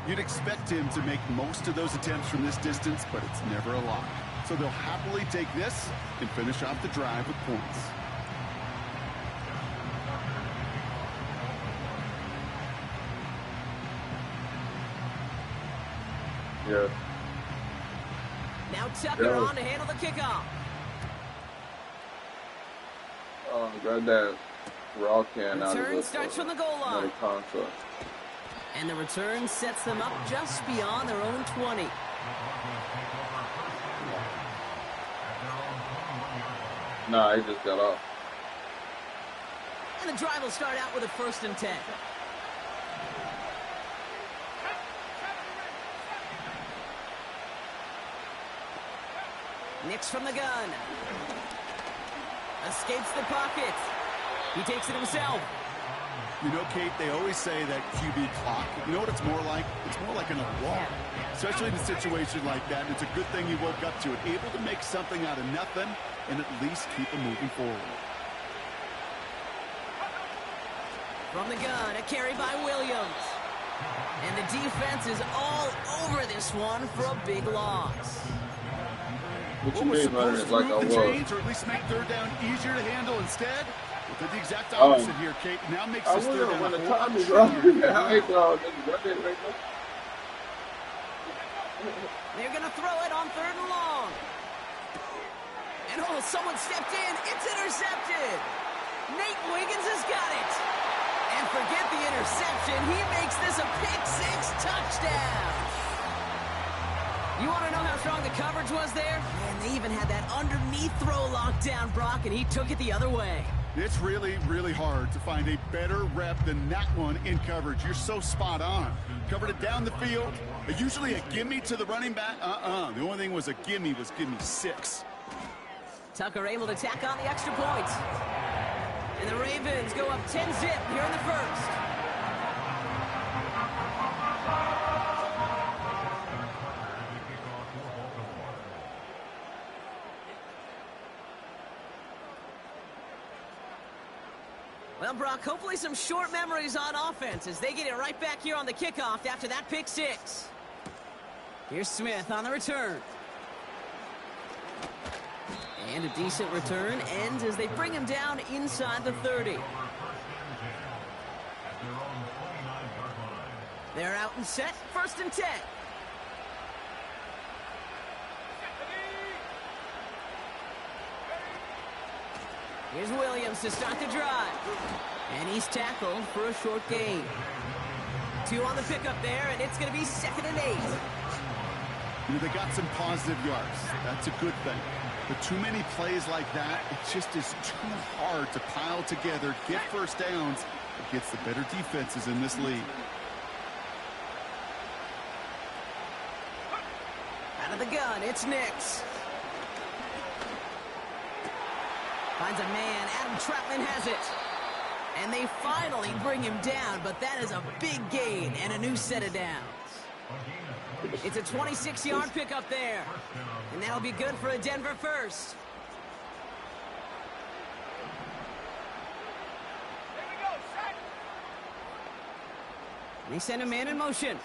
You'd expect him to make most of those attempts from this distance, but it's never a lock. So they'll happily take this and finish off the drive with points. Yeah. Now Tucker on to handle the kickoff. Oh, got that raw can out of Return the starts from the goal line. console. And the return sets them up just beyond their own 20. Nah, he just got off. And the drive will start out with a 1st and 10. Nix from the gun. Escapes the pocket. He takes it himself. You know, Kate, they always say that QB clock. You know what it's more like? It's more like an alarm. Especially in a situation like that. It's a good thing you woke up to it. Able to make something out of nothing and at least keep them moving forward. From the gun, a carry by Williams. And the defense is all over this one for a big loss. What you mean, man? It's like I was. Change, or at least make third down easier to handle instead. Did the exact opposite here, Kate. Now makes this third down. When the time is up, I ain't throwing it right now. They're going to throw it on 3rd and long. And oh, someone stepped in. It's intercepted. Nate Wiggins has got it. And forget the interception. He makes this a pick-6 touchdown. You want to know how strong the coverage was there? Man, they even had that underneath throw locked down, Brock, and he took it the other way. It's really, really hard to find a better rep than that one in coverage. You're so spot on. Covered it down the field. Usually a gimme to the running back. The only thing was a gimme 6. Tucker able to tack on the extra point. And the Ravens go up 10-zip here in the 1st. Well, Brock, hopefully some short memories on offense as they get it right back here on the kickoff after that pick-6. Here's Smith on the return. And a decent return ends as they bring him down inside the 30. They're out and set, 1st and 10. Here's Williams to start the drive. And he's tackled for a short gain. 2 on the pickup there, and it's going to be 2nd and 8. You know, they got some positive yards. That's a good thing. But too many plays like that, it just is too hard to pile together, get first downs against the better defenses in this league. Out of the gun, it's Nix. Finds a man. Adam Troutman has it. And they finally bring him down, but that is a big gain and a new set of downs. It's a 26-yard pickup there. And that'll be good for a Denver 1st. They send a man in motion.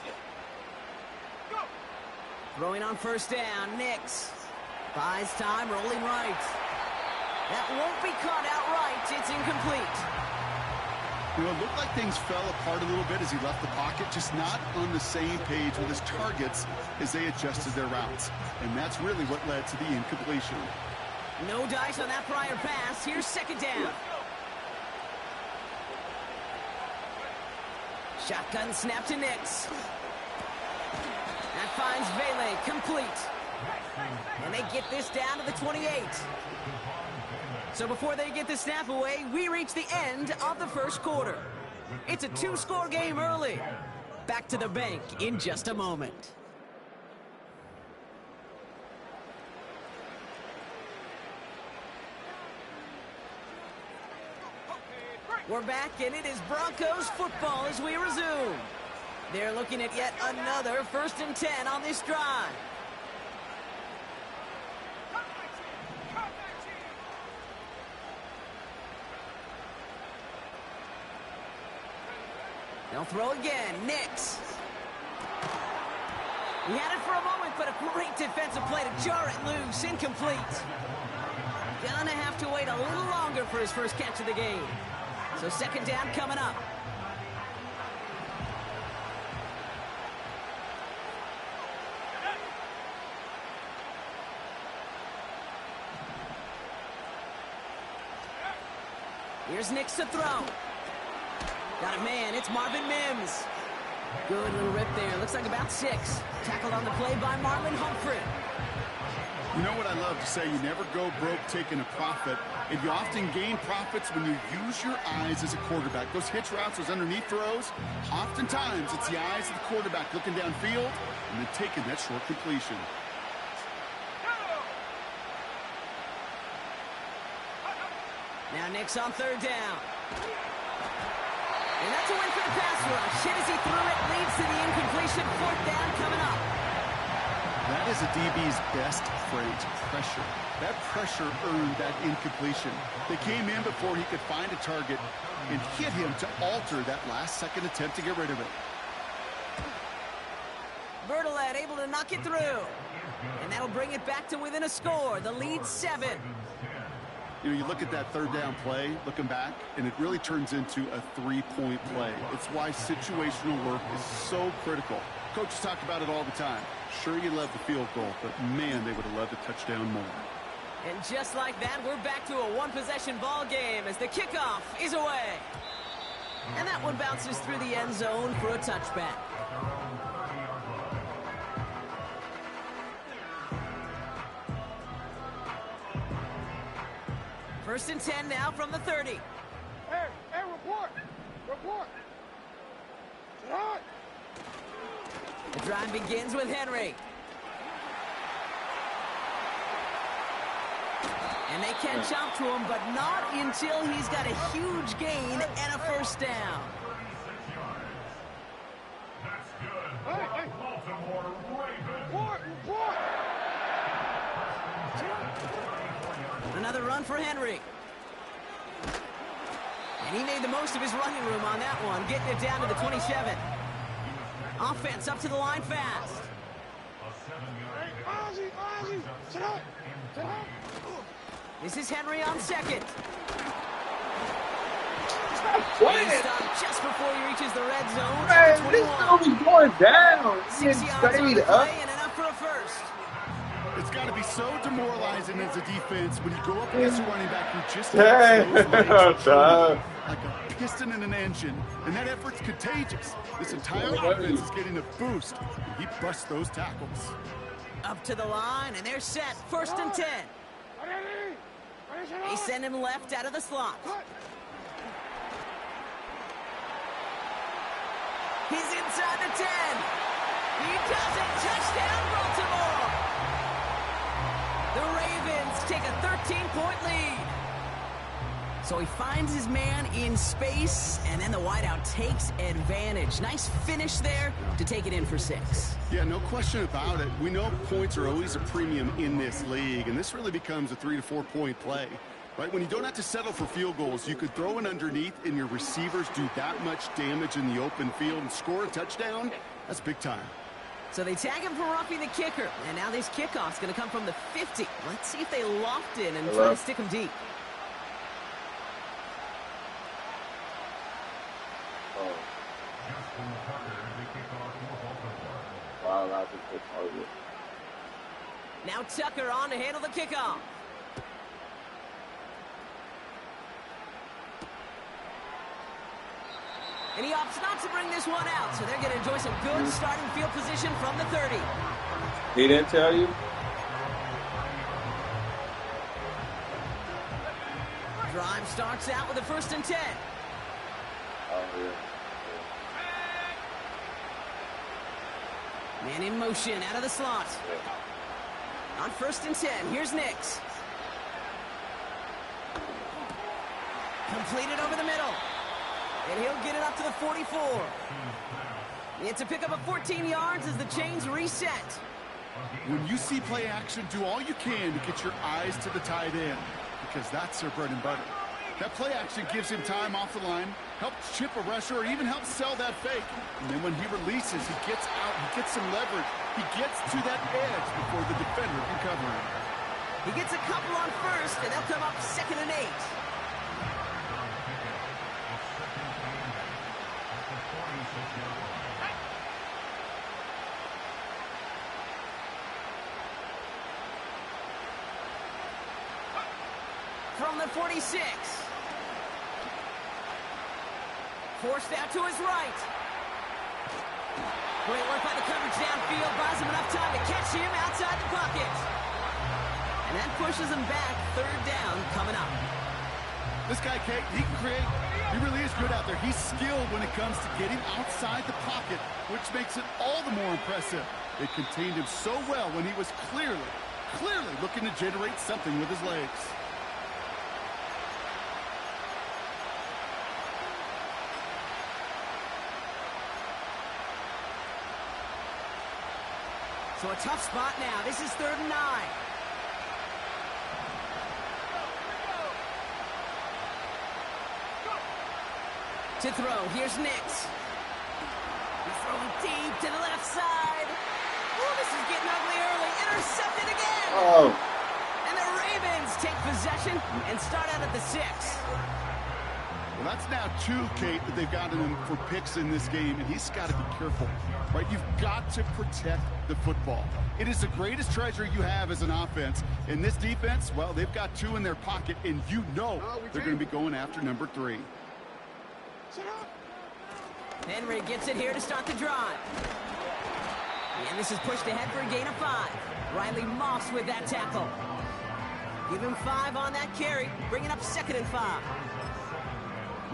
Throwing on first down, Nix. Buys time, rolling right. That won't be caught outright. It's incomplete. You know, it looked like things fell apart a little bit as he left the pocket, just not on the same page with his targets as they adjusted their routes. And that's really what led to the incompletion. No dice on that prior pass. Here's second down. Shotgun snap to Nix. That finds Vele, complete. And they get this down to the 28. So before they get the snap away, we reach the end of the first quarter. It's a 2-score game early. Back to the bank in just a moment. We're back, and it is Broncos football as we resume. They're looking at yet another 1st and 10 on this drive. They'll throw again. Nix. He had it for a moment, but a great defensive play to jar it loose. Incomplete. Gonna have to wait a little longer for his first catch of the game. So second down coming up. Here's Nix to throw. Got a man, it's Marvin Mims. Good little rip there, looks like about 6. Tackled on the play by Marlon Humphrey. You know what I love to say, you never go broke taking a profit, and you often gain profits when you use your eyes as a quarterback. Those hitch routes, those underneath throws, oftentimes it's the eyes of the quarterback looking downfield and then taking that short completion. Now Nix on third down. And that's a win for the pass rush. Hit as he threw it, leads to the incompletion. 4th down coming up. That is a DB's best phrase, pressure. That pressure earned that incompletion. They came in before he could find a target and hit him to alter that last-second attempt to get rid of it. Bertolet able to knock it through. And that'll bring it back to within a score. The lead 7. You know, you look at that third down play, looking back, and it really turns into a 3-point play. It's why situational work is so critical. Coaches talk about it all the time. Sure, you love the field goal, but man, they would have loved a touchdown more. And just like that, we're back to a one-possession ball game as the kickoff is away. And that one bounces through the end zone for a touchback. First and 10 now from the 30. Hey, report! Report! Sit on! The drive begins with Henry. And they catch up to him, but not until he's got a huge gain and a first down. That's good. Hey! Baltimore Ravens. Report! Another run for Henry. And he made the most of his running room on that one, getting it down to the 27. Offense up to the line fast. Hey, Ozzie! Sit down! Sit down! This is Henry on second. Stop He playing! stopped just before he reaches the red zone. Man, at the this 21. dude is going down. He 6 yards on stayed the up. play and enough for a first. It's got to be so demoralizing as a defense when you go up against a running back who just Hey, has those legs Dog. like a piston in an engine, and that effort's contagious. This entire offense is getting a boost, and he busts those tackles. Up to the line, and they're set. First and 10. They send him left out of the slot. He's inside the 10. He does it. Touchdown, Baltimore. The Ravens take a 13-point lead. So he finds his man in space, and then the wideout takes advantage. Nice finish there to take it in for 6. Yeah, no question about it. We know points are always a premium in this league, and this really becomes a 3 to 4 point play. Right, when you don't have to settle for field goals, you could throw it underneath and your receivers do that much damage in the open field and score a touchdown. That's big time. So they tag him for roughing the kicker, and now this kickoff's going to come from the 50. Let's see if they loft in and try to stick him deep. Now Tucker on to handle the kickoff. And he opts not to bring this one out, so they're going to enjoy some good starting field position from the 30. He didn't tell you? Drive starts out with a 1st and 10. Oh, yeah. Man in motion out of the slot. On 1st and 10, here's Nix. Completed over the middle. And he'll get it up to the 44. It's a pickup of 14 yards as the chains reset. When you see play action, do all you can to get your eyes to the tight end, because that's their bread and butter. That play action gives him time off the line, helps chip a rusher, or even helps sell that fake. And then when he releases, he gets out, he gets some leverage. He gets to that edge before the defender can cover him. He gets a couple on 1st, and they'll come up 2nd and 8. From the 46. Forced out to his right. Great work by the coverage downfield. Buys him enough time to catch him outside the pocket. And that pushes him back. 3rd down coming up. This guy, Kate, he can create. He really is good out there. He's skilled when it comes to getting outside the pocket, which makes it all the more impressive. They contained him so well when he was clearly looking to generate something with his legs. So a tough spot now. This is 3rd and 9. To throw, here's Nix. He's throwing deep to the left side. Oh, this is getting ugly early. Intercepted again. Oh. And the Ravens take possession and start out at the 6. Well, that's now 2, Kate, that they've gotten him for picks in this game, and he's got to be careful, right? You've got to protect the football. It is the greatest treasure you have as an offense. In this defense, well, they've got 2 in their pocket, and you know they're going to be going after number 3. Henry gets it here to start the drive. And this is pushed ahead for a gain of 5. Riley Moss with that tackle. Give him 5 on that carry, bringing up 2nd and 5.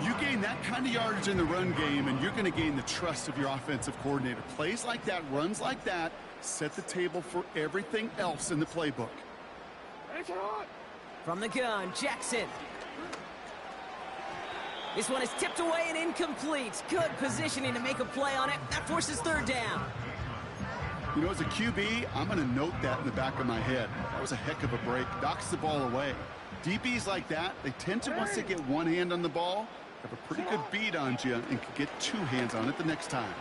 You gain that kind of yardage in the run game, and you're going to gain the trust of your offensive coordinator. Plays like that, runs like that, set the table for everything else in the playbook. From the gun, Jackson. This one is tipped away and incomplete. Good positioning to make a play on it. That forces 3rd down. You know, as a QB, I'm going to note that in the back of my head. That was a heck of a break. Knocks the ball away. DBs like that, they tend to, once they get one hand on the ball, have a pretty good beat on you and can get 2 hands on it the next time.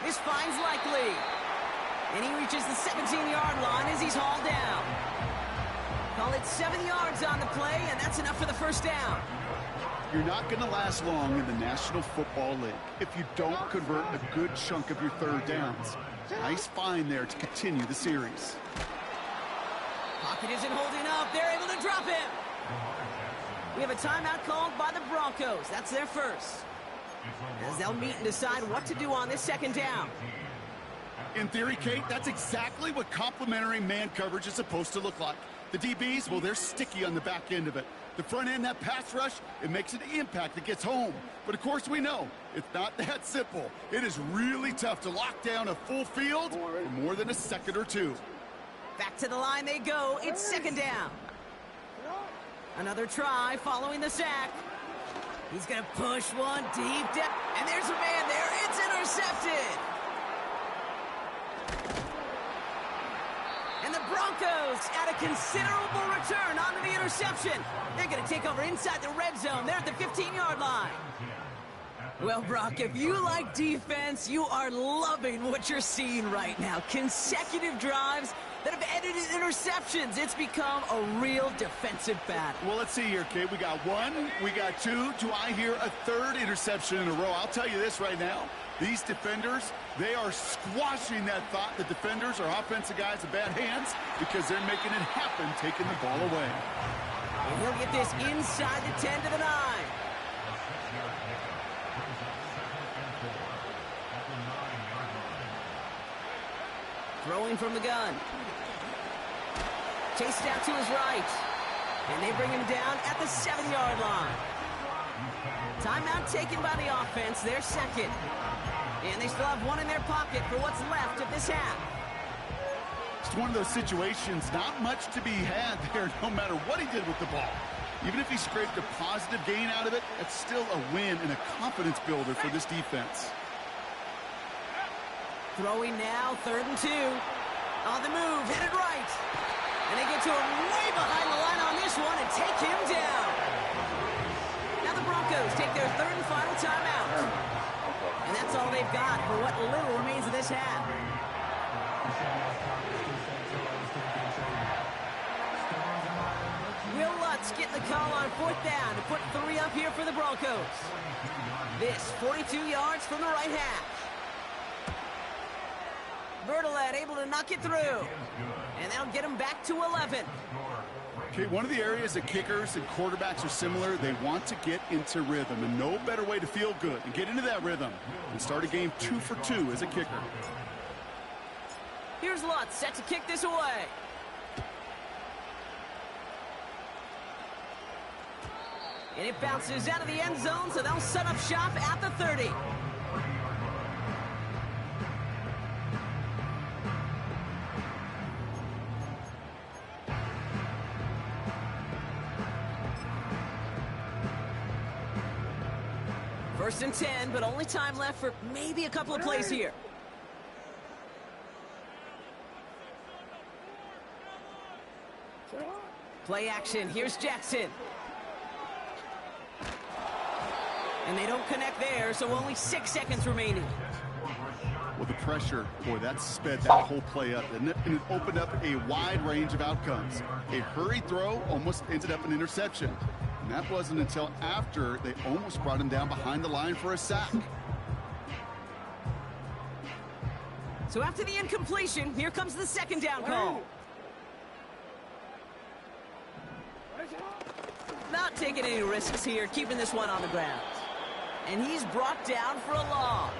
This finds Likely. And he reaches the 17-yard line as he's hauled down. Call it 7 yards on the play, and that's enough for the 1st down. You're not going to last long in the National Football League if you don't convert a good chunk of your 3rd downs. Nice find there to continue the series. Pocket isn't holding up. They're able to drop him. We have a timeout called by the Broncos. That's their first. As they'll meet and decide what to do on this 2nd down. In theory, Kate, that's exactly what complementary man coverage is supposed to look like. The DBs, well, they're sticky on the back end of it. The front end, that pass rush, it makes an impact that gets home. But of course we know it's not that simple. It is really tough to lock down a full field for more than a second or 2. Back to the line they go. It's 2nd down. Another try following the sack. He's going to push one deep down. And there's a man there. It's intercepted. And the Broncos at a considerable return onto the interception. They're going to take over inside the red zone. They're at the 15-yard line. Well, Brock, if you like defense, you are loving what you're seeing right now. Consecutive drives that have ended in interceptions. It's become a real defensive battle. Well, let's see here, kid. We got one, we got two. Do I hear a third interception in a row? I'll tell you this right now. These defenders, they are squashing that thought that defenders or offensive guys have bad hands because they're making it happen, taking the ball away. And he'll get this inside the 10 to the 9. Throwing from the gun. Chased out to his right. And they bring him down at the 7-yard line. Timeout taken by the offense, their second. And they still have one in their pocket for what's left of this half. It's one of those situations, not much to be had there no matter what he did with the ball. Even if he scraped a positive gain out of it, that's still a win and a confidence builder for this defense. Throwing now, 3rd and 2. On the move, headed right. And they get to him way behind the line on this one and take him down. Now the Broncos take their 3rd and final timeout. And that's all they've got for what little remains of this half. Will Lutz getting the call on 4th down to put 3 up here for the Broncos. This 42 yards from the right half. Bertolet able to knock it through. And that'll get him back to 11. Okay, one of the areas that kickers and quarterbacks are similar, they want to get into rhythm. And no better way to feel good and get into that rhythm and start a game 2 for 2 as a kicker. Here's Lutz set to kick this away. And it bounces out of the end zone, so they'll set up shop at the 30. First and 10, but only time left for maybe a couple of plays here. Play action. Here's Jackson. And they don't connect there, so only 6 seconds remaining. Well, the pressure, boy, that sped that whole play up, didn't it? And it opened up a wide range of outcomes. A hurried throw almost ended up an interception. And that wasn't until after they almost brought him down behind the line for a sack. So after the incompletion, here comes the 2nd down call. Not taking any risks here, keeping this one on the ground. And he's brought down for a loss.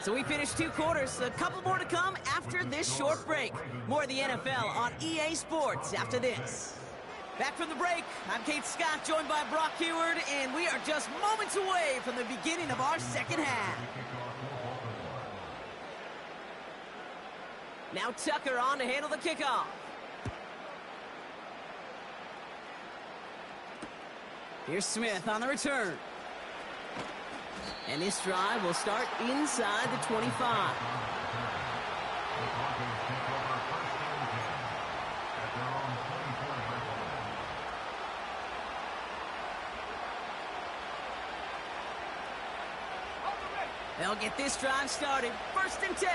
So we finished 2 quarters. A couple more to come after this short break. More of the NFL on EA Sports after this. Back from the break, I'm Kate Scott, joined by Brock Heward, and we are just moments away from the beginning of our second half. Now Tucker on to handle the kickoff. Here's Smith on the return. And this drive will start inside the 25. They'll get this drive started. 1st and 10.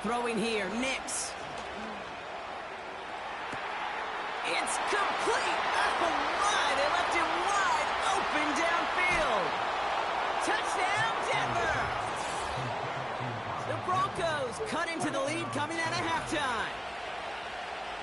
Throwing here, Nix. It's complete. Oh my, they left him wide open downfield. Touchdown, Denver. The Broncos cut into the lead coming out of halftime.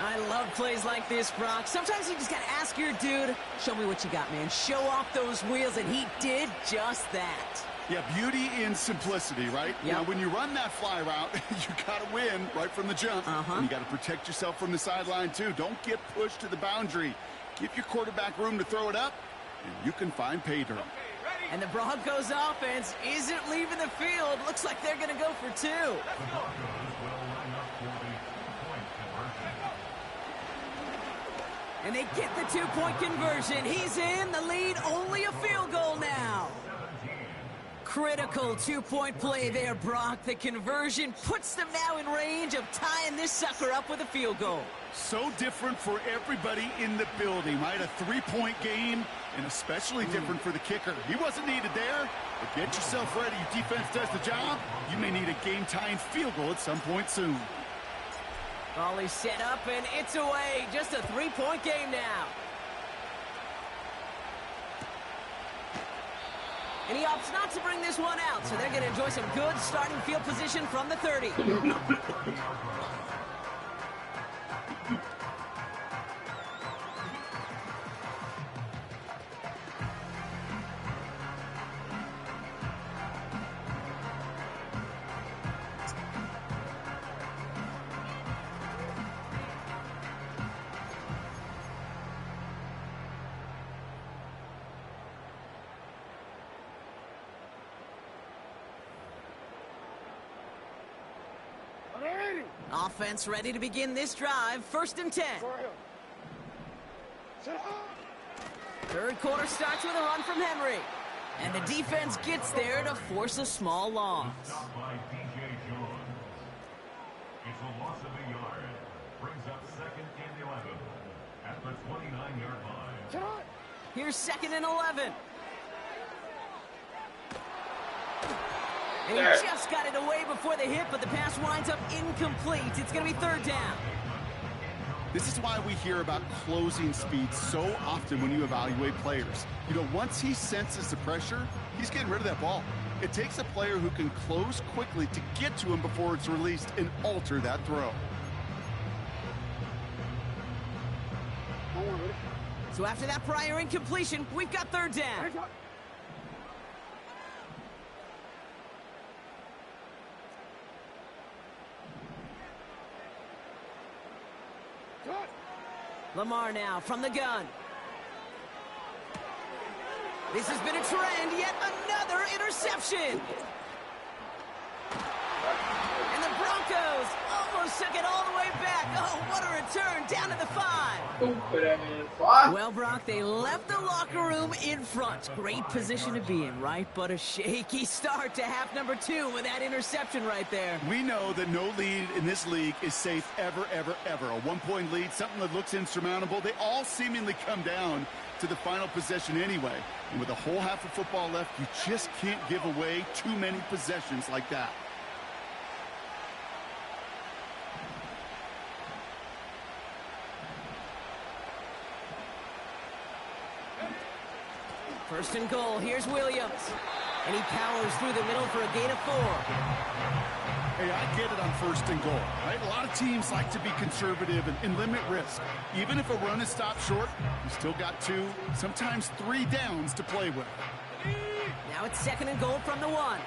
I love plays like this, Brock. Sometimes you just got to ask your dude, show me what you got, man. Show off those wheels, and he did just that. Yeah, beauty in simplicity, right? Yep. Now, when you run that fly route, you got to win right from the jump. And you got to protect yourself from the sideline, too. Don't get pushed to the boundary. Give your quarterback room to throw it up, and you can find pay dirt. And the Broncos offense isn't leaving the field. Looks like they're going to go for 2. And they get the two-point conversion. He's in. The lead, only a field goal now. Critical two-point play there, Brock. The conversion puts them now in range of tying this sucker up with a field goal. So different for everybody in the building, right? A three-point game, and especially different for the kicker. He wasn't needed there, but get yourself ready. Your defense does the job. You may need a game-tying field goal at some point soon. Volley set up, and it's away. Just a three-point game now. And he opts not to bring this one out, so they're going to enjoy some good starting field position from the 30. Offense ready to begin this drive. 1st and 10. Third quarter starts with a run from Henry. And the defense gets there to force a small loss. Stop by DJ Jones. It's a loss of a yard. Brings up 2nd and 11 at the 29-yard line. Here's 2nd and 11. And he just got it away before the hit, but the pass winds up incomplete. It's going to be 3rd down. This is why we hear about closing speed so often when you evaluate players. You know, once he senses the pressure, he's getting rid of that ball. It takes a player who can close quickly to get to him before it's released and alter that throw. So after that prior incompletion, we've got 3rd down. Lamar now from the gun. This has been a trend, yet another interception. And the Broncos almost took it all the way back. Oh, what a return, down to the 5. Well, Brock, they left the locker room in front. Great position to be in, right? But a shaky start to half number 2 with that interception right there. We know that no lead in this league is safe ever, ever, ever. A one-point lead, something that looks insurmountable. They all seemingly come down to the final possession anyway. And with a whole half of football left, you just can't give away too many possessions like that. First and goal, here's Williams. And he powers through the middle for a gain of 4. Hey, I get it on 1st and goal, right? A lot of teams like to be conservative and limit risk. Even if a run is stopped short, you still got 2, sometimes 3 downs to play with. Now it's 2nd and goal from the 1.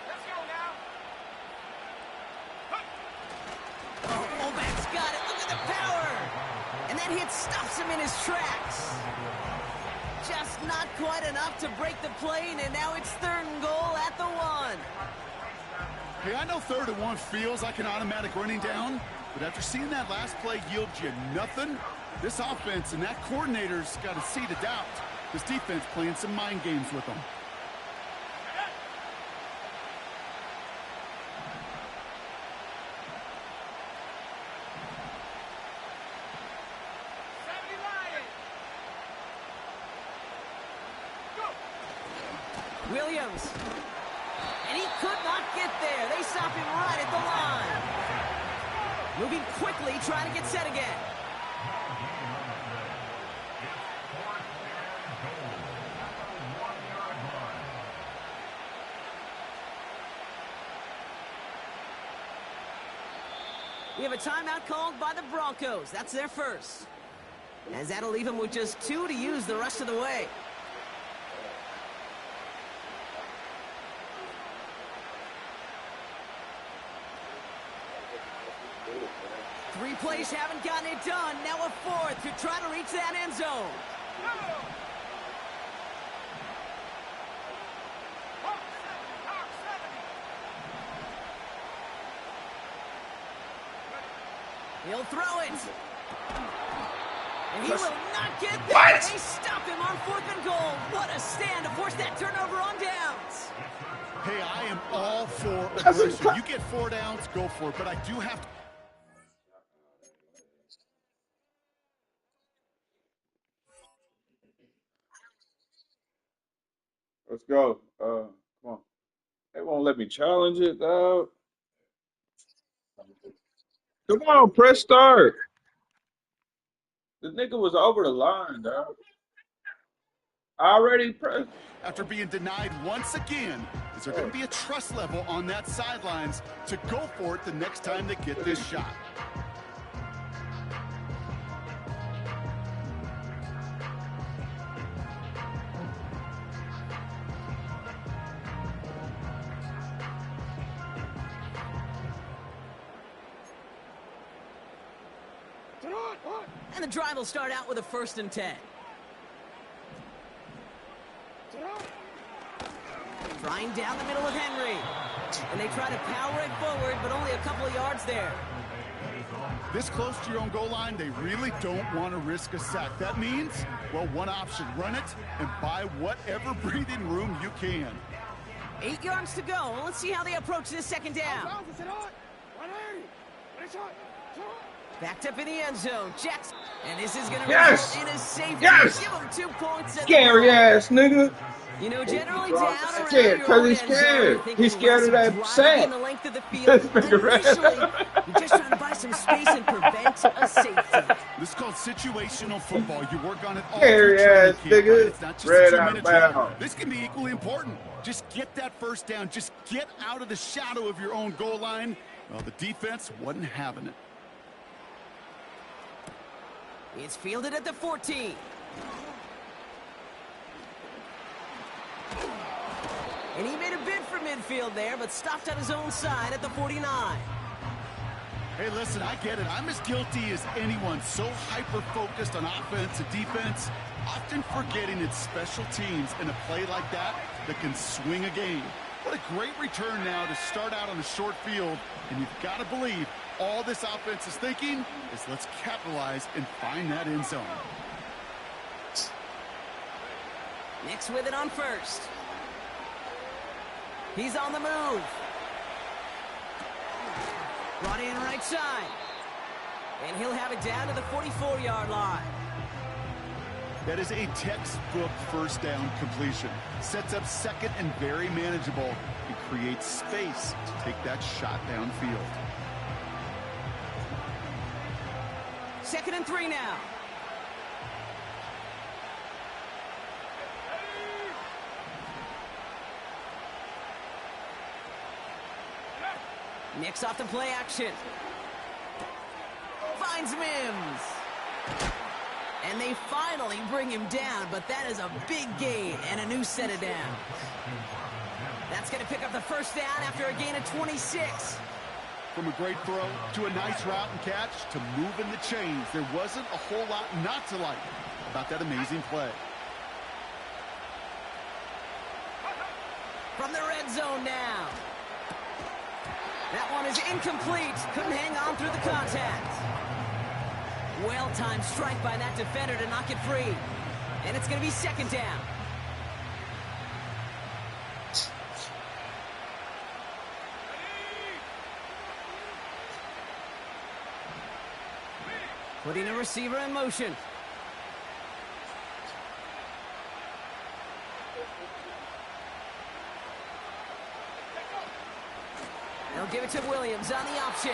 Let's go now. Oh, fullback's got it. Look at the power. And that hit stops him in his tracks. Just not quite enough to break the plane, and now it's 3rd and goal at the 1. Hey, I know 3rd and 1 feels like an automatic running down, but after seeing that last play yield you nothing, this offense and that coordinator's got a seed of doubt. This defense playing some mind games with them. Williams. And he could not get there. They stop him right at the line. Moving quickly, trying to get set again. We have a timeout called by the Broncos. That's their first. As that'll leave them with just 2 to use the rest of the way. 3 plays haven't gotten it done. Now a 4th to try to reach that end zone. He'll throw it. And he will not get there. They stop him on 4th and goal. What a stand to force that turnover on downs. Hey, I am all for aggression. You get 4 downs, go for it. But I do have to. Let's go. Come on. They won't let me challenge it, dog. Come on, press start. The nigga was over the line, dog. I already pressed. After being denied once again, is there going to be a trust level on that sidelines to go for it the next time they get this shot? And the drive will start out with a 1st and 10. Trying down the middle of Henry. And they try to power it forward, but only a couple of yards there. This close to your own goal line, they really don't want to risk a sack. That means, well, one option, run it and buy whatever breathing room you can. 8 yards to go. Let's see how they approach this 2nd down. Backed up in the end zone. Jackson. And this is going to result in a safety. Yes! Give him 2 points. Scary ass nigga. You know, generally down around scared, your cause own he's end zone, scared. thinking He's scared of less that driving sack. in the length of the field. And initially, you're just trying to buy some space and prevent a safety. This is called situational football. You work on it all Scary through training ass camp, nigga. right? It's not just Red a out 2-minute drill. bound. This can be equally important. Just get that 1st down. Just get out of the shadow of your own goal line. Well, the defense wasn't having it. It's fielded at the 14. And he made a bid for midfield there, but stopped on his own side at the 49. Hey, listen, I get it. I'm as guilty as anyone. So hyper-focused on offense and defense, often forgetting it's special teams in a play like that can swing a game. What a great return now to start out on a short field. And you've got to believe all this offense is thinking is let's capitalize and find that end zone. Nix with it on 1st. He's on the move. Brought in right side. And he'll have it down to the 44-yard line. That is a textbook 1st down completion. Sets up 2nd and very manageable. It creates space to take that shot downfield. 2nd and 3 now. Nix off the play action. Finds Mims. And they finally bring him down, but that is a big gain and a new set of downs. That's going to pick up the 1st down after a gain of 26. From a great throw to a nice route and catch to moving the chains, there wasn't a whole lot not to like about that amazing play. From the red zone now. That one is incomplete. Couldn't hang on through the contact. Well-timed strike by that defender to knock it free. And it's going to be 2nd down. Putting a receiver in motion. They'll give it to Williams on the option.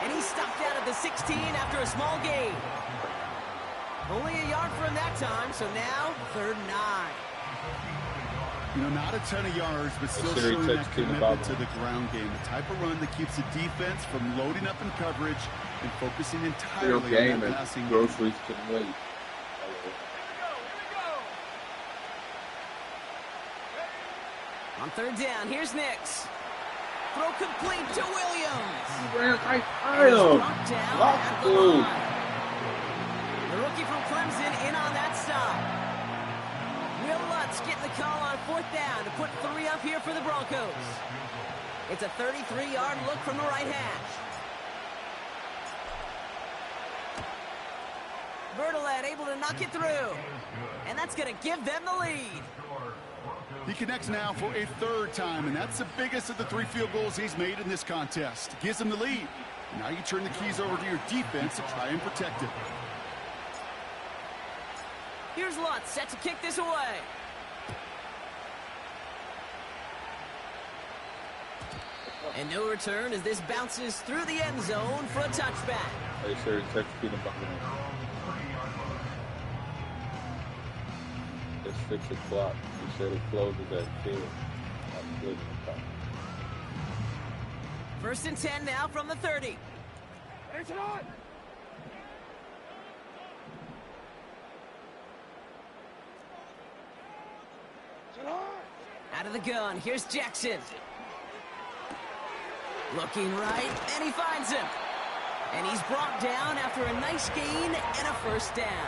And he stopped out at the 16 after a small gain. Only a yard for him that time, so now 3rd and 9. You know, not a ton of yards, but still showing that commitment to the ground game. The type of run that keeps the defense from loading up in coverage and focusing entirely on that passing game. Groceries can wait. On 3rd down, here's Nix. Throw complete to Williams. Ran right And he's by brought down Lock at the dude. line. The rookie from Clemson in on that stop. Will Lutz getting the call on 4th down to put 3 up here for the Broncos. It's a 33-yard look from the right hash. Bertolet able to knock it through. And that's going to give them the lead. He connects now for a third time, and that's the biggest of the 3 field goals he's made in this contest. Gives him the lead. Now you turn the keys over to your defense to try and protect it. Here's Lutz set to kick this away. And no return as this bounces through the end zone for a touchback. They said executing behind. It's 6 o'clock. He said it closes at 10. I'm good. First and 10 now from the 30. It's on. Out of the gun, here's Jackson. Looking right, and he finds him. And he's brought down after a nice gain and a first down.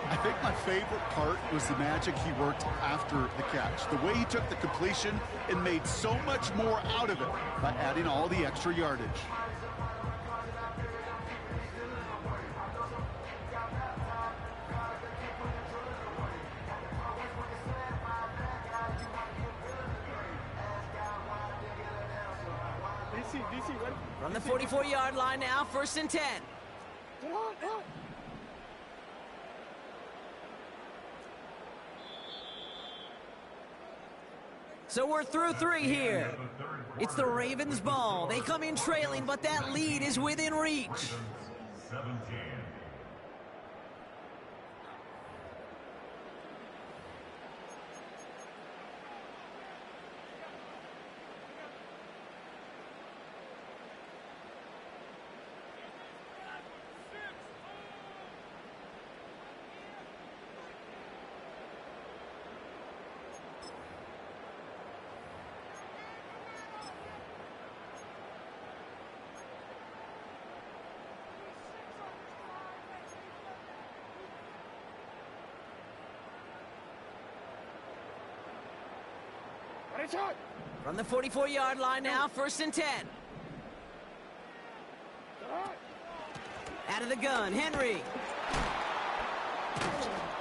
I think my favorite part was the magic he worked after the catch. The way he took the completion and made so much more out of it by adding all the extra yardage. From the 44-yard line now, first and 10. So we're through 3 here. It's the Ravens' ball. They come in trailing, but that lead is within reach. 17. From the 44-yard line now, first and 10. Out of the gun, Henry.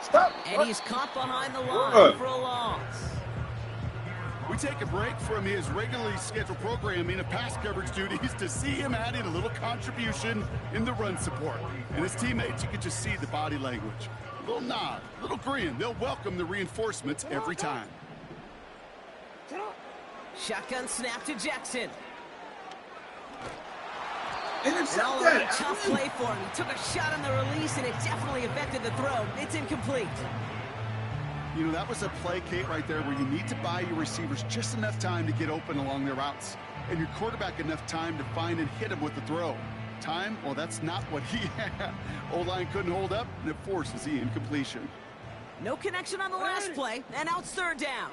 Stop. And he's caught behind the line for a loss. We take a break from his regularly scheduled programming of pass coverage duties to see him adding a little contribution in the run support. And his teammates, you can just see the body language. A little nod, a little grin. They'll welcome the reinforcements every time. Shotgun snap to Jackson. Intercept A tough play for him. He took a shot on the release, and it definitely affected the throw. It's incomplete. You know, that was a play, Kate, right there where you need to buy your receivers just enough time to get open along their routes, and your quarterback enough time to find and hit him with the throw. Time? Well, that's not what he had. O-line couldn't hold up, and it forces the incompletion. No connection on the last play, and now it's third down.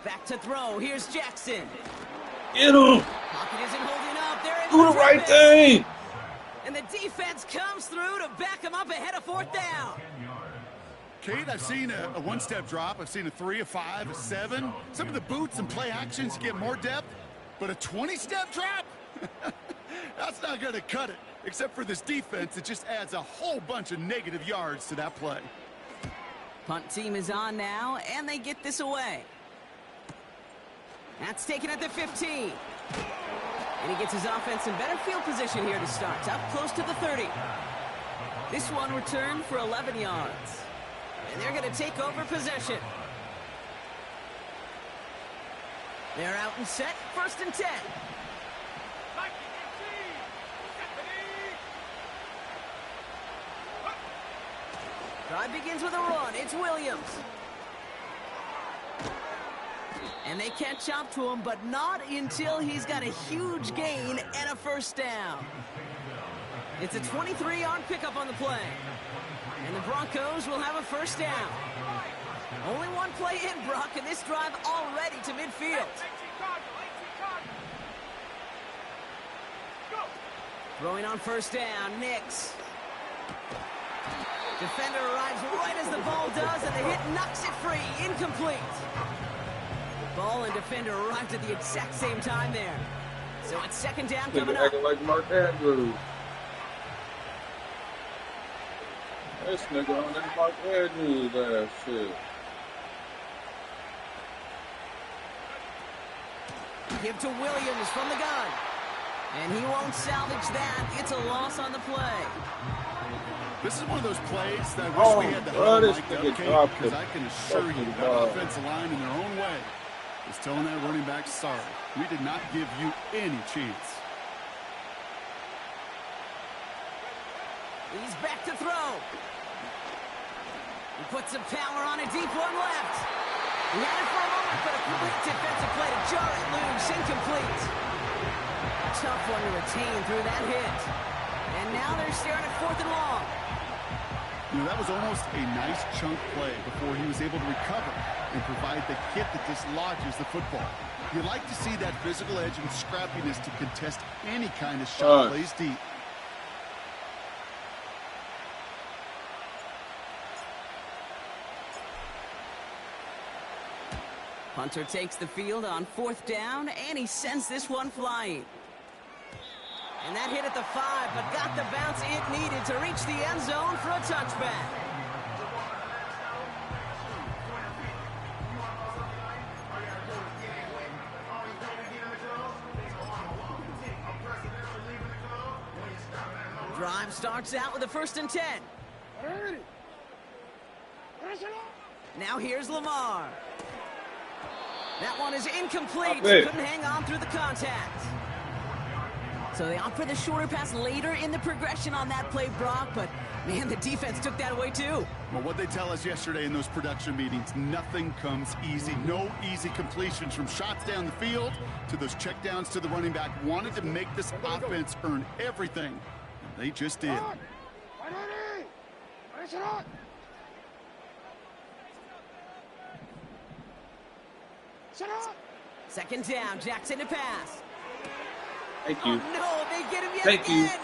Back to throw. Here's Jackson. Get him. Pocket isn't holding up. They're in Do the right thing. And the defense comes through to back him up ahead of fourth down. Kate, I've seen a one-step drop. I've seen a 3, a 5, a 7. Some of the boots and play actions get more depth, but a 20-step drop? That's not going to cut it, except for this defense that just adds a whole bunch of negative yards to that play. Punt team is on now, and they get this away. That's taken at the 15. And he gets his offense in better field position here to start, up close to the 30. This one returned for 11 yards. And they're going to take over possession. They're out and set, first and 10. Drive begins with a run. It's Williams. And they catch up to him, but not until he's got a huge gain and a first down. It's a 23-yard pickup on the play. And the Broncos will have a first down. Only one play in, Brock, and this drive already to midfield. Throwing on first down, Nix. Defender arrives right as the ball does, and the hit knocks it free. Incomplete. Ball and defender arrived at the exact same time there. So it's second down coming up. Like Mark Andrews. This nigga on that Mark Andrews ass shit. Give to Williams from the gun. And he won't salvage that. It's a loss on the play. This is one of those plays that I wish we had the huddle this mic'd up, nigga Kate, dropped because it. I can assure you that offensive line in their own way is telling that running back, sorry, we did not give you any chance. He's back to throw. He puts some power on a deep one left. He had it for a moment, but a quick defensive play to jar it loose. Incomplete. Tough one to retain through that hit. And now they're staring at 4th and long. You know, that was almost a nice chunk play before he was able to recover and provide the hit that dislodges the football. You like to see that physical edge and scrappiness to contest any kind of shot plays deep. Hunter takes the field on 4th down, and he sends this one flying. And that hit at the 5, but got the bounce it needed to reach the end zone for a touchback. Drive starts out with a 1st and 10. Now here's Lamar. That one is incomplete. Couldn't hang on through the contact. So they opt for the shorter pass later in the progression on that play, Brock, but man, the defense took that away too. Well, what they tell us yesterday in those production meetings, nothing comes easy. No easy completions from shots down the field to those checkdowns to the running back. Wanted to make this offense earn everything. And they just did. Second down, Jackson to pass. Thank you. Oh, no, they get him yet Thank again.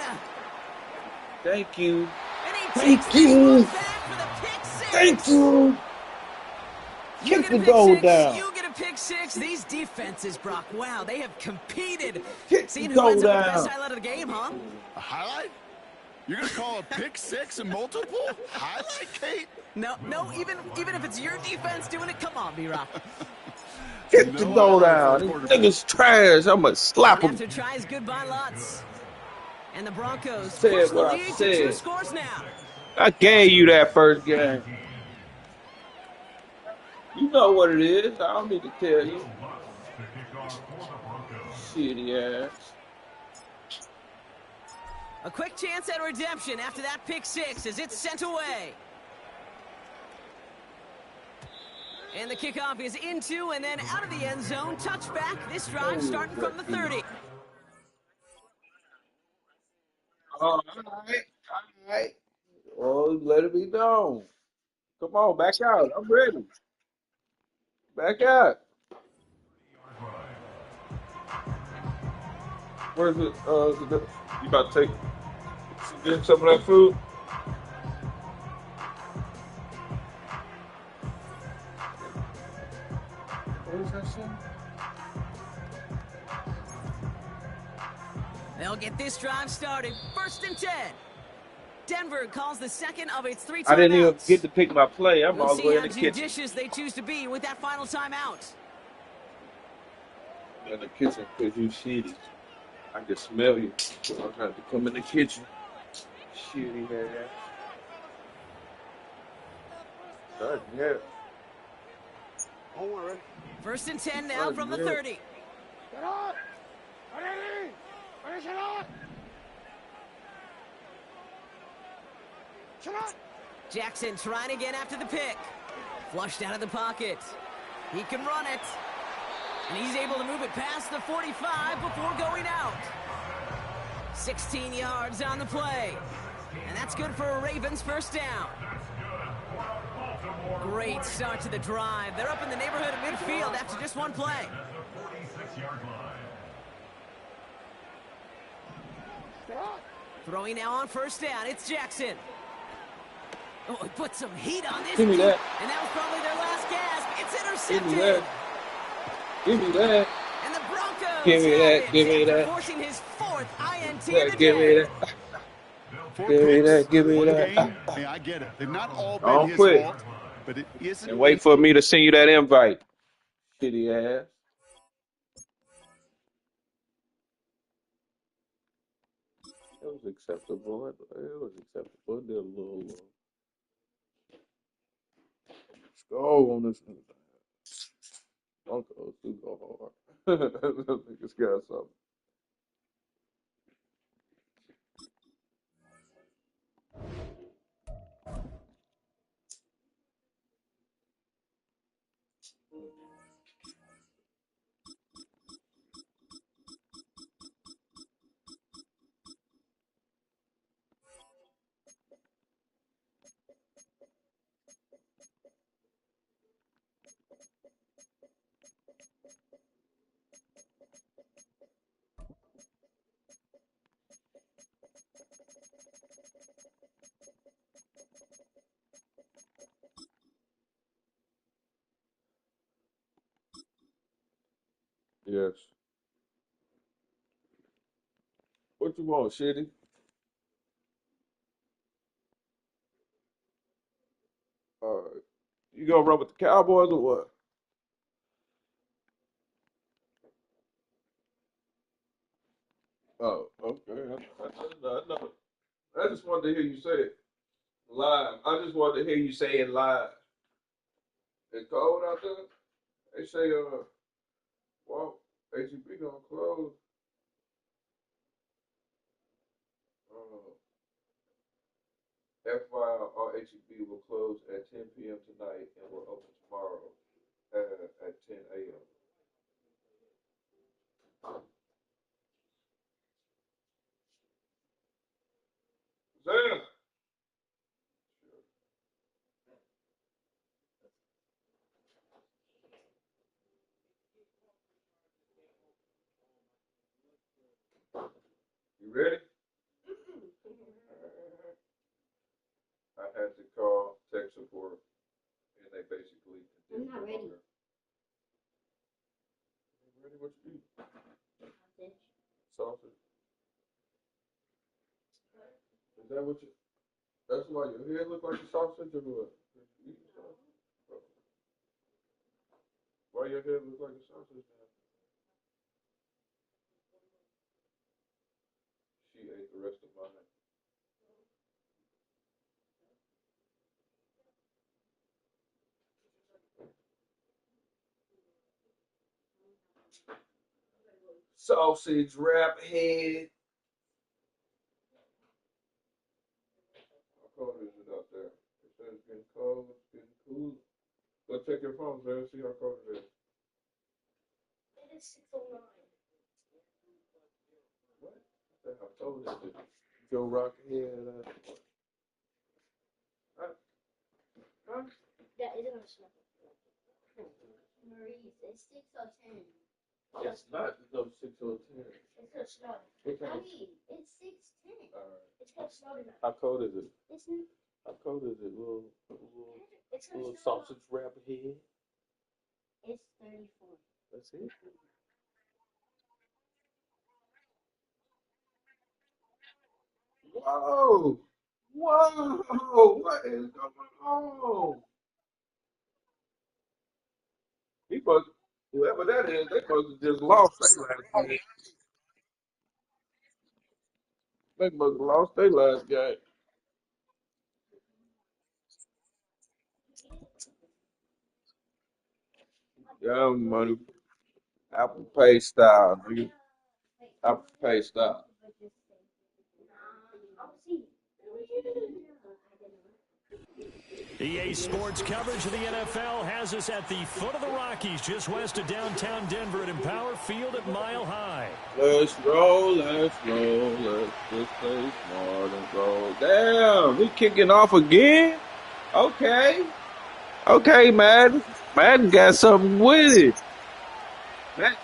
Thank you. And he Thank takes you. this one back for the pick 6. Thank you. You Kick get the a pick goal 6, down. you get a pick 6. These defenses, Brock, wow, they have competed. Kick Seeing the who goal ends up with the down. best highlight of the game, huh? A highlight? You're going to call a pick 6 and multiple? Highlight, Kate? No, even if it's your defense doing it, come on, B-Rock. Kick the goal down. These niggas trash. I'm going to slap them. After tries goodbye lots. And the Broncos Said push the what I lead to said. 2 scores now. I gave you that first game. You know what it is. I don't need to tell you. Shitty ass. A quick chance at redemption after that pick 6 as it's sent away. And the kickoff is into and then out of the end zone. Touchback. This drive starting from the 30. All right. Oh, let it be known. Come on, back out. I'm ready. Back out. Where's it? You about to get some of that food? What is that shit? They'll get this drive started. 1st and 10. Denver calls the second of its 3 timeouts. I didn't even get to pick my play. I'm We'll all the see way how in the kitchen. judicious they choose to be with that final timeout. In the kitchen because you shitty. I can smell you. I'm trying to come in the kitchen. Shitty ass. God, yeah. Don't worry. 1st and 10 now from the 30. Get on! Ready! Finish it up! Shut up! Jackson trying again after the pick. Flushed out of the pocket. He can run it. And he's able to move it past the 45 before going out. 16 yards on the play. And that's good for a Ravens 1st down. Great start to the drive. They're up in the neighborhood of midfield after just one play. Throwing now on 1st down. It's Jackson. Oh, he put some heat on this. Give me that. And that was probably their last gasp. It's intercepted. Give me that. Give me that. And the Broncos Give me that. have it Give me after that. forcing his 4th INT of the Give me day. that. 4 Give me picks, that. Give me one that. game. Hey, I get it. They've not all been Don't his quit. fault, but it isn't. And wait for me to send you that invite. Shitty ass. It was acceptable. It was acceptable. It did a little. Let's go on this. Broncos do go hard. Niggas got something. Yes. What you want, Shitty? You gonna run with the Cowboys or what? Oh, okay. I know. I just wanted to hear you say it live. I just wanted to hear you say it live. It's cold out there. They say, well, HEB gonna close. FYI, our HEB will close at 10 p.m. tonight and will open tomorrow at 10 a.m. Sam, you ready? I had to call tech support, and they basically I'm not ready. Ready? What you eat? Sausage. Sausage. Is that what you? That's why your head look like a sausage, or what? You eating sausage? Why your head look like a sausage now? She ate the rest of mine. Sausage wrap head. How cold is it out there? It says it's getting cold, it's getting cool. Go check your phone, man. See how cold it is. It is 6:09. What? How cold is it? Joe Rock head. Huh? That isn't a snow. Maurice, it's 6:10. It's not no 6 or 10. It's gonna snow. What kind of- Honey, it's 6:10. Alright. It's gonna snow tonight. How cold is it? It's How cold is it? Little gonna snow. sausage wrap head. It's 34. That's it. Whoa! Whoa! What is going on? He must, whoever that is, they must have just lost their last game. They must have lost their last game. Yeah, money. Apple Pay style, nigga. Apple Pay style. EA Sports coverage of the NFL has us at the foot of the Rockies, just west of downtown Denver at Empower Field at Mile High. Let's roll, let's roll, let's just play smart and roll. Damn, we kicking off again? Okay. Okay, Madden. Madden got something with it. Man.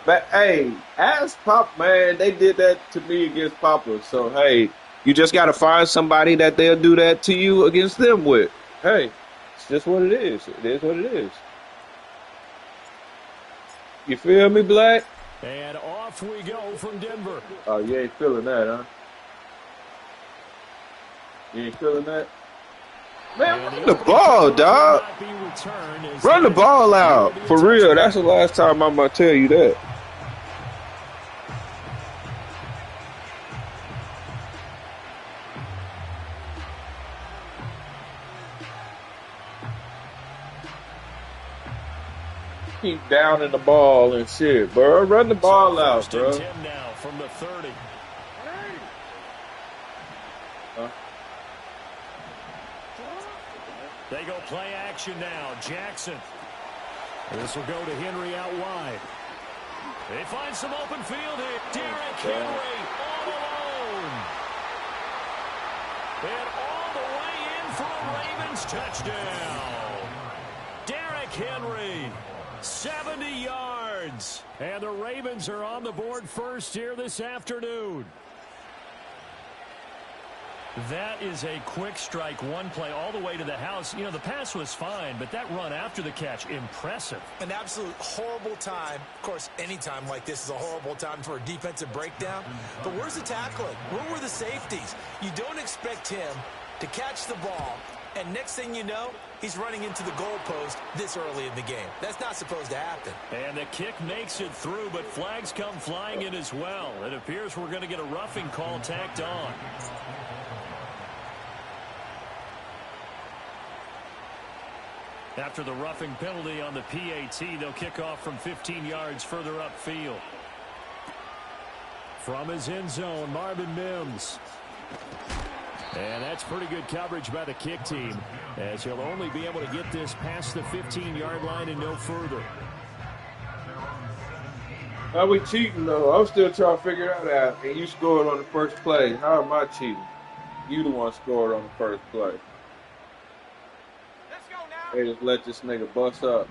But hey, ask Pop, man, they did that to me against Papa. So hey, you just gotta find somebody that they'll do that to you against them with. Hey, it's just what it is. It is what it is. You feel me, Black? And off we go from Denver. Oh, you ain't feeling that, huh? You ain't feeling that? Man, run the ball, dog. Run the ball out. For real, that's the last time I'm going to tell you that. Keep downing the ball and shit, bro. Run the ball out, bro. Now from the 30. Huh? They go play action now. Jackson. This will go to Henry out wide. They find some open field here. Derrick Henry all alone. And all the way in for a Ravens touchdown. Derrick Henry, 70 yards. And the Ravens are on the board first here this afternoon. That is a quick strike, one play all the way to the house. You know, the pass was fine, but that run after the catch, impressive. An absolute horrible time. Of course, any time like this is a horrible time for a defensive breakdown. But where's the tackling? Where were the safeties? You don't expect him to catch the ball, and next thing you know, he's running into the goalpost this early in the game. That's not supposed to happen. And the kick makes it through, but flags come flying in as well. It appears we're going to get a roughing call tacked on. After the roughing penalty on the PAT, they'll kick off from 15 yards further upfield. From his end zone, Marvin Mims. And that's pretty good coverage by the kick team, as he'll only be able to get this past the 15-yard line and no further. How we cheating, though? I'm still trying to figure that out. And you scored on the first play. How am I cheating? You the one scored on the first play. They just let this nigga bust up.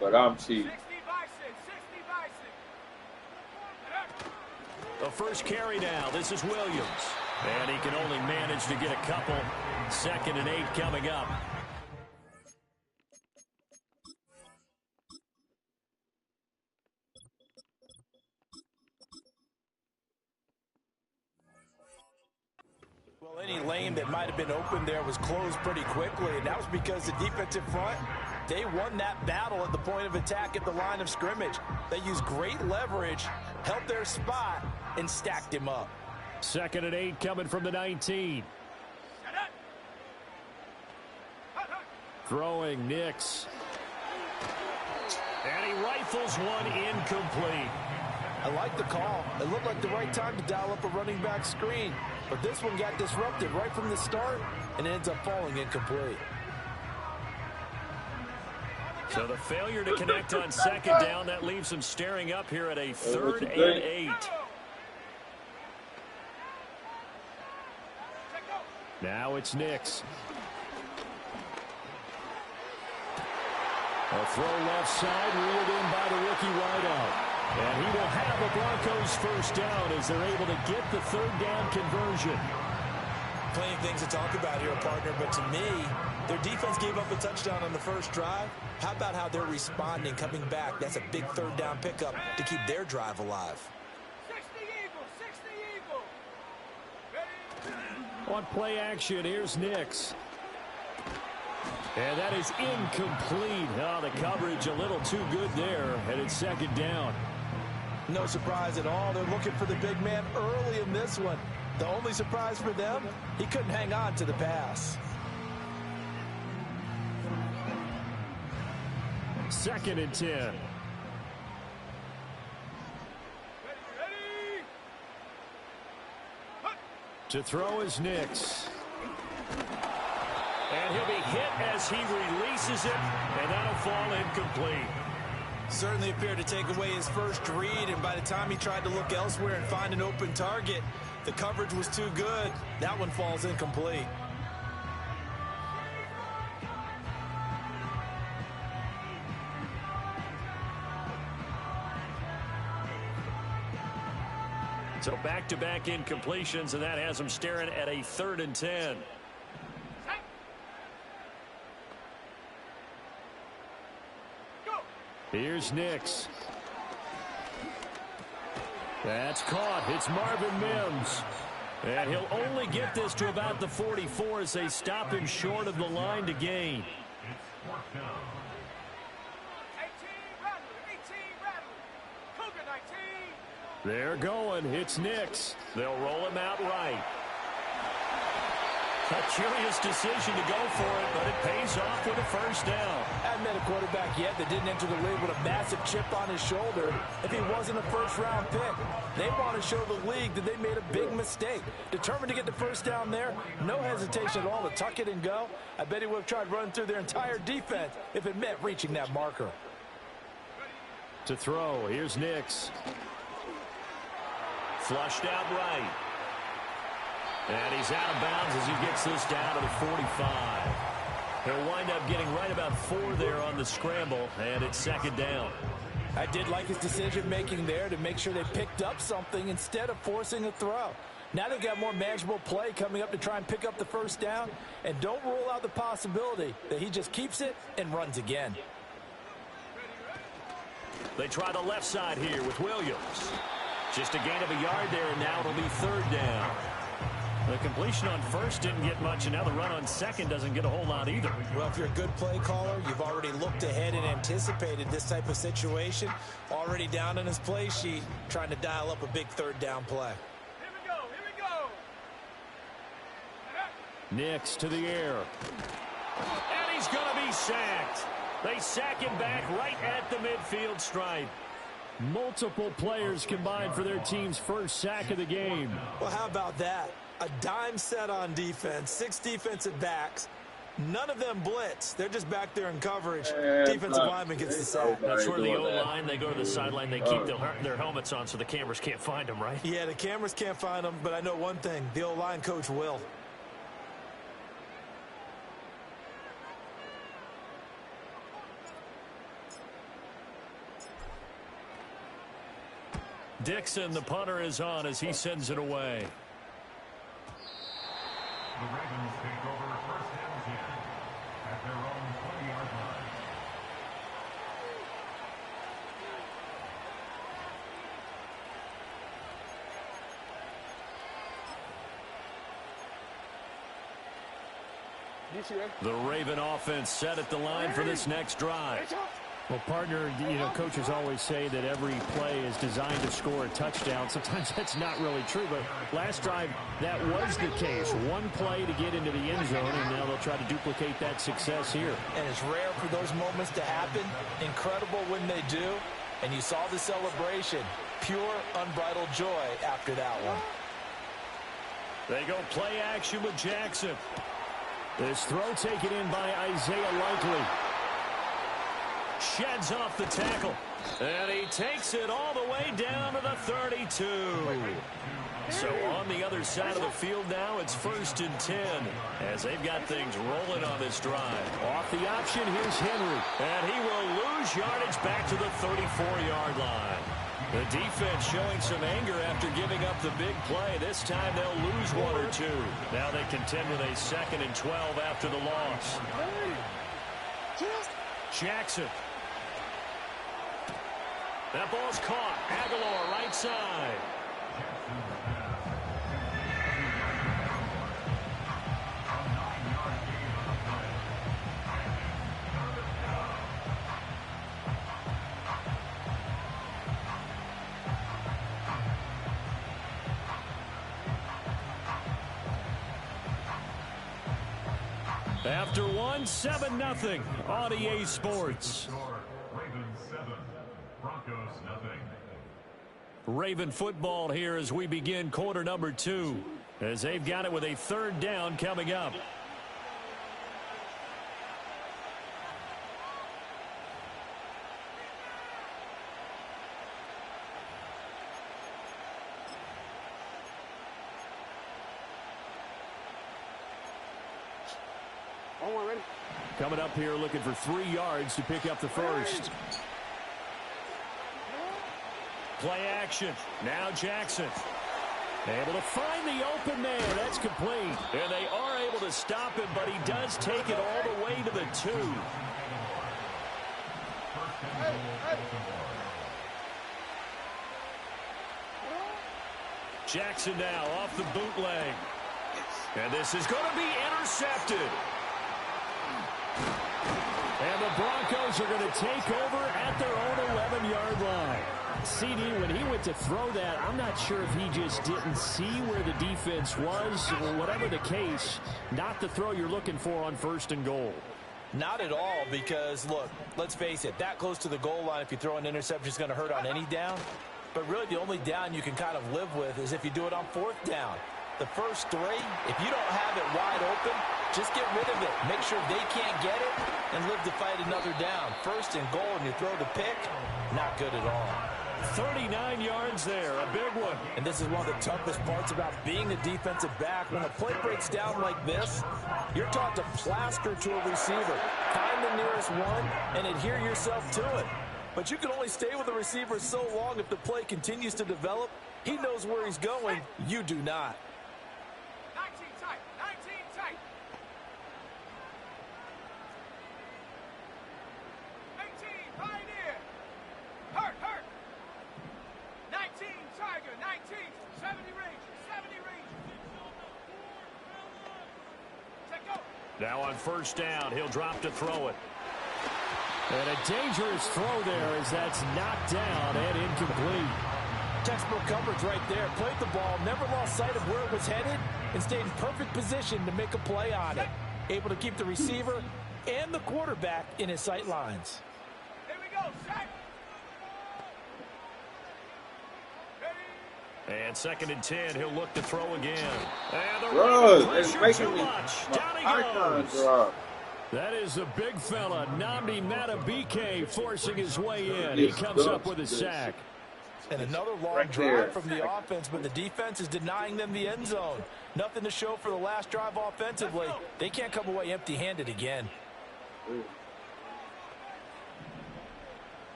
But I'm cheating. The first carry now. This is Williams. And he can only manage to get a couple. 2nd and 8 coming up. Well, any lane that might have been open there was closed pretty quickly, and that was because the defensive front, they won that battle at the point of attack at the line of scrimmage. They used great leverage, held their spot, and stacked him up. 2nd and 8 coming from the 19. Throwing Nix. And he rifles one incomplete. I like the call. It looked like the right time to dial up a running back screen. But this one got disrupted right from the start and ends up falling incomplete. So the failure to connect on 2nd down, that leaves them staring up here at a 3rd and 8. Now it's Nix. A throw left side, reeled in by the rookie wideout. And he will have the Broncos first down as they're able to get the 3rd down conversion. Plenty of things to talk about here, partner, but to me, their defense gave up a touchdown on the first drive. How about how they're responding, coming back? That's a big 3rd down pickup to keep their drive alive. 60 Eagles. On play action, here's Nix. And that is incomplete. Oh, the coverage a little too good there, and it's 2nd down. No surprise at all. They're looking for the big man early in this one. The only surprise for them, he couldn't hang on to the pass. 2nd and 10. Ready. To throw is Nix. And he'll be hit as he releases it, and that'll fall incomplete. Certainly appeared to take away his first read, and by the time he tried to look elsewhere and find an open target, the coverage was too good. That one falls incomplete. So back-to-back incompletions, and that has him staring at a 3rd and 10. Here's Nix. That's caught. It's Marvin Mims. And he'll only get this to about the 44 as they stop him short of the line to gain. It's fourth down. 18 Rattler. Cougar 19. They're going. It's Nix. They'll roll him out right. A curious decision to go for it, but it pays off with a first down. I haven't met a quarterback yet that didn't enter the league with a massive chip on his shoulder if he wasn't a first-round pick. They want to show the league that they made a big mistake. Determined to get the first down there, no hesitation at all to tuck it and go. I bet he would have tried running through their entire defense if it meant reaching that marker. To throw, here's Nix. Flushed out right. And he's out of bounds as he gets this down to the 45. He'll wind up getting right about 4 there on the scramble, and it's second down. I did like his decision-making there to make sure they picked up something instead of forcing a throw. Now they've got more manageable play coming up to try and pick up the first down, and don't rule out the possibility that he just keeps it and runs again. They try the left side here with Williams. Just a gain of a yard there, and now it'll be third down. The completion on first didn't get much, and now the run on second doesn't get a whole lot either. Well, if you're a good play caller, you've already looked ahead and anticipated this type of situation. Already down in his play sheet, trying to dial up a big third down play. Here we go. Nix to the air. And he's going to be sacked. They sack him back right at the midfield stripe. Multiple players combined for their team's first sack of the game. Well, how about that? A dime set on defense, 6 defensive backs. None of them blitz. They're just back there in coverage. Defensive lineman gets the sack. That's where the O-line, they go to the sideline, they keep their helmets on so the cameras can't find them, right? Yeah, the cameras can't find them, but I know one thing. The O-line coach will. Dixon, the punter, is on as he sends it away. The Ravens take over first and 10 at their own 20-yard line. The Raven offense set at the line for this next drive. Well, partner, coaches always say that every play is designed to score a touchdown. Sometimes that's not really true, but last drive, that was the case. One play to get into the end zone, and now they'll try to duplicate that success here. And it's rare for those moments to happen. Incredible when they do. And you saw the celebration. Pure, unbridled joy after that one. They go play action with Jackson. This throw taken in by Isaiah Likely. Sheds off the tackle. And he takes it all the way down to the 32. So on the other side of the field now, it's first and 10 as they've got things rolling on this drive. Off the option, here's Henry. And he will lose yardage back to the 34-yard line. The defense showing some anger after giving up the big play. This time they'll lose 1 or 2. Now they contend with a 2nd and 12 after the loss. Jackson. That ball's caught. Aguilar right side. After 1, 7-0 on EA Sports. Ravens 7, Broncos nothing. Raven football here as we begin quarter number 2, as they've got it with a third down coming up. Coming up here looking for 3 yards to pick up the first. Play action. Now Jackson. Able to find the open man. That's complete. And they are able to stop him, but he does take it all the way to the 2. Jackson now off the bootleg. And this is going to be intercepted. And the Broncos are going to take over at their own 11-yard line. CD, when he went to throw that, I'm not sure if he just didn't see where the defense was, or whatever the case, not the throw you're looking for on 1st and goal. Not at all, because, look, let's face it, that close to the goal line, if you throw an interception, is going to hurt on any down. But really, the only down you can kind of live with is if you do it on 4th down. The first 3, if you don't have it wide open, just get rid of it. Make sure they can't get it and live to fight another down. 1st and goal, and you throw the pick, not good at all. 39 yards there, a big one. And this is one of the toughest parts about being a defensive back. When a play breaks down like this, you're taught to plaster to a receiver. Find the nearest one and adhere yourself to it. But you can only stay with the receiver so long if the play continues to develop. He knows where he's going. You do not. 19 tight. 19 tight. 18 pioneer. Hurt. 19 tiger. 19. 70 range. 70 range. Take go. Now on 1st down, he'll drop to throw it. And a dangerous throw there as that's knocked down and incomplete. Textbook coverage right there. Played the ball, never lost sight of where it was headed, and stayed in perfect position to make a play on it. Able to keep the receiver and the quarterback in his sight lines. Here we go. Set. And 2nd and 10, he'll look to throw again. And the Bro, Ravens it's pressure making too me much. my Down he icon goes. drop. That is a big fella, Nnamdi Madubuike, forcing his way in. He comes up with a sack. And another long Right drive there. from the offense, but the defense is denying them the end zone. Nothing to show for the last drive offensively. They can't come away empty-handed again.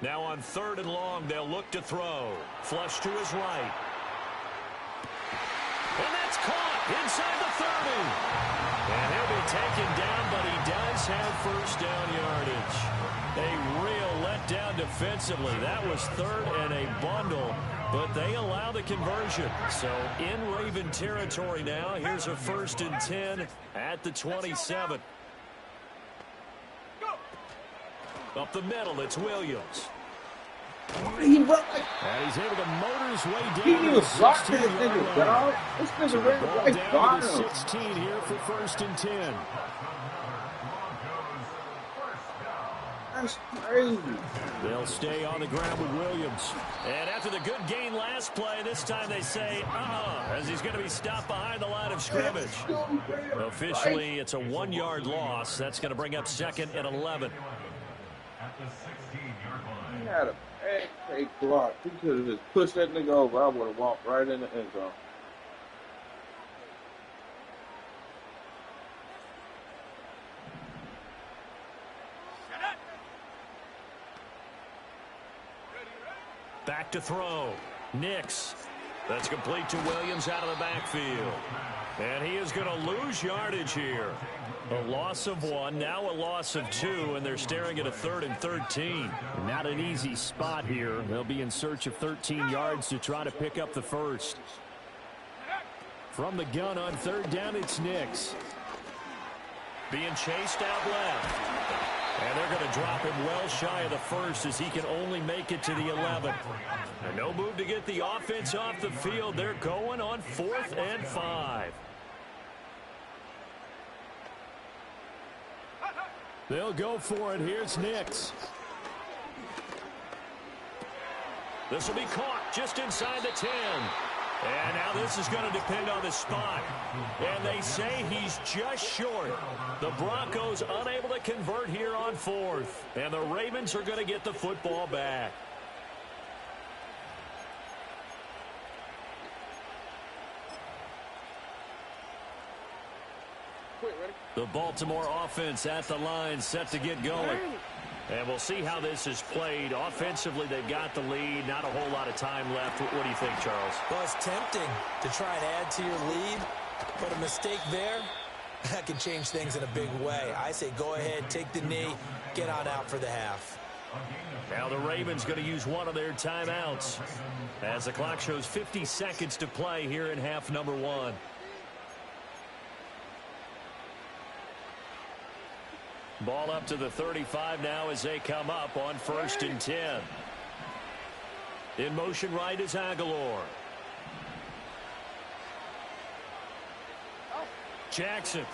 Now on 3rd and long, they'll look to throw. Flush to his right. And that's caught inside the 30. And he'll be taken down, but he does have 1st down yardage. A real letdown defensively. That was 3rd and a bundle, but they allow the conversion. So in Raven territory now, here's a 1st and 10 at the 27. Up the middle, it's Williams. He run like And he's able to motor his way down he to the was blocking this 16-yard nigga, line. dog. This nigga ran Ball right down by to the him. 16 here for 1st and 10. That's crazy. They'll stay on the ground with Williams. And after the good gain last play, this time they say, as he's going to be stopped behind the line of scrimmage. Officially, it's a 1-yard loss. That's going to bring up 2nd and 11. At the 16-yard line. He had a pancake block. He could have just pushed that nigga over. I would have walked right in the end zone. Back to throw. Nix. That's complete to Williams out of the backfield. And he is going to lose yardage here. A loss of 1, now a loss of 2, and they're staring at a 3rd and 13. Not an easy spot here. They'll be in search of 13 yards to try to pick up the 1st. From the gun on 3rd down, it's Nix. Being chased out left. And they're going to drop him well shy of the 1st as he can only make it to the 11. And no move to get the offense off the field. They're going on 4th and 5. They'll go for it. Here's Nix. This will be caught just inside the 10. And now this is going to depend on the spot. And they say he's just short. The Broncos unable to convert here on 4th. And the Ravens are going to get the football back. The Baltimore offense at the line, set to get going. And we'll see how this is played. Offensively, they've got the lead. Not a whole lot of time left. What do you think, Charles? Well, it's tempting to try and add to your lead, but a mistake there, that can change things in a big way. I say go ahead, take the knee, get on out for the half. Now the Ravens going to use one of their timeouts as the clock shows 50 seconds to play here in half number 1. Ball up to the 35 now as they come up on 1st and 10. In motion right is Aguilar. Jackson.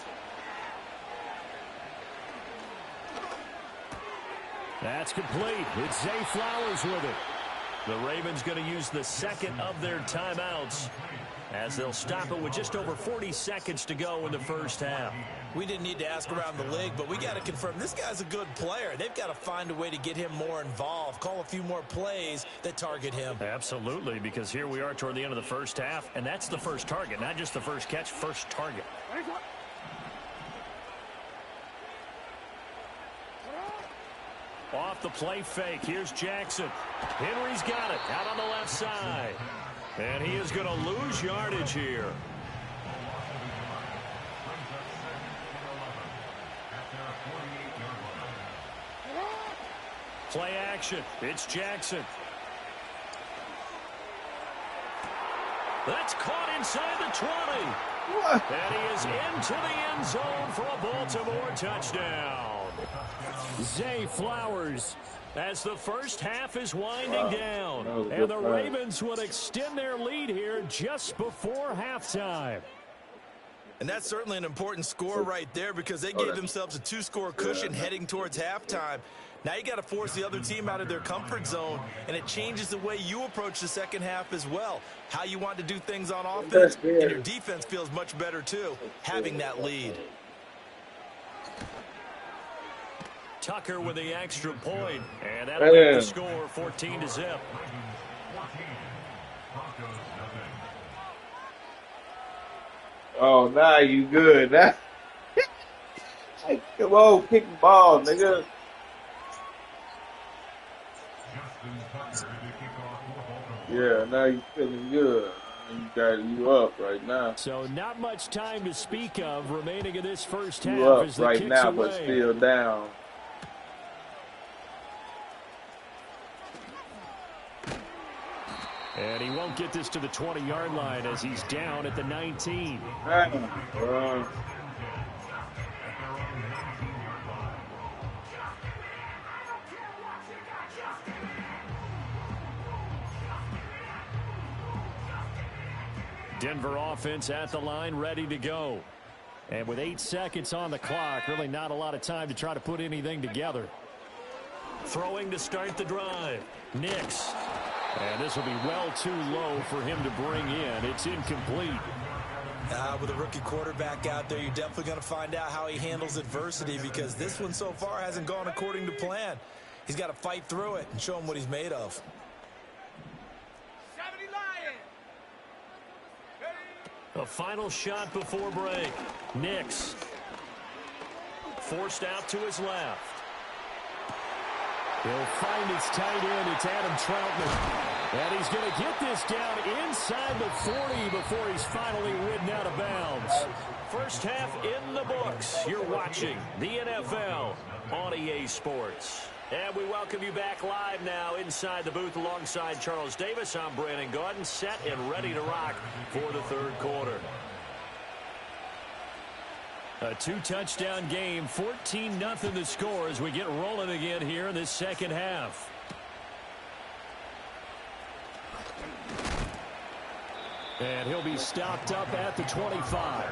That's complete. It's Zay Flowers with it. The Ravens going to use the second of their timeouts as they'll stop it with just over 40 seconds to go in the first half. We didn't need to ask around the league, but we got to confirm this guy's a good player. They've got to find a way to get him more involved, call a few more plays that target him. Absolutely, because here we are toward the end of the first half, and that's the first target, not just the first catch, first target. Off the play fake. Here's Jackson. Henry's got it out on the left side. And he is going to lose yardage here. Play action. It's Jackson. That's caught inside the 20. What? And he is into the end zone for a Baltimore touchdown. Zay Flowers as the first half is winding down. And the Ravens will extend their lead here just before halftime. And that's certainly an important score right there because they gave themselves a 2-score cushion heading towards halftime. Now you got to force the other team out of their comfort zone, and it changes the way you approach the second half as well. How you want to do things on offense, and your defense feels much better too, having that lead. Tucker with the extra point, and that'll make the score 14-0. Oh, now you good. Now, come on, kick the ball, nigga. Yeah, now you feeling good. You got you up right now. So not much time to speak of remaining in this first half. You up as the right kicks now, away. but still down. And he won't get this to the 20-yard line as he's down at the 19. Denver offense at the line, ready to go. And with 8 seconds on the clock, really not a lot of time to try to put anything together. Throwing to start the drive. Nix. And this will be well too low for him to bring in. It's incomplete. With a rookie quarterback out there, you're definitely going to find out how he handles adversity because this one so far hasn't gone according to plan. He's got to fight through it and show him what he's made of. A final shot before break. Nix. Forced out to his left. He'll find his tight end. It's Adam Troutman. And he's going to get this down inside the 40 before he's finally ridden out of bounds. First half in the books. You're watching the NFL on EA Sports. And we welcome you back live now inside the booth alongside Charles Davis. I'm Brandon Gordon, set and ready to rock for the third quarter. A 2-touchdown game, 14-0 the score as we get rolling again here in this second half. And he'll be stopped up at the 25.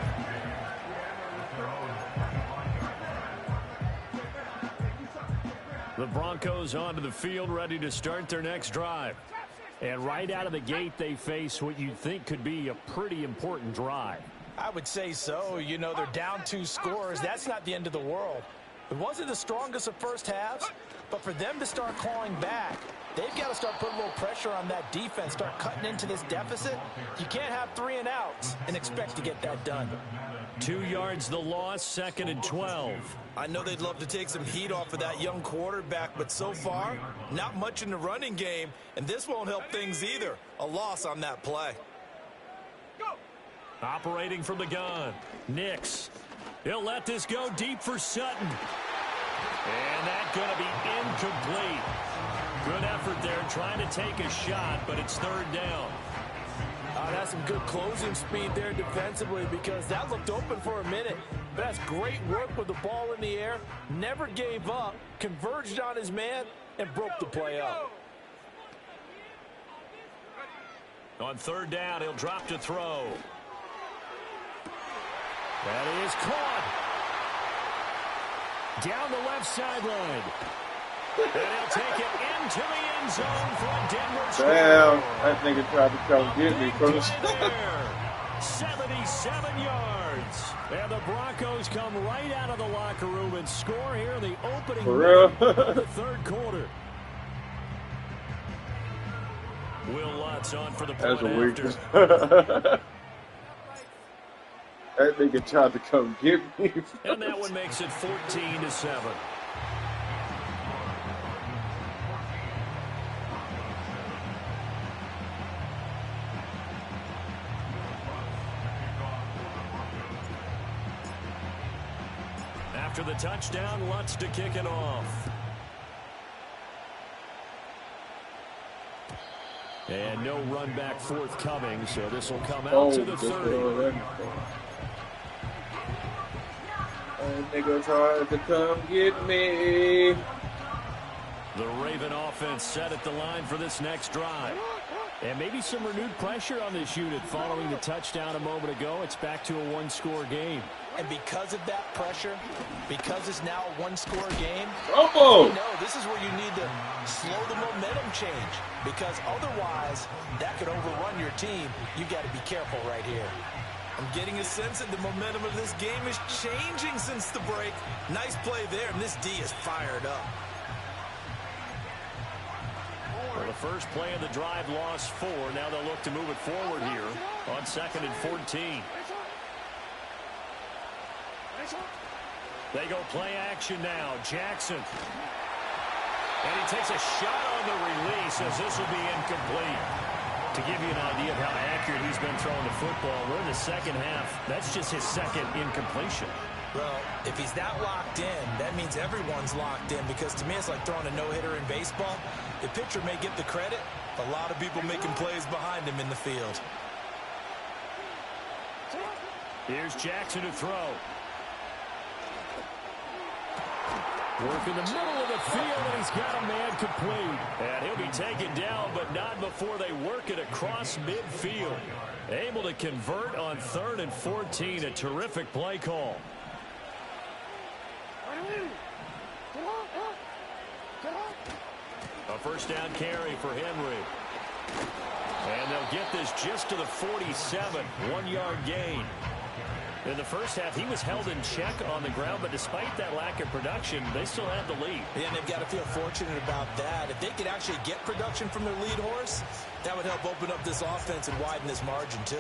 The Broncos onto the field, ready to start their next drive. And right out of the gate, they face what you'd think could be a pretty important drive. I would say so. You know, they're down 2 scores. That's not the end of the world. It wasn't the strongest of first halves, but for them to start clawing back, they've got to start putting a little pressure on that defense, start cutting into this deficit. You can't have 3 and outs and expect to get that done. 2 yards the loss, 2nd and 12. I know they'd love to take some heat off of that young quarterback, but so far, not much in the running game, and this won't help things either. A loss on that play. Operating from the gun. Nix. He'll let this go deep for Sutton. And that's going to be incomplete. Good effort there trying to take a shot, but it's third down. That's some good closing speed there defensively because that looked open for a minute. But that's great work with the ball in the air. Never gave up, converged on his man, and broke the play up. On third down, he'll drop to throw. That is caught. Down the left sideline. And he'll take it into the end zone for a Denver score. Damn, that nigga tried to come get me from the 77 yards. And the Broncos come right out of the locker room and score here in the opening minute of the third quarter. Will Lutz on for the point after. That nigga tried to come get me. And that one makes it 14-7. After the touchdown, Lutz to kick it off. And no run back forthcoming, so this will come out to the 30. That nigga tried to come get me. The Raven offense set at the line for this next drive. And maybe some renewed pressure on this unit following the touchdown a moment ago. It's back to a one-score game. And because of that pressure, because it's now a one-score game, this is where you need to slow the momentum change. Because otherwise, that could overrun your team. You've got to be careful right here. I'm getting a sense that the momentum of this game is changing since the break. Nice play there, and this D is fired up. Well, the first play of the drive lost 4. Now they'll look to move it forward here on 2nd and 14. They go play action now. Jackson. And he takes a shot on the release as this will be incomplete. To give you an idea of how accurate he's been throwing the football, we're in the second half. That's just his second incompletion. Well, if he's that locked in, that means everyone's locked in because to me it's like throwing a no-hitter in baseball. The pitcher may get the credit. A lot of people making plays behind him in the field. Here's Jackson to throw. Work in the middle of the field, and he's got a man complete. And he'll be taken down, but not before they work it across midfield. Able to convert on 3rd and 14. A terrific play call. A first down carry for Henry. And they'll get this just to the 47. 1-yard gain. In the first half, he was held in check on the ground, but despite that lack of production, they still have the lead. Yeah, and they've got to feel fortunate about that. If they could actually get production from their lead horse, that would help open up this offense and widen this margin, too.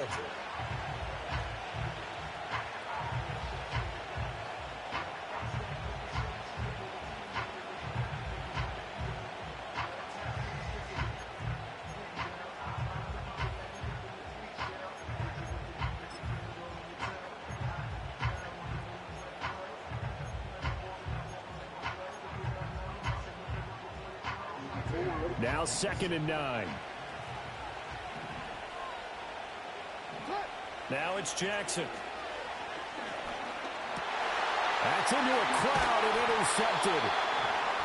Now 2nd and 9. Now it's Jackson. That's into a crowd and intercepted.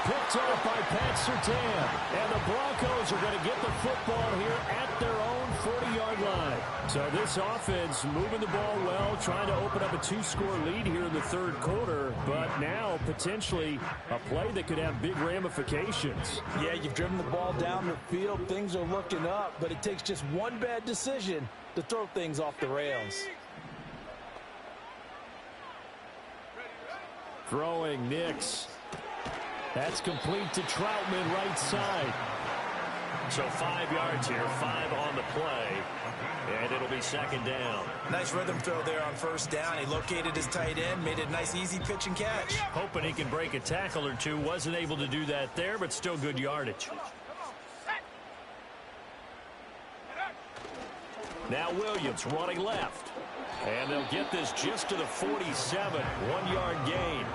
Picked off by Pat Surtain. And the Broncos are going to get the football here at their own 40-yard line. So this offense moving the ball well, trying to open up a 2-score lead here in the third quarter. But now potentially a play that could have big ramifications. Yeah, you've driven the ball down the field. Things are looking up, but it takes just one bad decision to throw things off the rails. Throwing Nix. That's complete to Troutman, right side. So 5 yards here, 5 on the play. And it'll be 2nd down. Nice rhythm throw there on first down. He located his tight end, made it a nice, easy pitch and catch. Hoping he can break a tackle or two. Wasn't able to do that there, but still good yardage. Now Williams running left. And they'll get this just to the 47. 1-yard gain.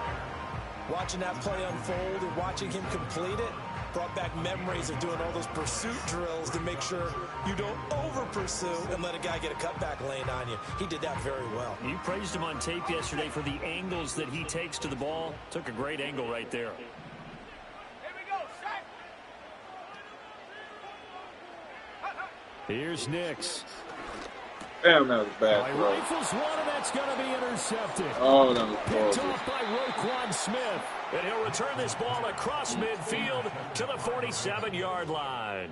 Watching that play unfold and watching him complete it brought back memories of doing all those pursuit drills to make sure you don't over-pursue and let a guy get a cutback lane on you. He did that very well. You praised him on tape yesterday for the angles that he takes to the ball. Took a great angle right there. Here we go, set. Here's Nix. Damn, that was a bad throw. Rifles one, and that's going to be intercepted. Oh, that was Picked horrible. off by Roquan Smith. And he'll return this ball across midfield to the 47-yard line.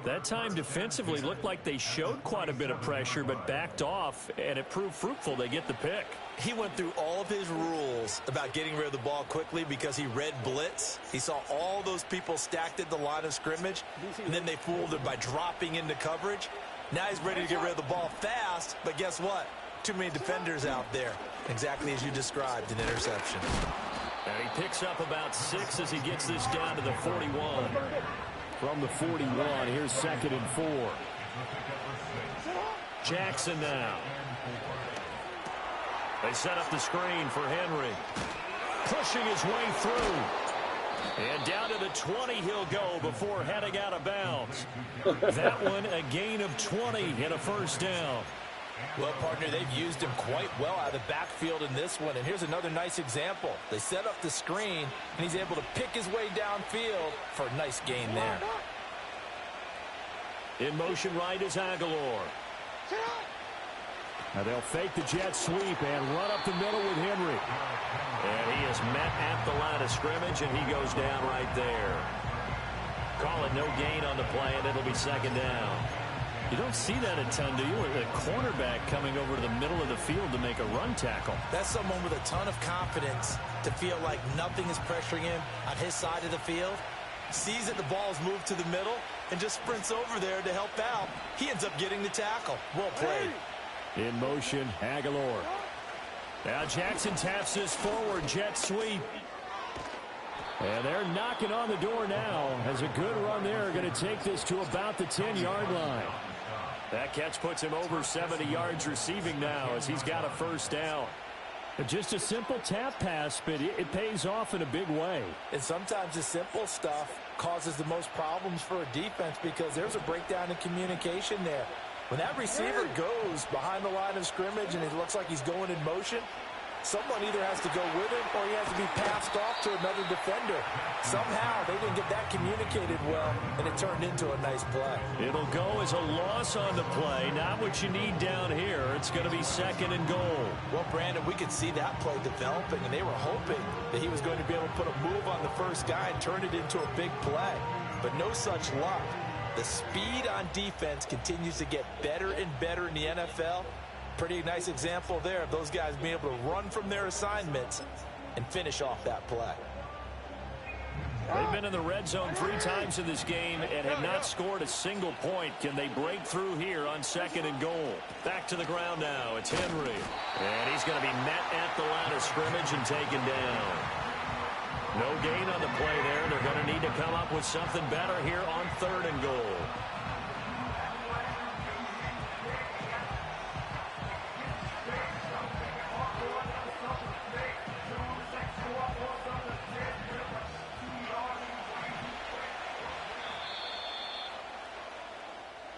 That time defensively looked like they showed quite a bit of pressure, but backed off, and it proved fruitful. They get the pick. He went through all of his rules about getting rid of the ball quickly because he read blitz. He saw all those people stacked at the line of scrimmage, and then they fooled him by dropping into coverage. Now he's ready to get rid of the ball fast, but guess what? Too many defenders out there. Exactly as you described, an interception. And he picks up about 6 as he gets this down to the 41. From the 41, here's 2nd and 4. Jackson now. They set up the screen for Henry. Pushing his way through. And down to the 20 he'll go before heading out of bounds. That one a gain of 20 and a first down. Well, partner, they've used him quite well out of the backfield in this one. And here's another nice example. They set up the screen, and he's able to pick his way downfield for a nice gain there. In motion right is Aguilar. Now they'll fake the jet sweep and run up the middle with Henry. And he is met at the line of scrimmage, and he goes down right there. Call it no gain on the play, and it'll be 2nd down. You don't see that a ton, do you? With a cornerback coming over to the middle of the field to make a run tackle. That's someone with a ton of confidence to feel like nothing is pressuring him on his side of the field. Sees that the ball's moved to the middle and just sprints over there to help out. He ends up getting the tackle. Well played. In motion, Aguilar. Now Jackson taps this forward jet sweep. And they're knocking on the door now as a good run there. Going to take this to about the 10-yard line. That catch puts him over 70 yards receiving now as he's got a first down. Just a simple tap pass, but it pays off in a big way. And sometimes the simple stuff causes the most problems for a defense because there's a breakdown in communication there. When that receiver goes behind the line of scrimmage and it looks like he's going in motion, someone either has to go with him or he has to be passed off to another defender. Somehow they didn't get that communicated well, and it turned into a nice play. It'll go as a loss on the play. Not what you need down here. It's going to be 2nd and goal. Well, Brandon, we could see that play developing, and they were hoping that he was going to be able to put a move on the first guy and turn it into a big play. But no such luck. The speed on defense continues to get better and better in the NFL. Pretty nice example there of those guys being able to run from their assignments and finish off that play. They've been in the red zone 3 times in this game and have not scored a single point. Can they break through here on 2nd and goal? Back to the ground now. It's Henry. And he's going to be met at the line of scrimmage and taken down. No gain on the play there. They're going to need to come up with something better here on 3rd and goal.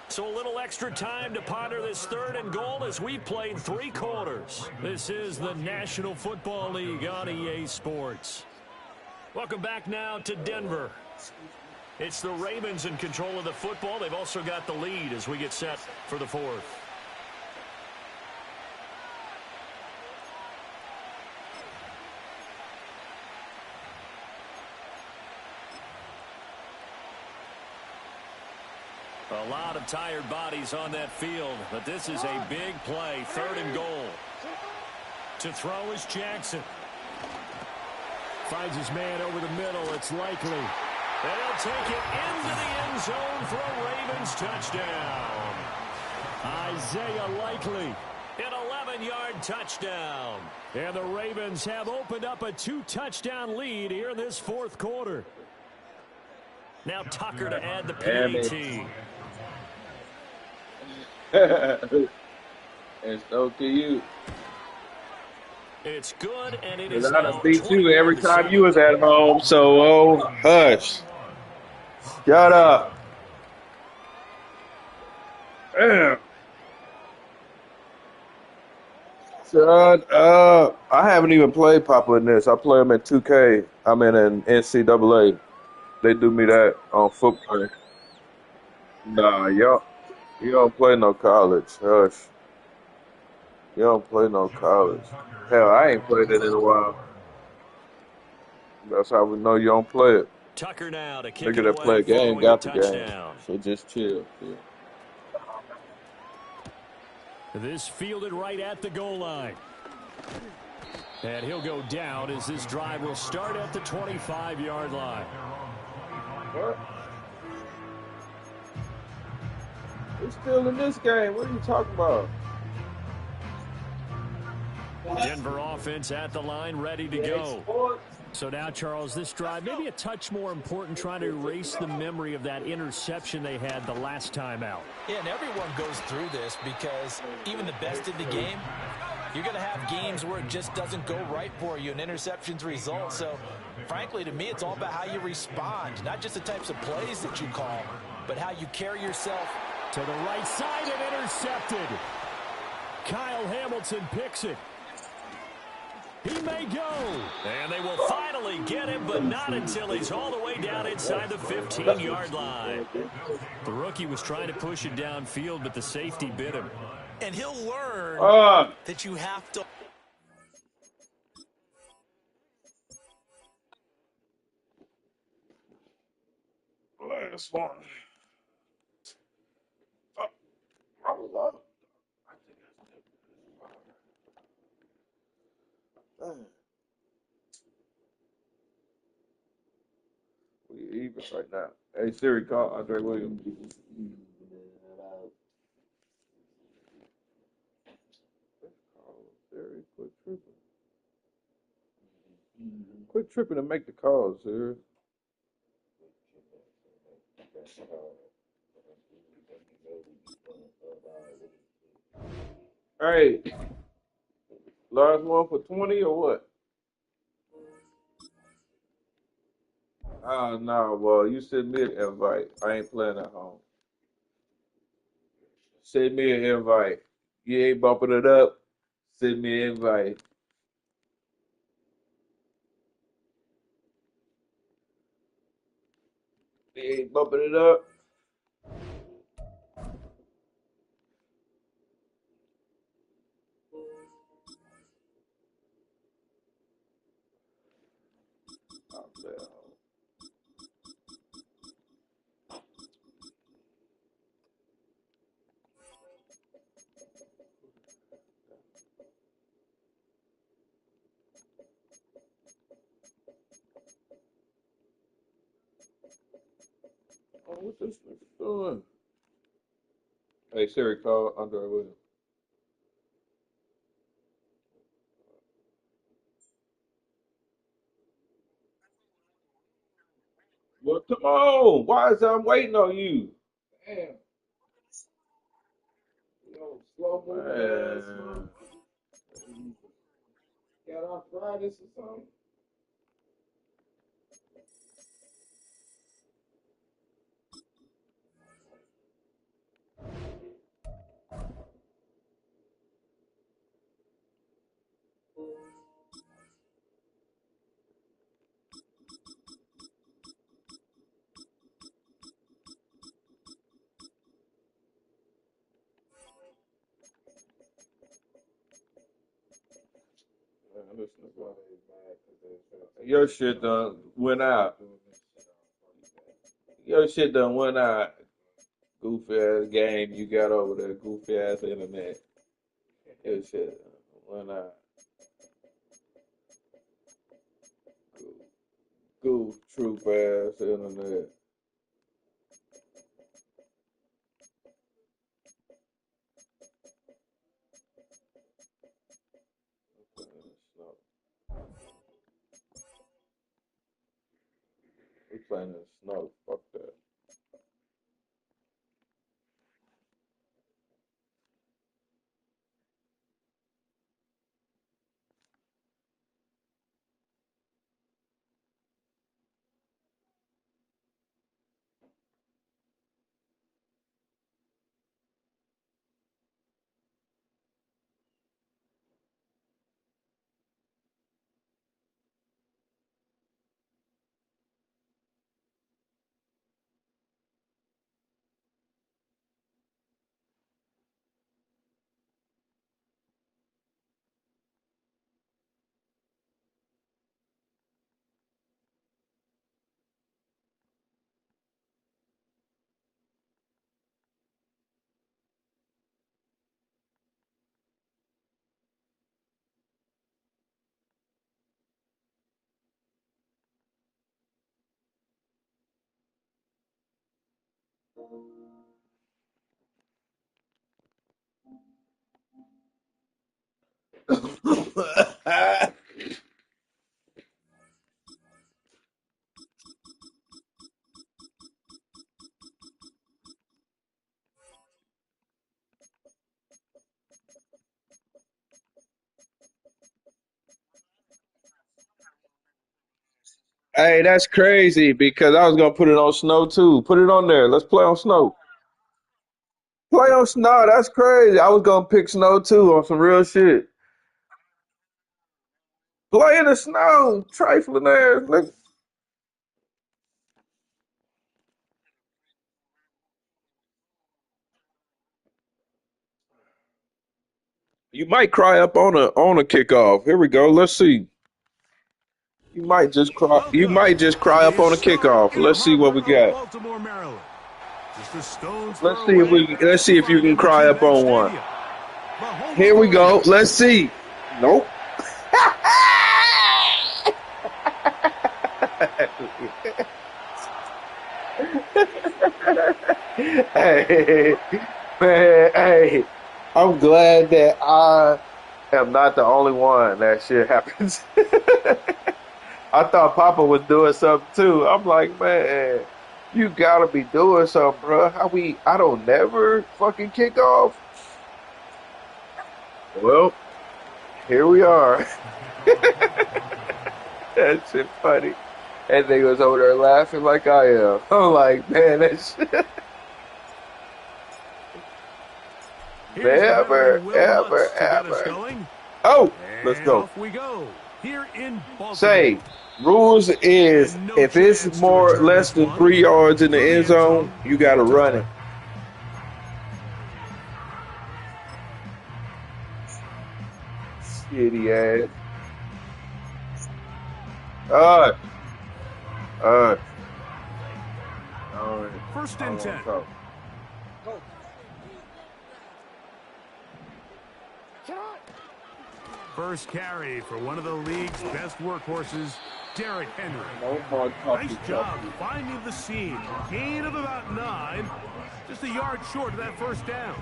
So a little extra time to ponder this 3rd and goal as we played 3 quarters. This is the National Football League on EA Sports. Welcome back now to Denver. It's the Ravens in control of the football. They've also got the lead as we get set for the 4th. A lot of tired bodies on that field, but this is a big play. 3rd and goal. To throw is Jackson. Finds his man over the middle. It's Likely. And he'll take it into the end zone for a Ravens touchdown. Isaiah Likely. An 11-yard touchdown. And the Ravens have opened up a 2-touchdown lead here in this 4th quarter. Now Tucker to add the PAT. It's OKU. It's good, and it Cause is I done now beat you every time you 21-7. was at home. So, oh, hush. Shut up. Damn. Shut up. I haven't even played Papa in this. I play him in 2K. I'm in an NCAA. They do me that on football. Nah, you don't play no college. Hush. You don't play no college. Hell, I ain't played it in a while. That's how we know you don't play it. Tucker now to kick Nigga it that play away a game following the got the game. touchdown. So just chill. This fielded right at the goal line. And he'll go down as this drive will start at the 25-yard line. What? We're still in this game. What are you talking about? Denver offense at the line, ready to go. So now, Charles, this drive maybe a touch more important, trying to erase the memory of that interception they had the last time out. Yeah, and everyone goes through this because even the best in the game, you're going to have games where it just doesn't go right for you, and interceptions result. So, frankly, to me, it's all about how you respond, not just the types of plays that you call, but how you carry yourself. To the right side and intercepted. Kyle Hamilton picks it. He may go. And they will finally get him, but not until he's all the way down inside the 15-yard line. The rookie was trying to push it downfield, but the safety bit him. And he'll learn that you have to. Last one. We even right now. Hey Siri, call Andre Williams. Siri, quit tripping. Quit tripping and make the call, Siri. Hey, last one for 20 or what? Oh, no, well, you send me an invite. I ain't playing at home. Send me an invite. You ain't bumping it up. Send me an invite. You ain't bumping it up. I'll play at home. Oh, what's this nigga doing? Hey, Siri, call Andre Williams. Well, come on. Why is I'm waiting on you? Damn. Yo, slow moving. Got arthritis or something? Your shit done went out. Your shit done went out. Goofy ass game you got over there. Goofy ass internet. Your shit went out. Goof troop ass internet. We playing in the snow. Fuck that. Hey, that's crazy because I was gonna put it on snow too. Put it on there. Let's play on snow. Play on snow. That's crazy. I was gonna pick snow too on some real shit. Play in the snow. Trifling there. Look, you might cry up on a kickoff. Here we go. Let's see. You might just cry. You Welcome might just to cry the up on a historic kickoff. Inner Let's see what we Harbor of got. Baltimore, Maryland. Just a stone's Let's throw see if away we. Let's see from if you can Madden cry up 25 on one. Stadium, the home Here of we the go. Ravens. Let's see. Nope. Hey, man, hey, I'm glad that I am not the only one that shit happens. I thought Papa was doing something too. I'm like, man, you gotta be doing something, bro. I don't never fucking kick off. Well, here we are. That shit funny. And they was over there laughing like I am. I'm like, man, that's Here's the never, veteran Will ever, Lutz to get us ever. going. Oh, let's And go. off we go here in Baltimore. Say, rules is And no if it's chance to more return less this than one 3 yards in the through the end end zone, zone you gotta to run it. Shitty ass. Uh, uh. All right. First I don't and want 10. to talk. First carry for one of the league's best workhorses, Derrick Henry. No more talking. Nice job finding the seam. Gain of about 9. Just a yard short of that first down.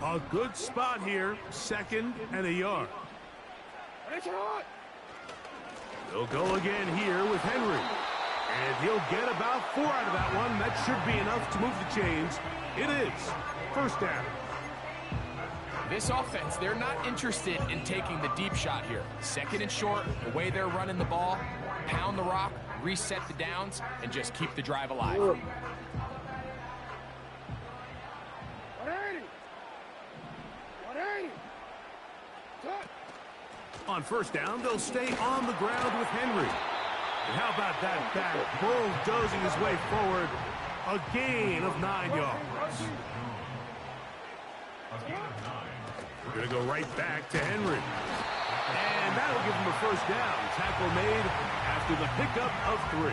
A good spot here. 2nd and a yard. They'll go again here with Henry. And he'll get about 4 out of that one. That should be enough to move the chains. It is. First down. This offense, they're not interested in taking the deep shot here. 2nd and short, the way they're running the ball, pound the rock, reset the downs, and just keep the drive alive. On first down, they'll stay on the ground with Henry. And how about that back bulldozing his way forward? A gain of 9 yards. We're going to go right back to Henry. And that'll give him a first down. Tackle made after the pickup of 3.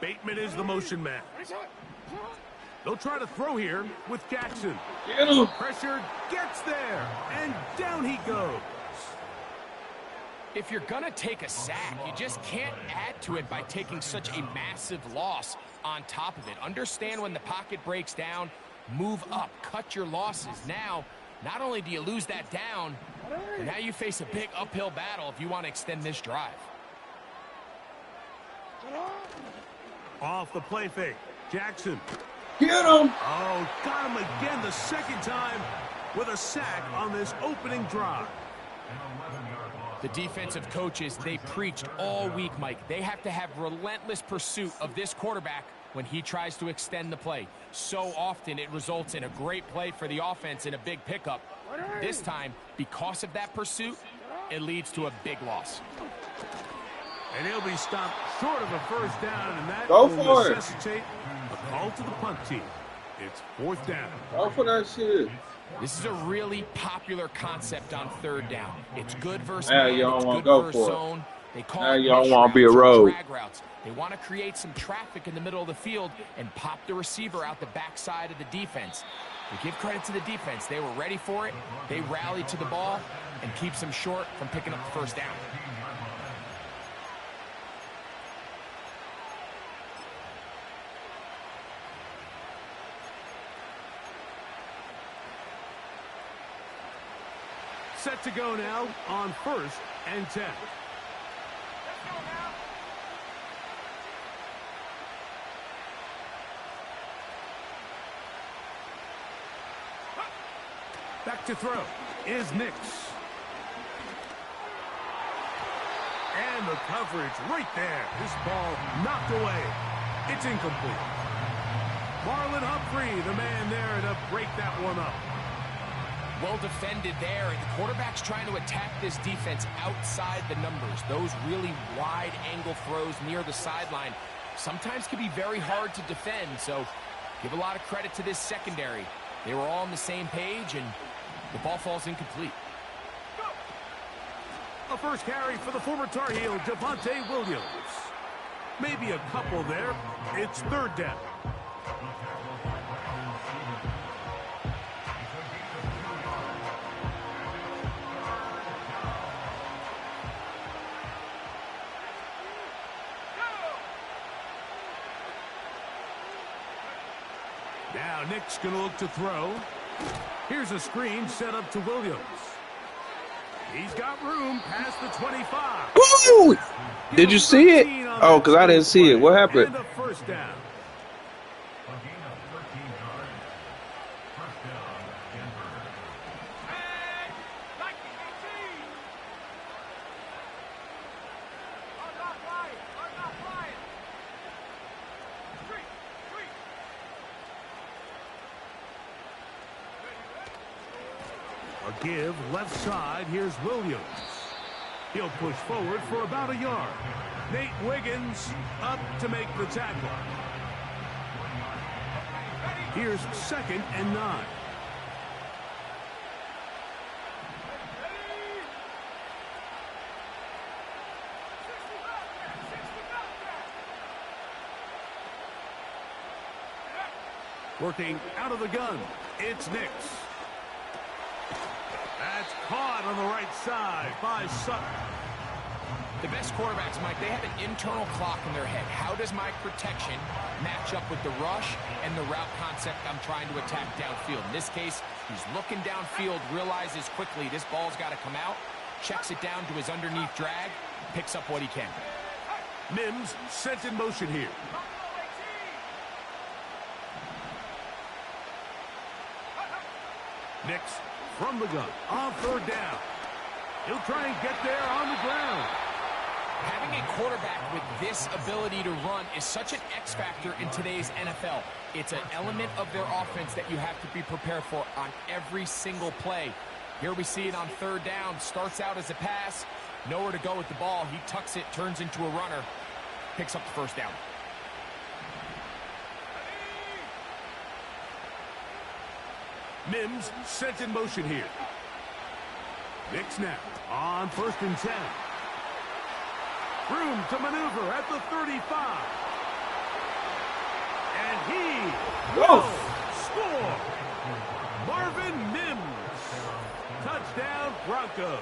Bateman is the motion man. They'll try to throw here with Jackson. Pressure gets there, and down he goes. If you're going to take a sack, you just can't add to it by taking such a massive loss on top of it. Understand when the pocket breaks down, move up, cut your losses. Now, not only do you lose that down, but now you face a big uphill battle if you want to extend this drive. Off the play fake. Jackson. Get him! Oh, got him again the 2nd time with a sack on this opening drive. The defensive coaches, they preached all week, Mike. They have to have relentless pursuit of this quarterback when he tries to extend the play. So often it results in a great play for the offense and a big pickup. This time, because of that pursuit, it leads to a big loss. And he'll be stopped short of a first down, and that Go will for it. necessitate a call to the punt team. It's 4th down. Go for that shit. This is a really popular concept on 3rd down. It's good versus Now man, you don't it's want good to go versus for it. zone. They call Now it you don't mesh want to be a routes or road. drag routes. They want to create some traffic in the middle of the field and pop the receiver out the backside of the defense. We give credit to the defense. They were ready for it. They rallied to the ball and keeps them short from picking up the 1st down. Set to go now on 1st and 10. Back to throw is Nix. And the coverage right there. This ball knocked away. It's incomplete. Marlon Humphrey, the man there to break that one up. Well defended there, and the quarterback's trying to attack this defense outside the numbers. Those really wide angle throws near the sideline sometimes can be very hard to defend, so give a lot of credit to this secondary. They were all on the same page, and the ball falls incomplete. A first carry for the former Tar Heel, Javonte Williams. Maybe a couple there. It's 3rd down. Now Nick's going to look to throw. Here's a screen set up to Williams. He's got room past the 25. Woo! Did you see it? Oh, because I didn't see it. What happened? And a 1st down. A gain of 13 yards. 1st down, Denver. A give left side. Here's Williams. He'll push forward for about a yard. Nate Wiggins up to make the tackle. Here's 2nd and 9. Working out of the gun. It's Nix. That's caught on the right side by Sutton. The best quarterbacks, Mike, they have an internal clock in their head. How does my protection match up with the rush and the route concept I'm trying to attack downfield? In this case, he's looking downfield, realizes quickly this ball's got to come out, checks it down to his underneath drag, picks up what he can. Mims sent in motion here. Nix from the gun on 3rd down. He'll try and get there on the ground. Having a quarterback with this ability to run is such an X factor in today's NFL. It's an element of their offense that you have to be prepared for on every single play. Here we see it on 3rd down. Starts out as a pass. Nowhere to go with the ball. He tucks it, turns into a runner. Picks up the 1st down. Mims sent in motion here. Nix now on 1st and 10. Room to maneuver at the 35. And he will score. Marvin Mims. Touchdown Broncos.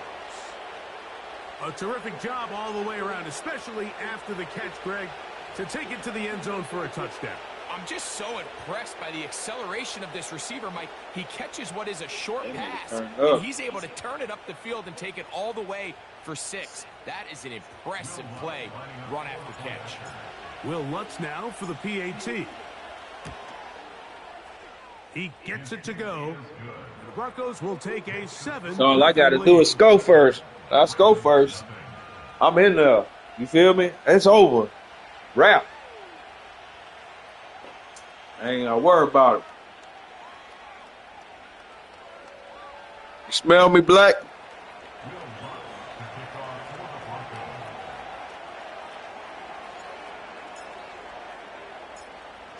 A terrific job all the way around, especially after the catch, Greg, to take it to the end zone for a touchdown. I'm just so impressed by the acceleration of this receiver, Mike. He catches what is a short pass, and he's able to turn it up the field and take it all the way for 6. That is an impressive play, run after catch. Will Lutz now for the PAT. He gets it to go. The Broncos will take a 7. So all I got to do is go first. Let's go first. I'm in there. You feel me? It's over. Wrap. I ain't gonna worry about it. You smell me, Black?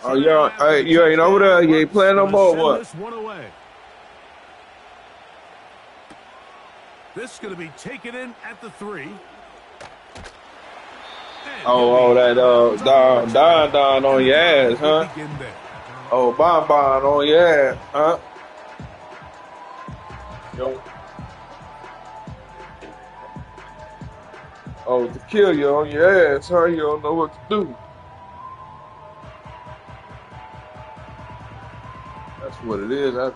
Oh, you ain't over there? You ain't playing no more? What? This one away. This is going to be taken in at the 3. That Don on your ass, huh? Oh, Bon on your ass, huh? Yo. Oh, to kill you on your ass, huh? You don't know what to do. That's what it is. I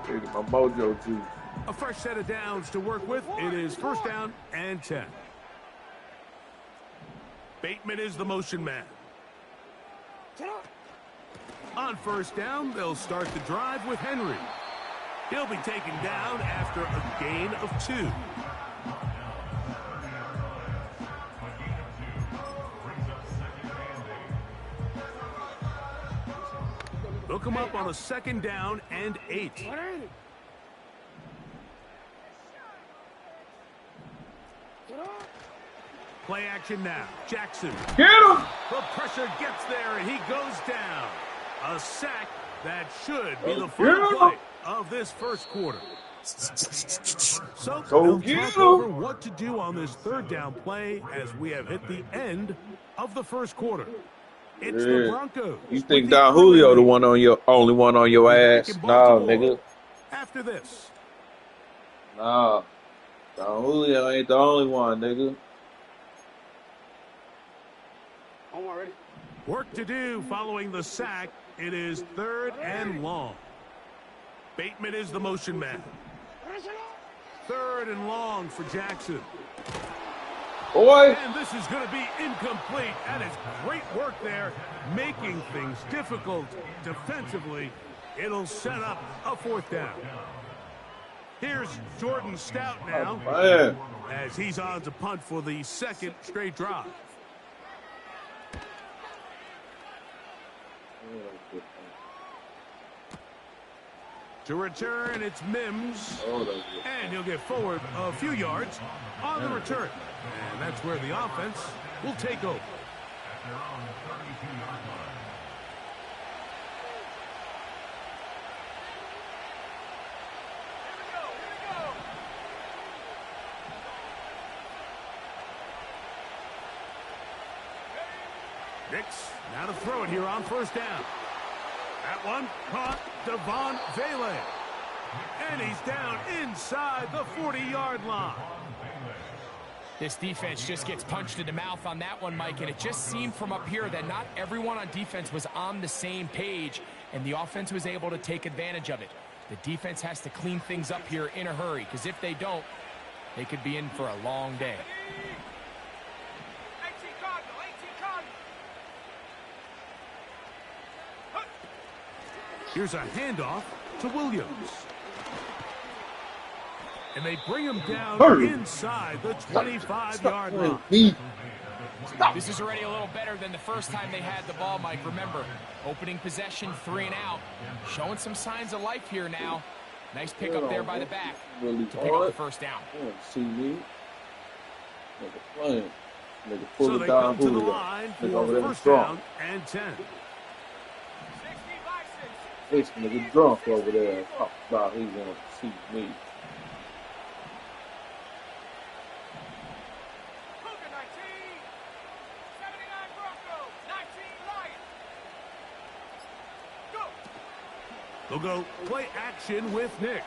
needed my mojo juice. A fresh set of downs to work with. It is first down and 10. Bateman is the motion man. On first down, they'll start the drive with Henry. He'll be taken down after a gain of 2. They'll come up on a second down and 8. Play action now. Jackson. Get him! The pressure gets there, and he goes down. A sack that should be the final play of this first quarter. So they'll talk over what to do on this third down play as we have hit the end of the first quarter. It's the Broncos. You think Don Julio the only one on your ass? No, nigga. After this. Nah. Don Julio ain't the only one, nigga. Work to do following the sack. It is 3rd and long. Bateman is the motion man. 3rd and long for Jackson. Boy. And this is going to be incomplete. That is great work there, making things difficult defensively. It'll set up a 4th down. Here's Jordan Stout now, as he's on to punt for the 2nd straight drive. To return, it's Mims, and he'll get forward a few yards on the return. And that's where the offense will take over. Nix now to throw it here on first down. That one caught Devon Vele. And he's down inside the 40-yard line. This defense just gets punched in the mouth on that one, Mike, and it just seemed from up here that not everyone on defense was on the same page, and the offense was able to take advantage of it. The defense has to clean things up here in a hurry, because if they don't, they could be in for a long day. Here's a handoff to Williams. And they bring him down inside the 25-yard line. This is already a little better than the first time they had the ball, Mike. Remember, opening possession, 3 and out. Showing some signs of life here now. Nice pick up there by the back to pick up the first down. See me? Nigga So they come to the line for first down and 10. This nigga drunk over there. Talk about he want to see me. They'll go play action with Nix.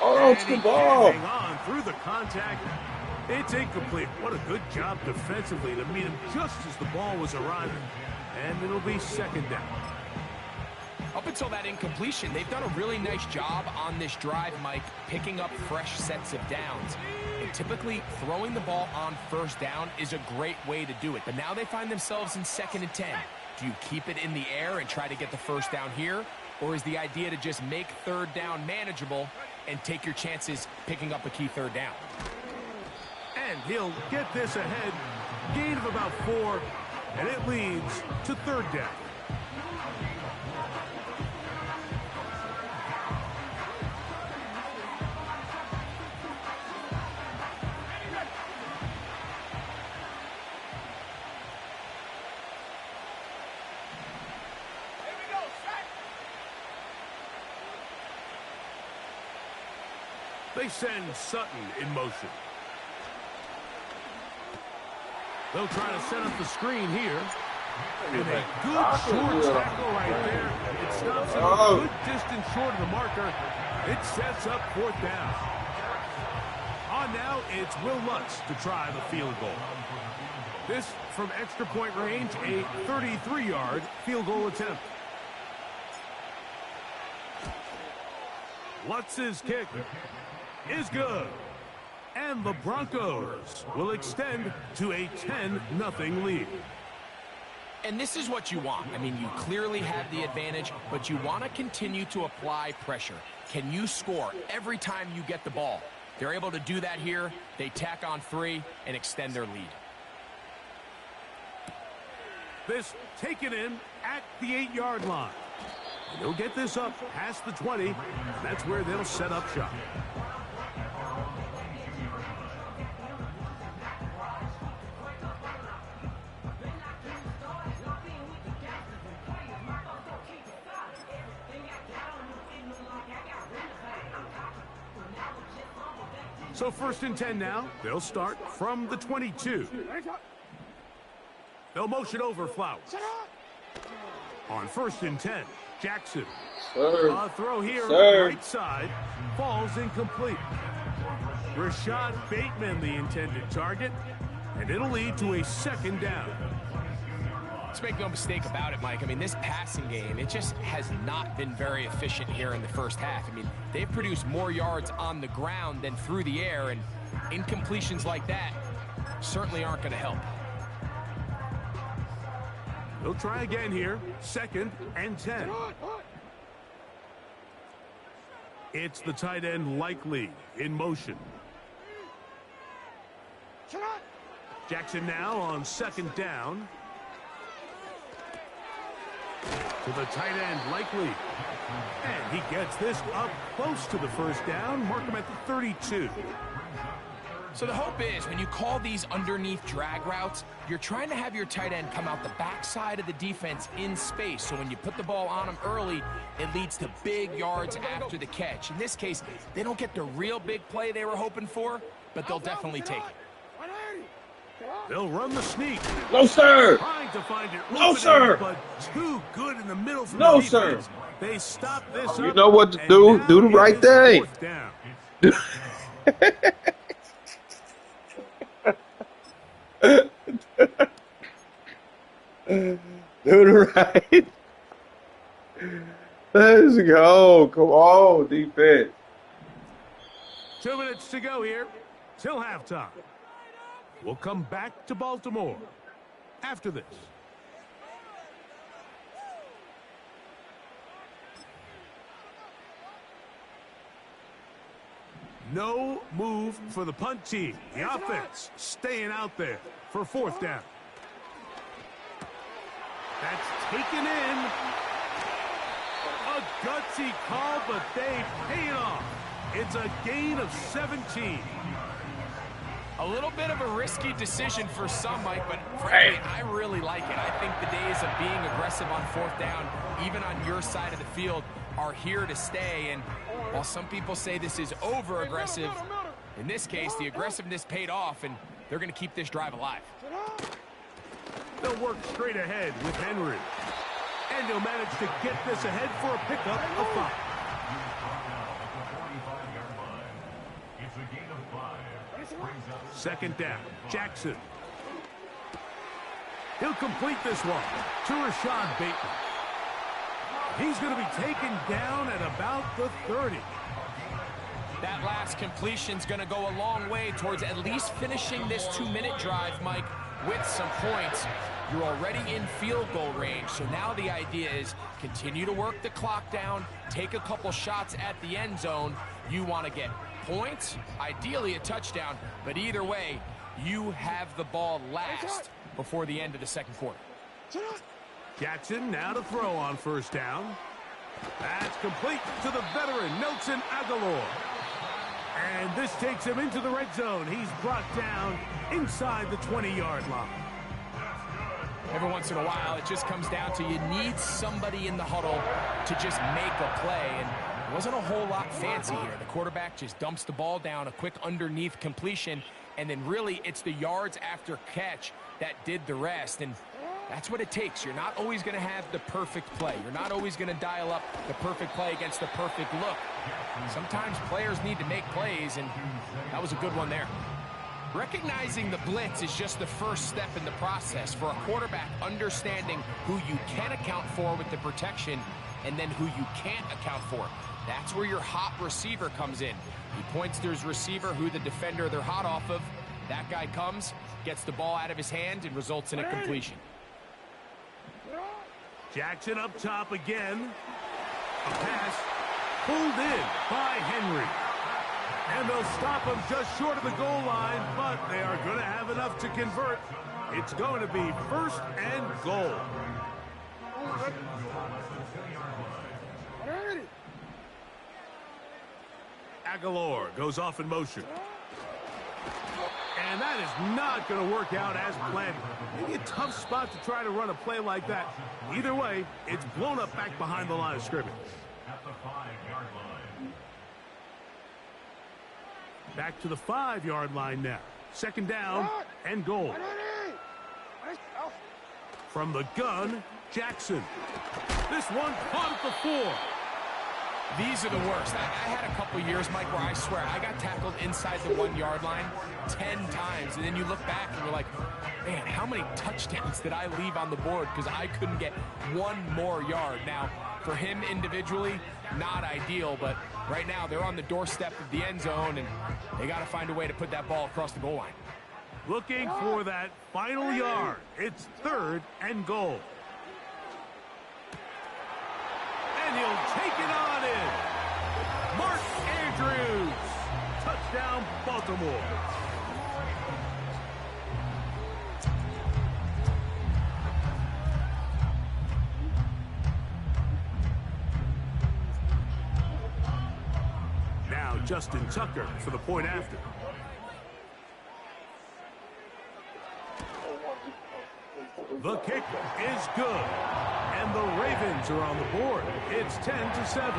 Oh, it's the ball. Hang on through the contact. It's incomplete. What a good job defensively to meet him just as the ball was arriving. And it'll be second down. Up until that incompletion, they've done a really nice job on this drive, Mike, picking up fresh sets of downs. And typically, throwing the ball on first down is a great way to do it. But now they find themselves in 2nd and 10. Do you keep it in the air and try to get the first down here? Or is the idea to just make 3rd down manageable and take your chances picking up a key 3rd down? And he'll get this ahead. Gain of about 4, and it leads to 3rd down. They send Sutton in motion. They'll try to set up the screen here. And a good short tackle right there. It stops him a good distance short of the marker. It sets up 4th down. On now, it's Will Lutz to try the field goal. This from extra point range, a 33-yard field goal attempt. Lutz's kick is good. And the Broncos will extend to a 10-0 lead. And this is what you want. I mean, you clearly have the advantage, but you want to continue to apply pressure. Can you score every time you get the ball? They're able to do that here. They tack on 3 and extend their lead. This taken in at the 8-yard line. They'll get this up past the 20, and that's where they'll set up shop. So 1st and 10 now. They'll start from the 22. They'll motion over Flowers. On 1st and 10, Jackson. A throw here, right side, falls incomplete. Rashad Bateman, the intended target, and it'll lead to a 2nd down. Let's make no mistake about it, Mike. I mean, this passing game, it just has not been very efficient here in the first half. I mean, they've produced more yards on the ground than through the air, and incompletions like that certainly aren't going to help. They'll try again here. 2nd and 10. It's the tight end Likely in motion. Jackson now on 2nd down. To the tight end Likely. And he gets this up close to the 1st down. Mark him at the 32. So the hope is when you call these underneath drag routes, you're trying to have your tight end come out the backside of the defense in space. So when you put the ball on him early, it leads to big yards after the catch. In this case, they don't get the real big play they were hoping for, but they'll definitely take it. They'll run the sneak. No, sir. Trying to find it. No, sir. But too good in the middle for No, the defense. sir. They stop this. You know what to do. Do the right thing. Do the right. Let's go. Come on, defense. 2 minutes to go here till halftime. We'll come back to Baltimore after this. No move for the punt team. The offense staying out there for 4th down. That's taken in. A gutsy call, but they pay it off. It's a gain of 17. A little bit of a risky decision for some, Mike, but frankly, I really like it. I think the days of being aggressive on 4th down, even on your side of the field, are here to stay. And while some people say this is over-aggressive, in this case, the aggressiveness paid off, and they're going to keep this drive alive. They'll work straight ahead with Henry. And he'll manage to get this ahead for a pickup of 5. It's a gain of 5. Brings up 2nd down. Jackson. He'll complete this one to Rashad Bateman. He's going to be taken down at about the 30. That last completion's going to go a long way towards at least finishing this 2-minute drive, Mike, with some points. You're already in field goal range, so now the idea is continue to work the clock down, take a couple shots at the end zone. You want to get points, ideally a touchdown, but either way, you have the ball last before the end of the 2nd quarter. Jackson now to throw on 1st down. That's complete to the veteran, Nelson Aguilar. And this takes him into the red zone. He's brought down inside the 20-yard line. Every once in a while, it just comes down to you need somebody in the huddle to just make a play. And Wasn't a whole lot fancy here. The quarterback just dumps the ball down, a quick underneath completion, and then really it's the yards after catch that did the rest. And that's what it takes. You're not always going to have the perfect play. You're not always going to dial up the perfect play against the perfect look. Sometimes players need to make plays, and that was a good one there. Recognizing the blitz is just the first step in the process for a quarterback, understanding who you can account for with the protection and then who you can't account for. That's where your hot receiver comes in. He points to his receiver, who the defender they're hot off of. That guy comes, gets the ball out of his hand, and results in a completion. Jackson up top again. A pass pulled in by Henry. And they'll stop him just short of the goal line, but they are going to have enough to convert. It's going to be first and goal. Aguilar goes off in motion. And that is not going to work out as planned. Maybe a tough spot to try to run a play like that. Either way, it's blown up back behind the line of scrimmage. At the 5-yard line. Back to the 5-yard line now. Second down and goal. From the gun, Jackson. This one caught at the 4. These are the worst. I had a couple years, Mike, where I swear I got tackled inside the 1-yard line 10 times. And then you look back and you're like, man, how many touchdowns did I leave on the board because I couldn't get one more yard? Now, for him individually, not ideal, but right now they're on the doorstep of the end zone, and they got to find a way to put that ball across the goal line. Looking for that final yard. It's third and goal. And he'll take it on in. Mark Andrews. Touchdown, Baltimore. Now Justin Tucker for the point after. The kick is good, and the Ravens are on the board. It's 10-7.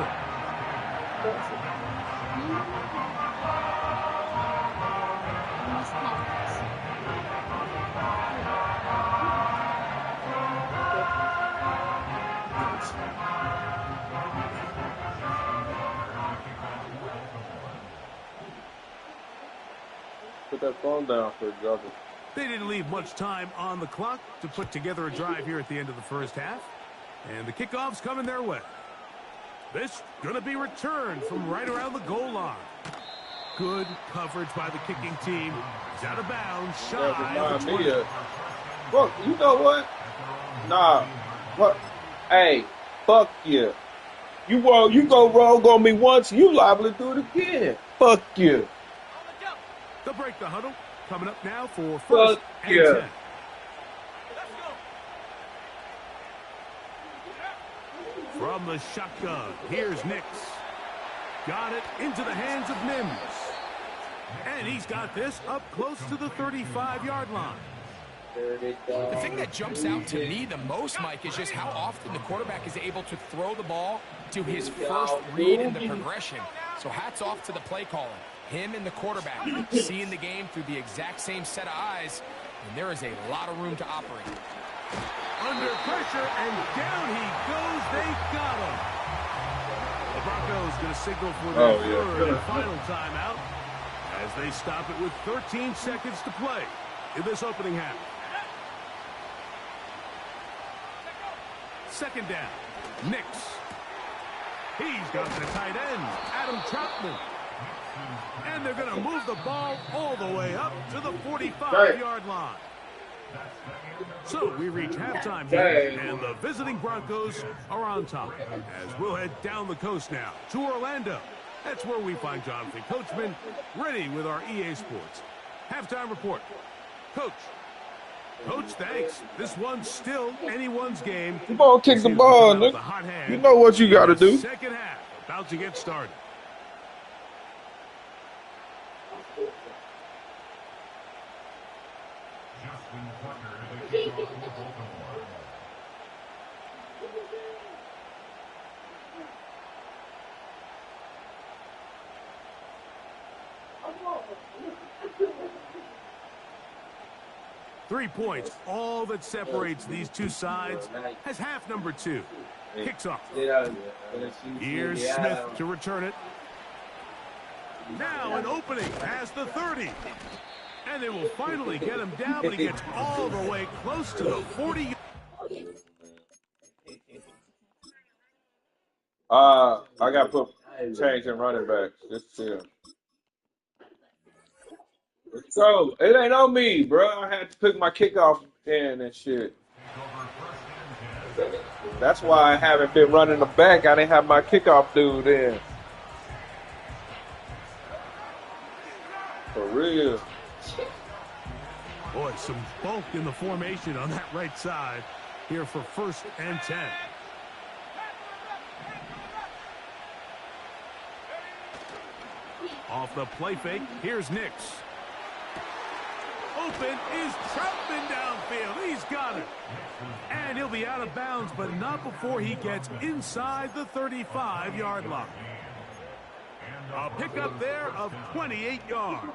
Put that phone down for a juggle. They didn't leave much time on the clock to put together a drive here at the end of the first half. And the kickoff's coming their way. This going to be returned from right around the goal line. Good coverage by the kicking team. He's out of bounds, shy of the 20. Look, you know what? Nah. What? Hey, fuck you. You go wrong on me once, you liable to do it again. Fuck you. They'll break the huddle. Coming up now for first and 10. From the shotgun, here's Nix. Got it into the hands of Mims. And he's got this up close to the 35-yard line. The thing that jumps out to me the most, Mike, is just how often the quarterback is able to throw the ball to his first read in the progression. So hats off to the play calling. Him and the quarterback seeing the game through the exact same set of eyes, and there is a lot of room to operate. Under pressure, and down he goes. They got him. The Broncos going to signal for their third and final timeout as they stop it with 13 seconds to play in this opening half. Second down, Nix. He's got the tight end, Adam Troutman. And they're going to move the ball all the way up to the 45-yard line. So we reach halftime here, and the visiting Broncos are on top. As we'll head down the coast now to Orlando. That's where we find Jonathan Coachman ready with our EA Sports halftime report. Coach, thanks. This one's still anyone's game. Come on, kick the ball, nigga. You know what you got to do. Second half about to get started. 3 points, all that separates these two sides, as half number 2 kicks off. Here's Smith to return it. Now an opening past the 30. And they will finally get him down, but he gets all the way close to the 40. I got to put change in running backs. Just chill. So it ain't on me, bro. I had to pick my kickoff in and shit. That's why I haven't been running the back. I didn't have my kickoff dude in. For real. Boy, some bulk in the formation on that right side here for 1st and 10. Off the play fake, here's Nix. Open is Troutman downfield. He's got it. And he'll be out of bounds, but not before he gets inside the 35-yard line. A pickup there of 28 yards.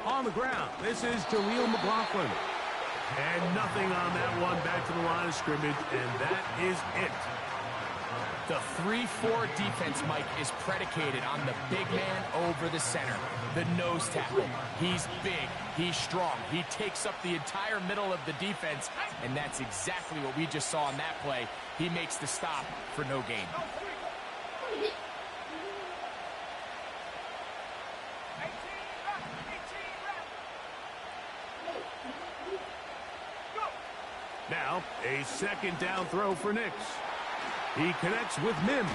On the ground, this is Jaleel McLaughlin. And nothing on that one, back to the line of scrimmage, and that is it. The 3-4 defense, Mike, is predicated on the big man over the center, the nose tackle. He's big, he's strong, he takes up the entire middle of the defense, and that's exactly what we just saw on that play. He makes the stop for no gain. Now, a 2nd down throw for Nix. He connects with Mims.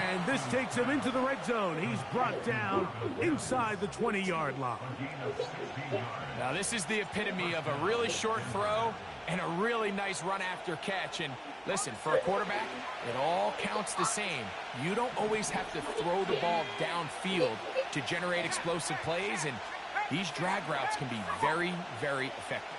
And this takes him into the red zone. He's brought down inside the 20-yard line. Now, this is the epitome of a really short throw and a really nice run after catch. And listen, for a quarterback, it all counts the same. You don't always have to throw the ball downfield to generate explosive plays, and these drag routes can be very, very effective.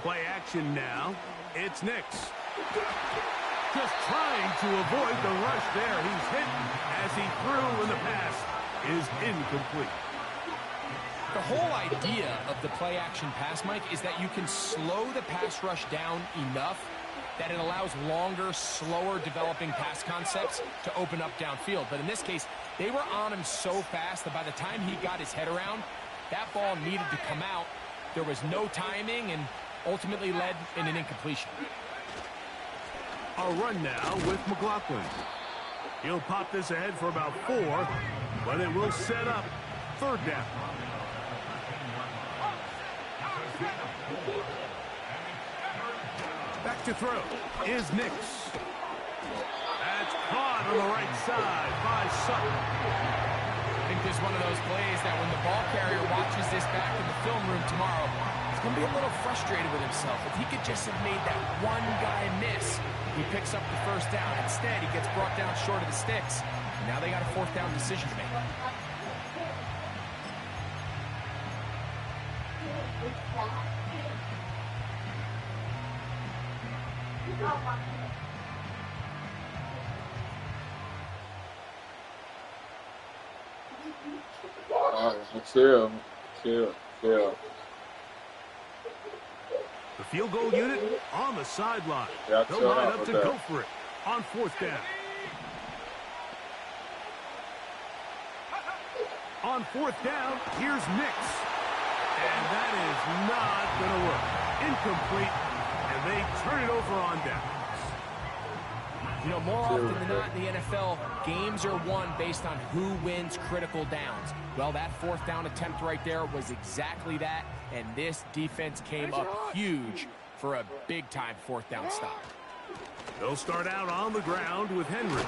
Play action now. It's Nix. Just trying to avoid the rush there. He's hit as he threw, and the pass is incomplete. The whole idea of the play action pass, Mike, is that you can slow the pass rush down enough that it allows longer, slower developing pass concepts to open up downfield. But in this case, they were on him so fast that by the time he got his head around, that ball needed to come out. There was no timing and ultimately led in an incompletion. A run now with McLaughlin. He'll pop this ahead for about 4, but it will set up 3rd down. Back to throw is Nix. That's caught on the right side by Sutton. I think this is one of those plays that when the ball carrier watches this back in the film room tomorrow, he's going to be a little frustrated with himself. If he could just have made that one guy miss, he picks up the 1st down. Instead, he gets brought down short of the sticks. And now they got a 4th down decision to make. All right, chill. The field goal unit on the sideline. Yeah, they'll line up to go for it on 4th down. On 4th down, here's Nix. And that is not going to work. Incomplete, and they turn it over on downs. You know, more often than not in the NFL, games are won based on who wins critical downs. Well, that fourth down attempt right there was exactly that, and this defense came up huge for a big-time fourth down stop. They'll start out on the ground with Henry.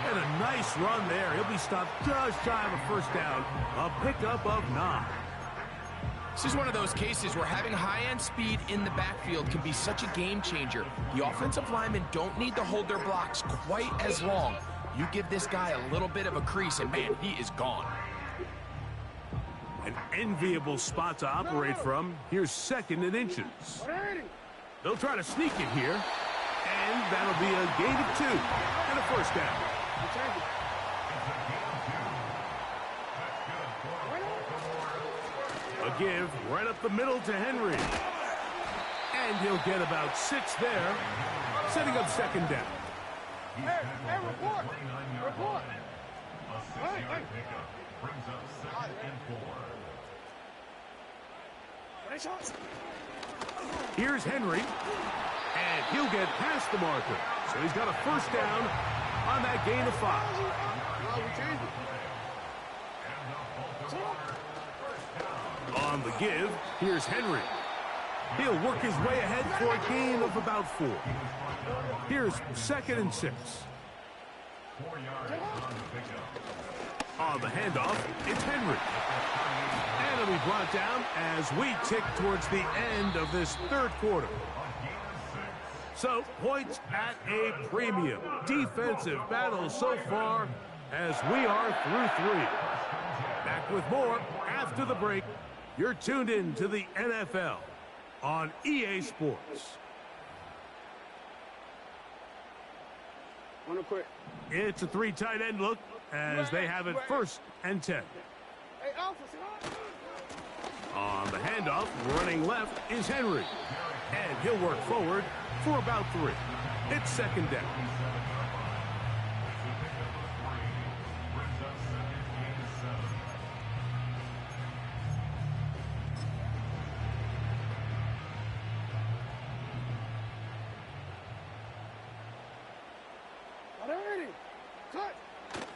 And a nice run there. He'll be stopped just shy of a first down. A pickup of 9. This is one of those cases where having high-end speed in the backfield can be such a game changer. The offensive linemen don't need to hold their blocks quite as long. You give this guy a little bit of a crease, and man, he is gone. An enviable spot to operate from. Here's 2nd and inches. They'll try to sneak it here. And that'll be a gain of 2 and a first down. A give right up the middle to Henry. And he'll get about 6 there, setting up 2nd down. Hey, report! Report! A 6-yard pickup brings up 2nd and 4. Here's Henry. And he'll get past the marker. So he's got a first down on that gain of 5. On the give, here's Henry. He'll work his way ahead for a gain of about 4. Here's 2nd and 6. 4 yards on the pickup. On the handoff, it's Henry. And he'll be brought down as we tick towards the end of this 3rd quarter. So, points at a premium. Defensive battle so far as we are through 3. Back with more after the break. You're tuned in to the NFL on EA Sports. It's a 3 tight end look as they have it 1st and 10. On the handoff, running left is Henry. And he'll work forward for about 3. It's 2nd down.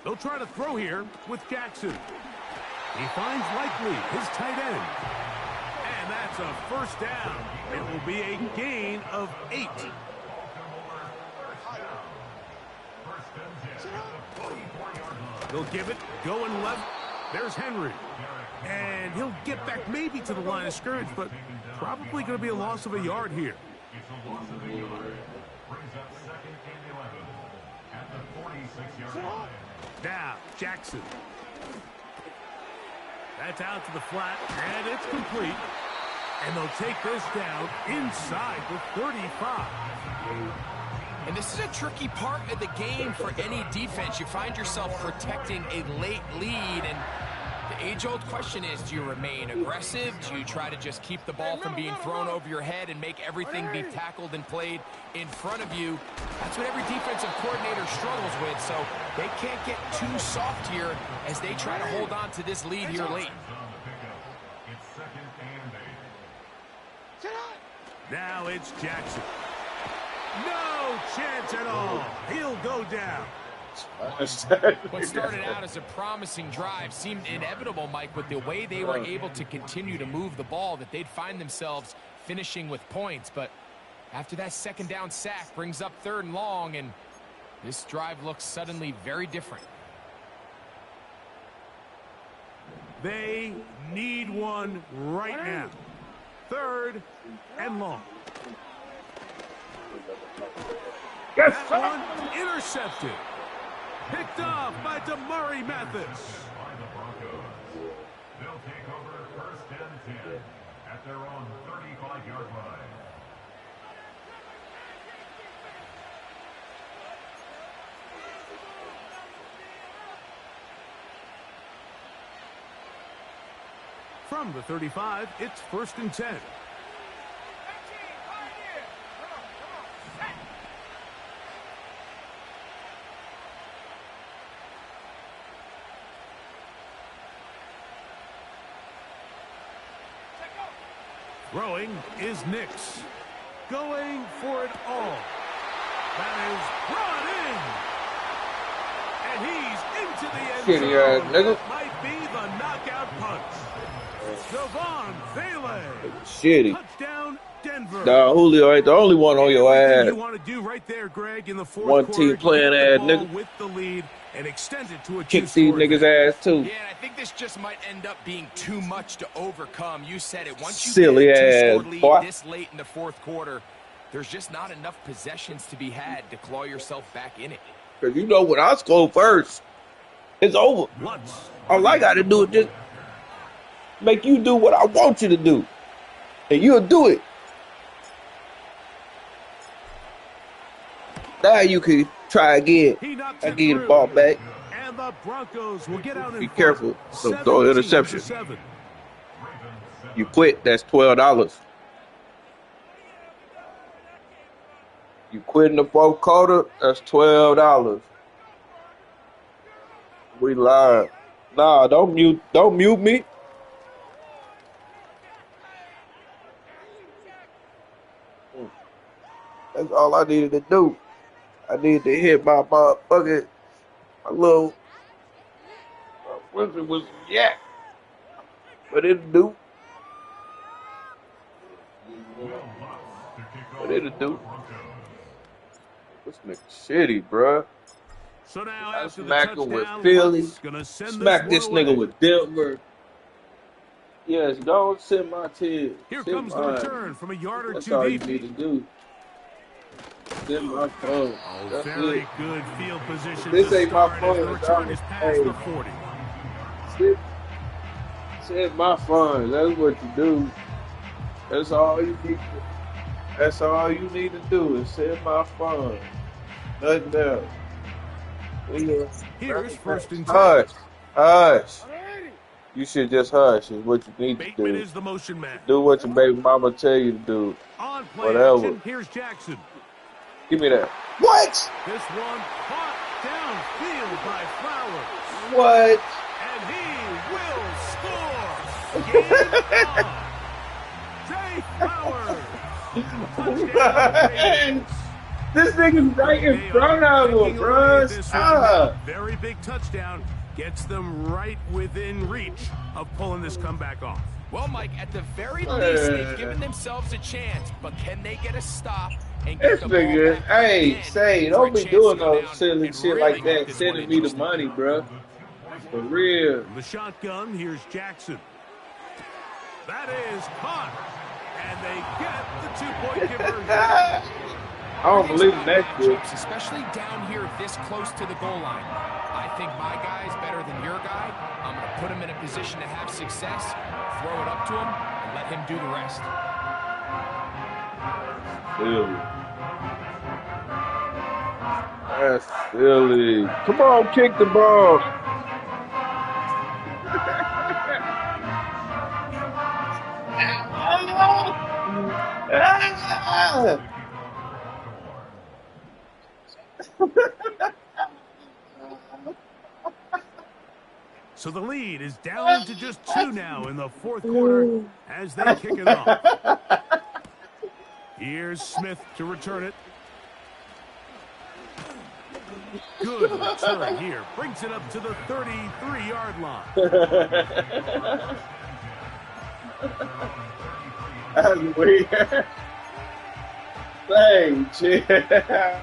They'll try to throw here with Jackson. He finds Likely, his tight end. And that's a first down. It will be a gain of 8. They'll give it, going left. There's Henry. And he'll get back maybe to the line of scrimmage, but probably going to be a loss of a yard here. It's a loss of a yard. Brings up 2nd and 11 at the 46-yard line. Now, Jackson. That's out to the flat, and it's complete. And they'll take this down inside the 35. And this is a tricky part of the game for any defense. You find yourself protecting a late lead, and the age-old question is, do you remain aggressive? Do you try to just keep the ball from being thrown over your head and make everything be tackled and played in front of you? That's what every defensive coordinator struggles with, so they can't get too soft here as they try to hold on to this lead here late. It's 2nd and 8. Now it's Jackson. No chance at all. He'll go down. What started out as a promising drive seemed inevitable, Mike, with the way they were able to continue to move the ball, that they'd find themselves finishing with points. But after that 2nd down sack brings up 3rd and long, and this drive looks suddenly very different. They need one right now. 3rd and long. Yes, that one intercepted. Picked off by Damari Mathis. By the Broncos. They'll take over 1st and 10 at their own 35-yard line. From the 35, it's 1st and 10. Throwing is Nix. Going for it all. That is brought in. And he's into the end Shitty ass zone. nigga. That might be the knockout punch. Devon Bailey. Shitty. Touchdown, Denver. Nah, Julio ain't the only one on your Everything ass. you want to do right there, Greg, in the fourth One quarter, team playing get the ass ball nigga. with the lead and extend it to a Kick these niggas' ass too. Yeah, and I think this just might end up being too much to overcome. You said it. Once you Silly get a ass two-score lead boy. this late in the fourth quarter, there's just not enough possessions to be had to claw yourself back in it. Cause you know when I score first, it's over. All I gotta do is just make you do what I want you to do. And you'll do it. Now you can try again. I give you the ball back. And the Broncos will get out in Be front. careful. Don't throw an interception. 17-7. You quit, that's $12. You quit in the fourth quarter, that's $12. We live. Nah, don't mute me. That's all I needed to do. I needed to hit my motherfucking, my little, whistle was yak. But it'll do. What did it do? This nigga shitty, bruh. So now I after the smack him with touchdown, Philly. Luck's gonna send Smack this one nigga away. with Denver. Yes, don't send my team. Here Send comes the mine. return from a yard or That's two all you deep. need to do. Send my phone. Oh, That's very it. good field position This to ain't my start as phone. the return is past Hey. the 40. Send my funds. That's what you do. That's all you need to. That's all you need to do is send my funds. Nothing else. Here's first and 10. Hush. Hush. You should just hush is what you need to Bateman do. is the motion man. Do what your baby mama tell you to do. On play Whatever. action, here's Jackson. Give me that. What? This one caught downfield by What? Flowers. And he will score. Game on. Jay Flowers. Touchdown. This nigga's right in front of him, bro. Stop. Very big touchdown. Gets them right within reach of pulling this comeback off. Well, Mike, at the very least, they've given themselves a chance, but can they get a stop and get This the ball nigga, back hey, again say, for don't a be chance doing to go no down silly and shit really like make that. this Sending one me the interesting? money, bro. For real. The shotgun, here's Jackson. That is caught. And they get the two-point conversion. I don't believe in that shit. Matchups, especially down here this close to the goal line. I think my guy's better than your guy. I'm going to put him in a position to have success, throw it up to him, and let him do the rest. Silly. That's silly. Come on, kick the ball. So the lead is down to just 2 now in the fourth quarter as they kick it off. Here's Smith to return it. Good return here. Brings it up to the 33-yard line. That's weird. Thanks, yeah.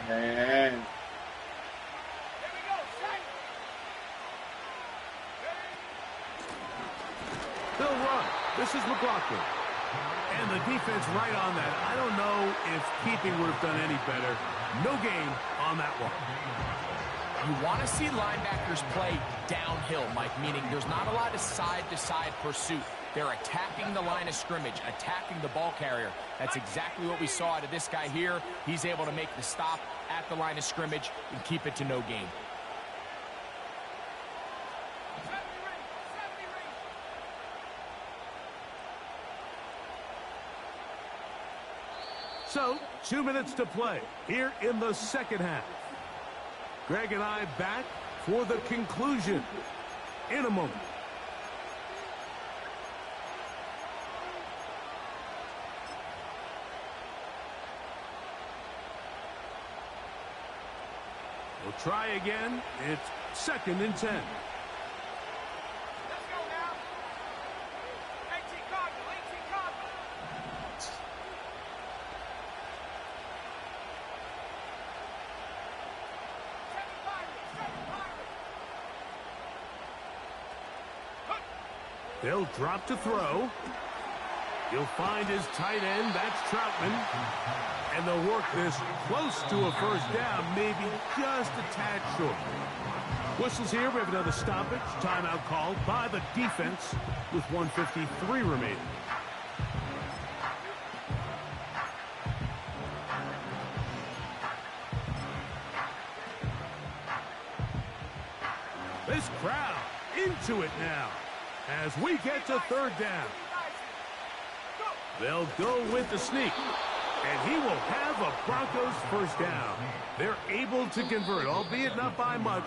Man. They'll run. This is McLaughlin. And the defense right on that. I don't know if keeping would have done any better. No gain on that one. You want to see linebackers play downhill, Mike, meaning there's not a lot of side-to-side pursuit. They're attacking the line of scrimmage, attacking the ball carrier. That's exactly what we saw out of this guy here. He's able to make the stop at the line of scrimmage and keep it to no gain. So, 2 minutes to play here in the second half. Greg and I back for the conclusion in a moment. We'll try again. It's 2nd and 10. Let's go now. 18 Cardinal, 18 Cardinal. They'll drop to throw. He'll find his tight end. That's Troutman. And they'll work this close to a first down, maybe just a tad short. Whistles here. We have another stoppage. Timeout called by the defense with 1:53 remaining. This crowd into it now as we get to 3rd down. They'll go with the sneak, and he will have a Broncos first down. They're able to convert, albeit not by much,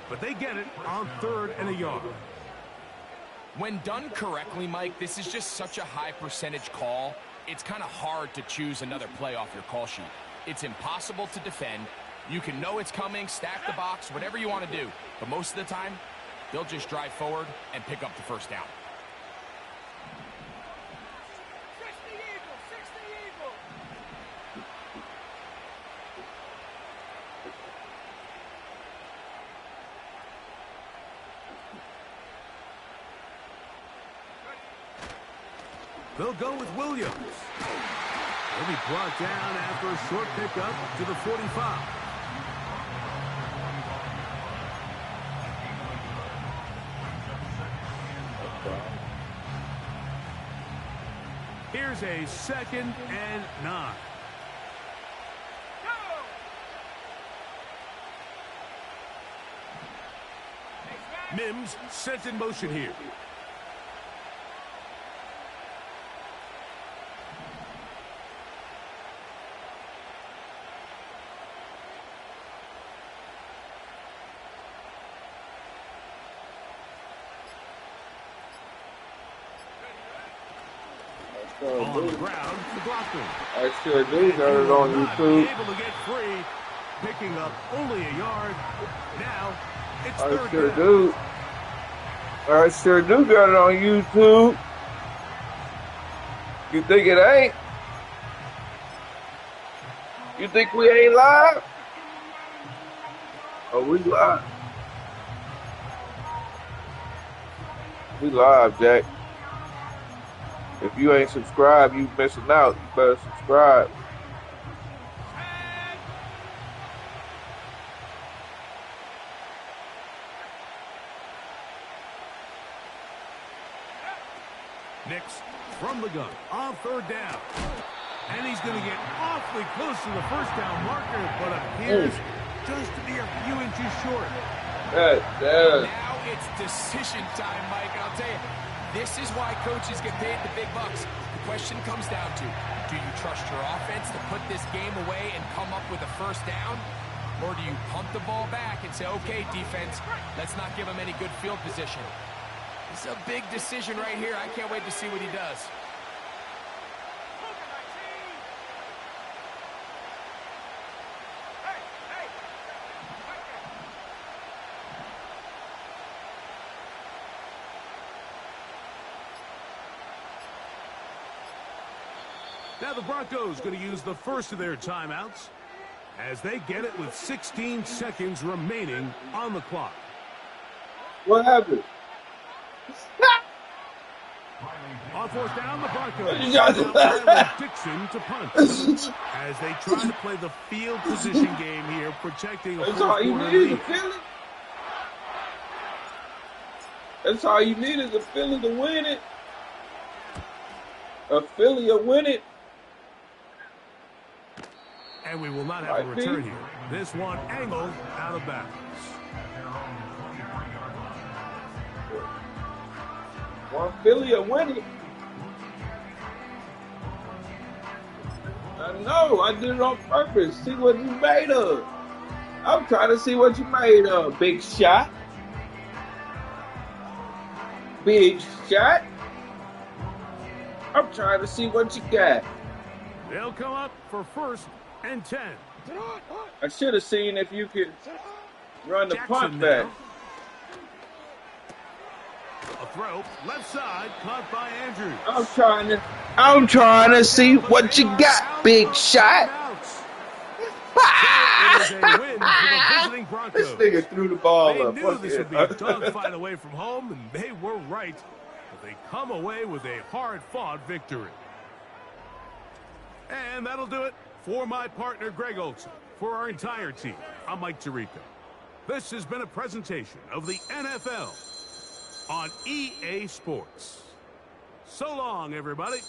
but they get it on 3rd and a yard. When done correctly, Mike, this is just such a high percentage call. It's kind of hard to choose another play off your call sheet. It's impossible to defend. You can know it's coming, stack the box, whatever you want to do. But most of the time, they'll just drive forward and pick up the first down. 60 Eagles, 60 Eagles. They'll go with Williams. He'll be brought down after a short pickup to the 45. Here's a 2nd and 9. Mims sent in motion here. On the ground, McLaughlin. I sure do got it on YouTube. Able to get free, picking up only a yard. Now it's I 3rd sure down. do. I sure do got it on YouTube. You think it ain't? You think we ain't live? Oh, we live. We live, Jack. If you ain't subscribed, you missing out. You better subscribe. Nix from the gun on 3rd down. And he's going to get awfully close to the first down marker, but appears just to be a few inches short. Now it's decision time, Mike. And I'll tell you, this is why coaches get paid the big bucks. The question comes down to, do you trust your offense to put this game away and come up with a first down? Or do you punt the ball back and say, okay, defense, let's not give him any good field position? It's a big decision right here. I can't wait to see what he does. Now the Broncos going to use the first of their timeouts as they get it with 16 seconds remaining on the clock. What happened? On 4th down, the Broncos. Dixon to punt as they try to play the field position game here, protecting a That's all you fourth-quarter need is a lead. Philly. That's all you need is a Philly to win it. A Philly to win it. And we will not have a return here. This one angled out of bounds. One Philly to win it. I know. I did it on purpose. See what you made of. I'm trying to see what you made of. Big shot. Big shot. I'm trying to see what you got. They'll come up for 1st and 10. I should have seen if you could Run the Jackson punt back. now. A throw, left side, caught by Andrews. I'm trying to see what you got, big shot. So it is a win for the visiting Broncos. This nigga threw the ball They up. knew this would be a dogfight away from home, and they were right. But they come away with a hard-fought victory. And that'll do it for my partner, Greg Olson. For our entire team, I'm Mike Tirico. This has been a presentation of the NFL on EA Sports. So long, everybody.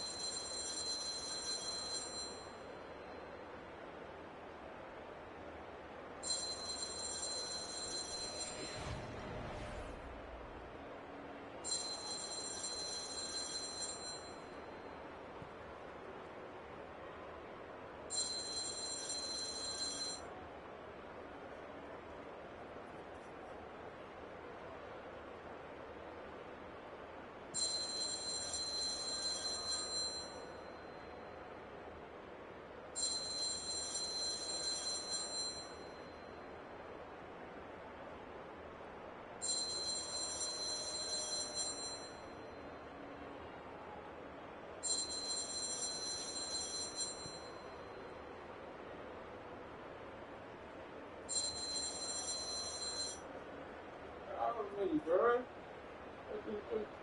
Bro.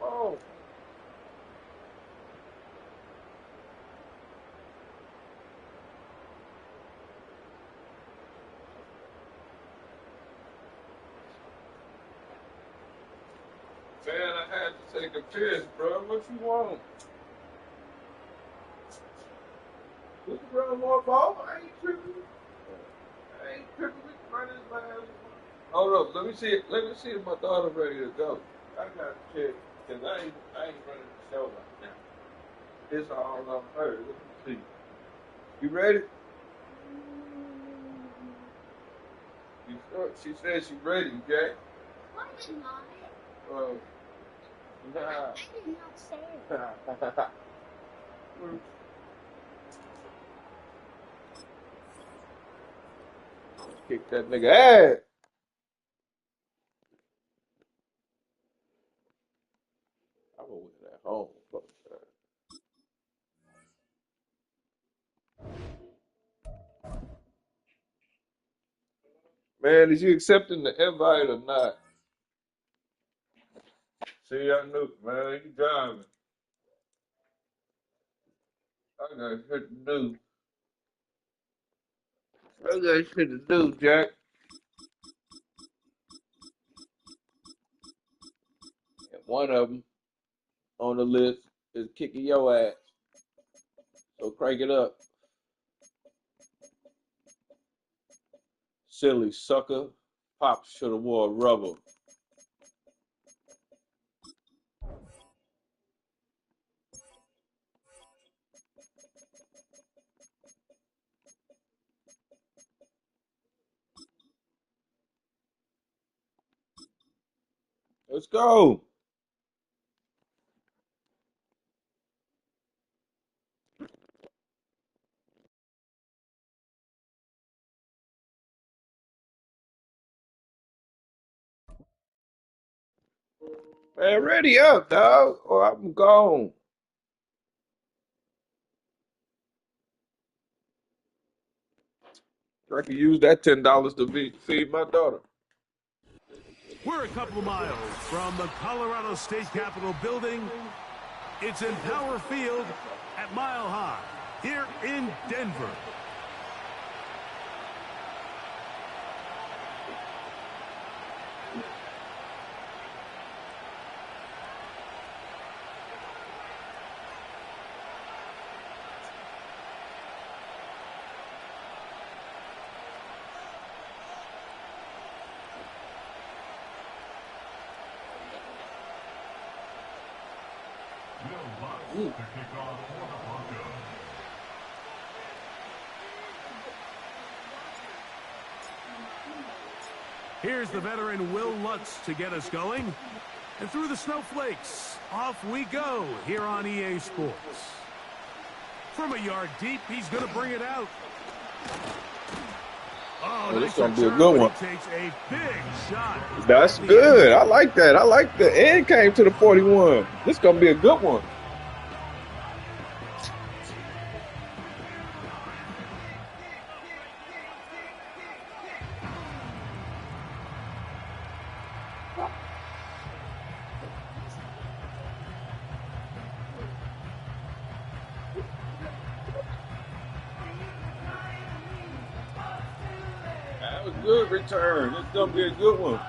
Oh. Man, I had to take a piss, bro. What you want? We can run more ball. I ain't tripping. We can run this last. Hold up. Let me see if my daughter ready to go. I got to check because I ain't running the show right now. It's all on her. Let me see. You ready? You sure? She said she's ready, Jack. Why did not? Nah. I did not say it. Kick that nigga ass. I'm gonna win at home. Man, is you accepting the invite or not? See, I knew, man, you driving. I got shit to do. Jack. And one of them on the list is kicking your ass. So crank it up. Silly sucker. Pop should have wore rubber. Let's go. Man, ready up, dog, or I'm gone. I can use that $10 to feed my daughter. We're a couple of miles from the Colorado State Capitol building. It's in Power Field at Mile High here in Denver. To kick off for the Broncos. Here's the veteran Will Lutz to get us going. And through the snowflakes, off we go here on EA Sports. From a yard deep, he's going to bring it out. Oh, Oh, this nice gonna be a return, good but one. he takes a big shot. That's at the good. end. I like that. I like the end came to the 41. This gonna be a good one. That was a good return. This gonna be a good one.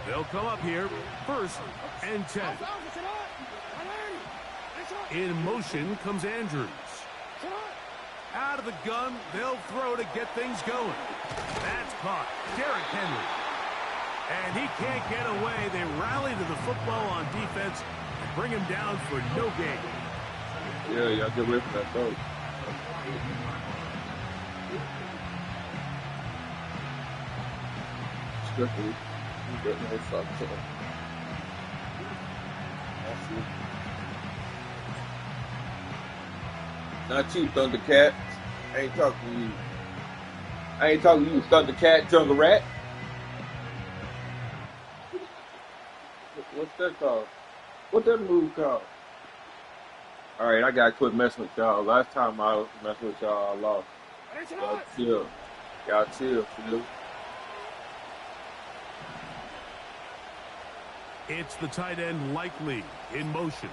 They'll come up here, 1st and 10. In motion comes Andrews. Out of the gun, they'll throw to get things going. That's caught. Derrick Henry. And he can't get away. They rally to the football on defense and bring him down for no gain. Yeah, y'all get away from that though. Strictly, you got no shot to him. Not you, Thundercat. I ain't talking to you. I ain't talking to you, Thundercat, Jungle Rat. What's that called? What that move called? All right, I gotta quit messing with y'all. Last time I was messing with y'all, I lost. Y'all chill. Y'all chill, Phil. It's the tight end Likely in motion.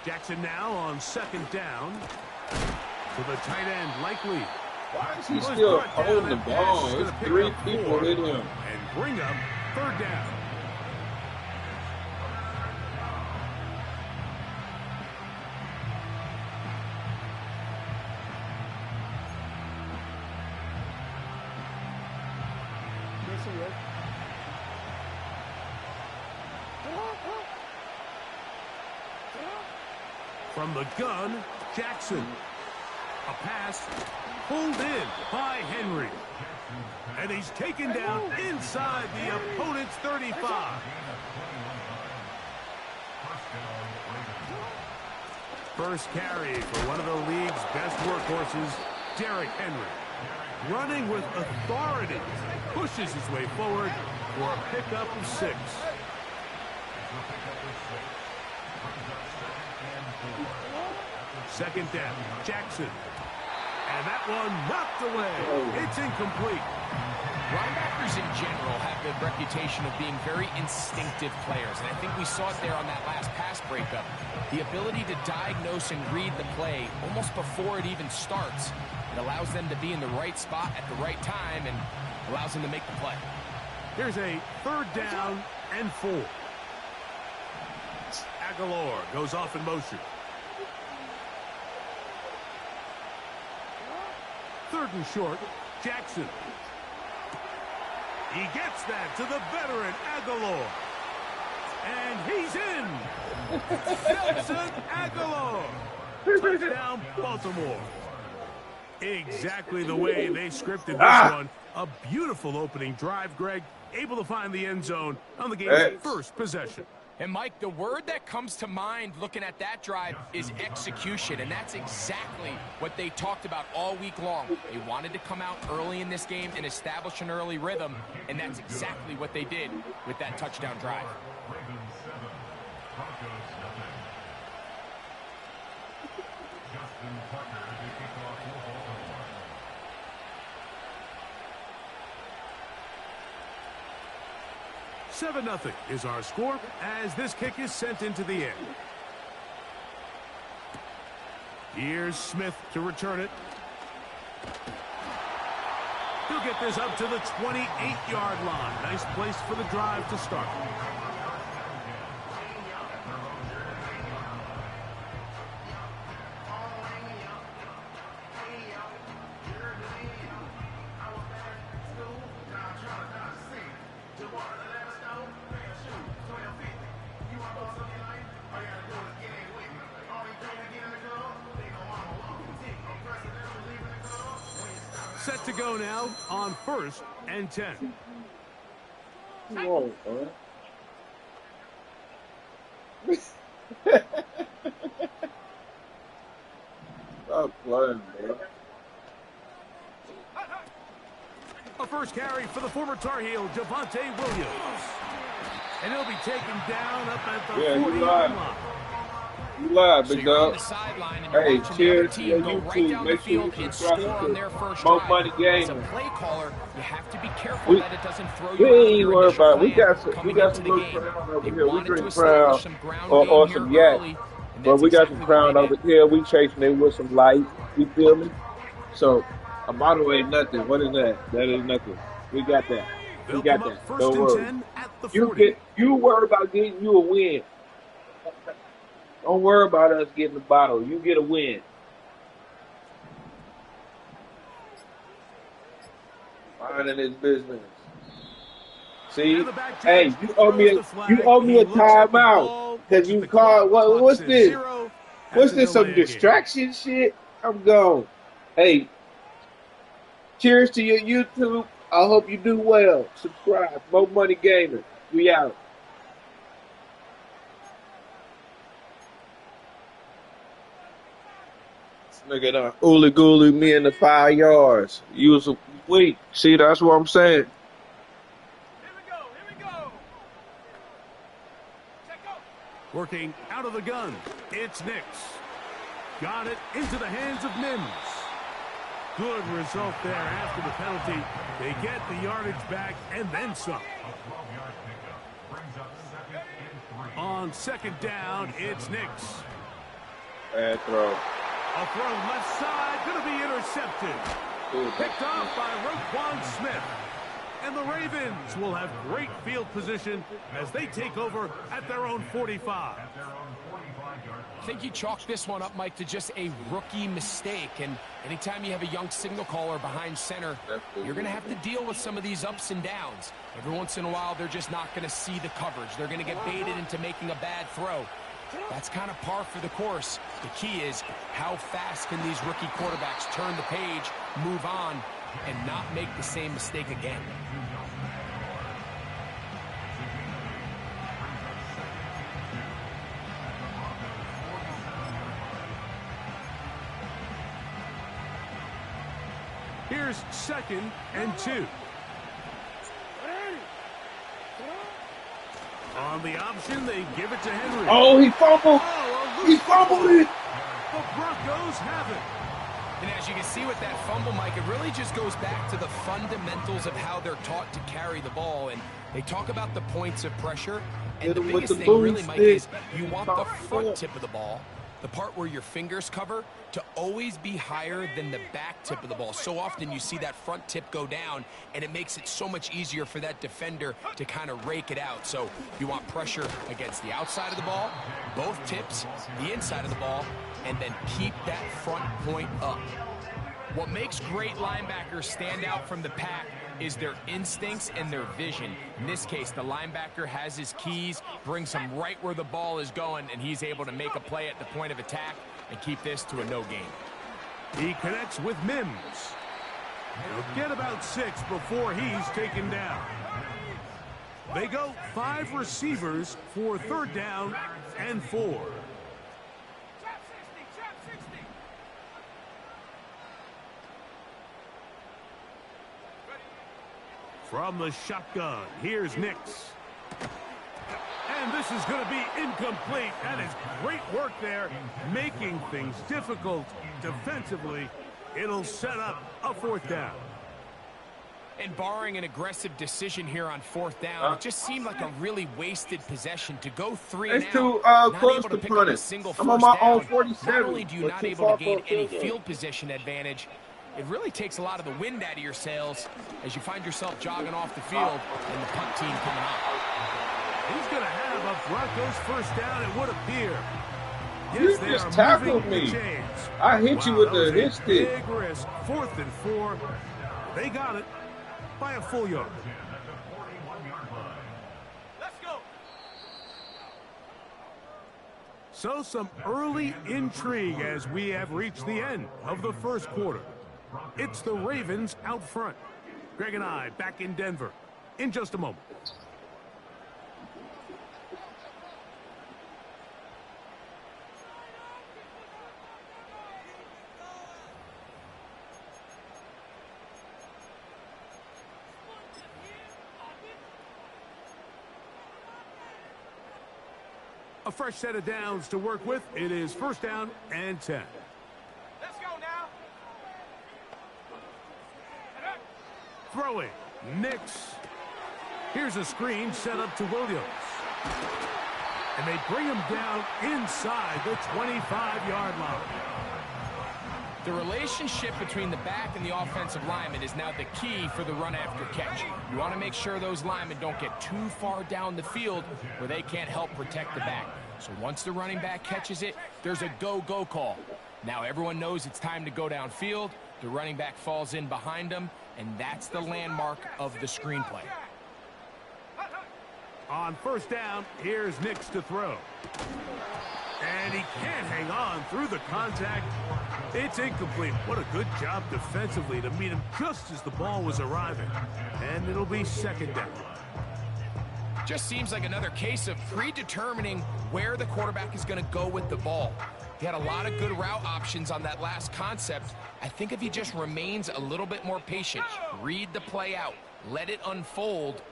Jackson now on 2nd down. To the tight end Likely. Why is he still holding the ball? There's 3 people hit him. And bring up 3rd down. From the gun, Jackson. A pass pulled in by Henry. And he's taken down inside the opponent's 35. First carry for one of the league's best workhorses, Derrick Henry. Running with authority, pushes his way forward for a pickup of 6. Second down, Jackson. And that one knocked away. It's incomplete. Linebackers in general have the reputation of being very instinctive players, and I think we saw it there on that last pass breakup. The ability to diagnose and read the play almost before it even starts. It allows them to be in the right spot at the right time and allows them to make the play. Here's a 3rd down and 4. Aguilar goes off in motion. 3rd and short, Jackson. He gets that to the veteran Aguilar. And he's in. Nelson Aguilar. Touchdown, Baltimore. Exactly the way they scripted this one. A beautiful opening drive, Greg. Able to find the end zone on the game's first possession. And, Mike, the word that comes to mind looking at that drive is execution, and that's exactly what they talked about all week long. They wanted to come out early in this game and establish an early rhythm, and that's exactly what they did with that touchdown drive. Ravens 7, Broncos 7. Justin Tucker to kick off for Baltimore. $7-0 is our score as this kick is sent into the end. Here's Smith to return it. He'll get this up to the 28-yard line. Nice place for the drive to start. Set to go now on 1st and 10. Whoa, Stop playing, bro. first carry for the former Tar Heel, Javonte Williams. And he'll be taken down up at the 40-yard line. You live, So big you're on dog. the sideline and you're Hey, watching the other cheers to team your go right YouTube. down the Make sure you field and subscribe score on to their first Mo drive. Money As a Gaming. play caller, you have to be careful that it doesn't throw you We out of ain't your worried initial about it. plan We coming got into some the little game. crown They over here. We wanted to drink establish crown some ground or game here some yak. early, and But that's we got exactly some what crown they over did. here. We chasing it with some light. You feel me? So a bottle ain't nothing. What is that? That is nothing. We got that. We They'll got come up that. first Don't and worry. 10 at the 40. You worry about getting you a win. Don't worry about us getting the bottle. You get a win. Minding his business. See, hey, you owe me a timeout because you called. What's this? What's this? Some distraction shit? I'm gone. Hey, cheers to your YouTube. I hope you do well. Subscribe. Mo Money Gaming. We out. Nigga done ooly gooly me in the 5 yards. You was weak. See, that's what I'm saying. Here we go. Check out. Working out of the gun, it's Nix. Got it into the hands of Mims. Good result there after the penalty. They get the yardage back and then some. On second down, it's Nix. Bad throw. A throw left side, going to be intercepted. Picked off by Roquan Smith. And the Ravens will have great field position as they take over at their own 45. I think you chalk this one up, Mike, to just a rookie mistake. And anytime you have a young signal caller behind center, you're going to have to deal with some of these ups and downs. Every once in a while, they're just not going to see the coverage. They're going to get baited into making a bad throw. That's kind of par for the course. The key is how fast can these rookie quarterbacks turn the page, move on, and not make the same mistake again. Here's 2nd and 2. On the option, they give it to Henry. Oh, he fumbled. He fumbled it. The Broncos have it. And as you can see with that fumble, Mike, it really just goes back to the fundamentals of how they're taught to carry the ball. And they talk about the points of pressure. And the biggest thing really, Mike, is you want the front tip of the ball, the part where your fingers cover, to always be higher than the back tip of the ball. So often you see that front tip go down, and it makes it so much easier for that defender to kind of rake it out. So you want pressure against the outside of the ball, both tips, the inside of the ball, and then keep that front point up. What makes great linebackers stand out from the pack is their instincts and their vision. In this case, the linebacker has his keys, brings him right where the ball is going, and he's able to make a play at the point of attack and keep this to a no gain. He connects with Mims. He'll get about 6 before he's taken down. They go 5 receivers for 3rd down and 4. From the shotgun, here's Nix. And this is going to be incomplete. That is great work there, making things difficult defensively. It'll set up a 4th down. And barring an aggressive decision here on 4th down, it just seemed like a really wasted possession to go 3 and It's out, too not close able to to pick up punt a it. single I'm on first my own down. 47. Not only do you but not too able far to gain for a any field goal. field position advantage, it really takes a lot of the wind out of your sails as you find yourself jogging off the field and the punt team coming up. He's going to have a Broncos first down, it would appear. You just tackled me. I hit you with the hit stick. Big risk. 4th and 4. They got it by a full yard. Let's go. So some early intrigue as we have reached the end of the first quarter. It's the Ravens out front. Greg and I back in Denver in just a moment. A fresh set of downs to work with. It is first down and 10. Let's go now. Throwing. Nix. Here's a screen set up to Williams. And they bring him down inside the 25-yard line. The relationship between the back and the offensive lineman is now the key for the run after catch. You want to make sure those linemen don't get too far down the field where they can't help protect the back. So once the running back catches it, there's a go-go call. Now everyone knows it's time to go downfield. The running back falls in behind him, and that's the landmark of the screenplay. On first down, here's Nix to throw. And he can't hang on through the contact. It's incomplete. What a good job defensively to meet him just as the ball was arriving. And it'll be second down. Just seems like another case of predetermining where the quarterback is going to go with the ball. He had a lot of good route options on that last concept. I think if he just remains a little bit more patient, read the play out, let it unfold,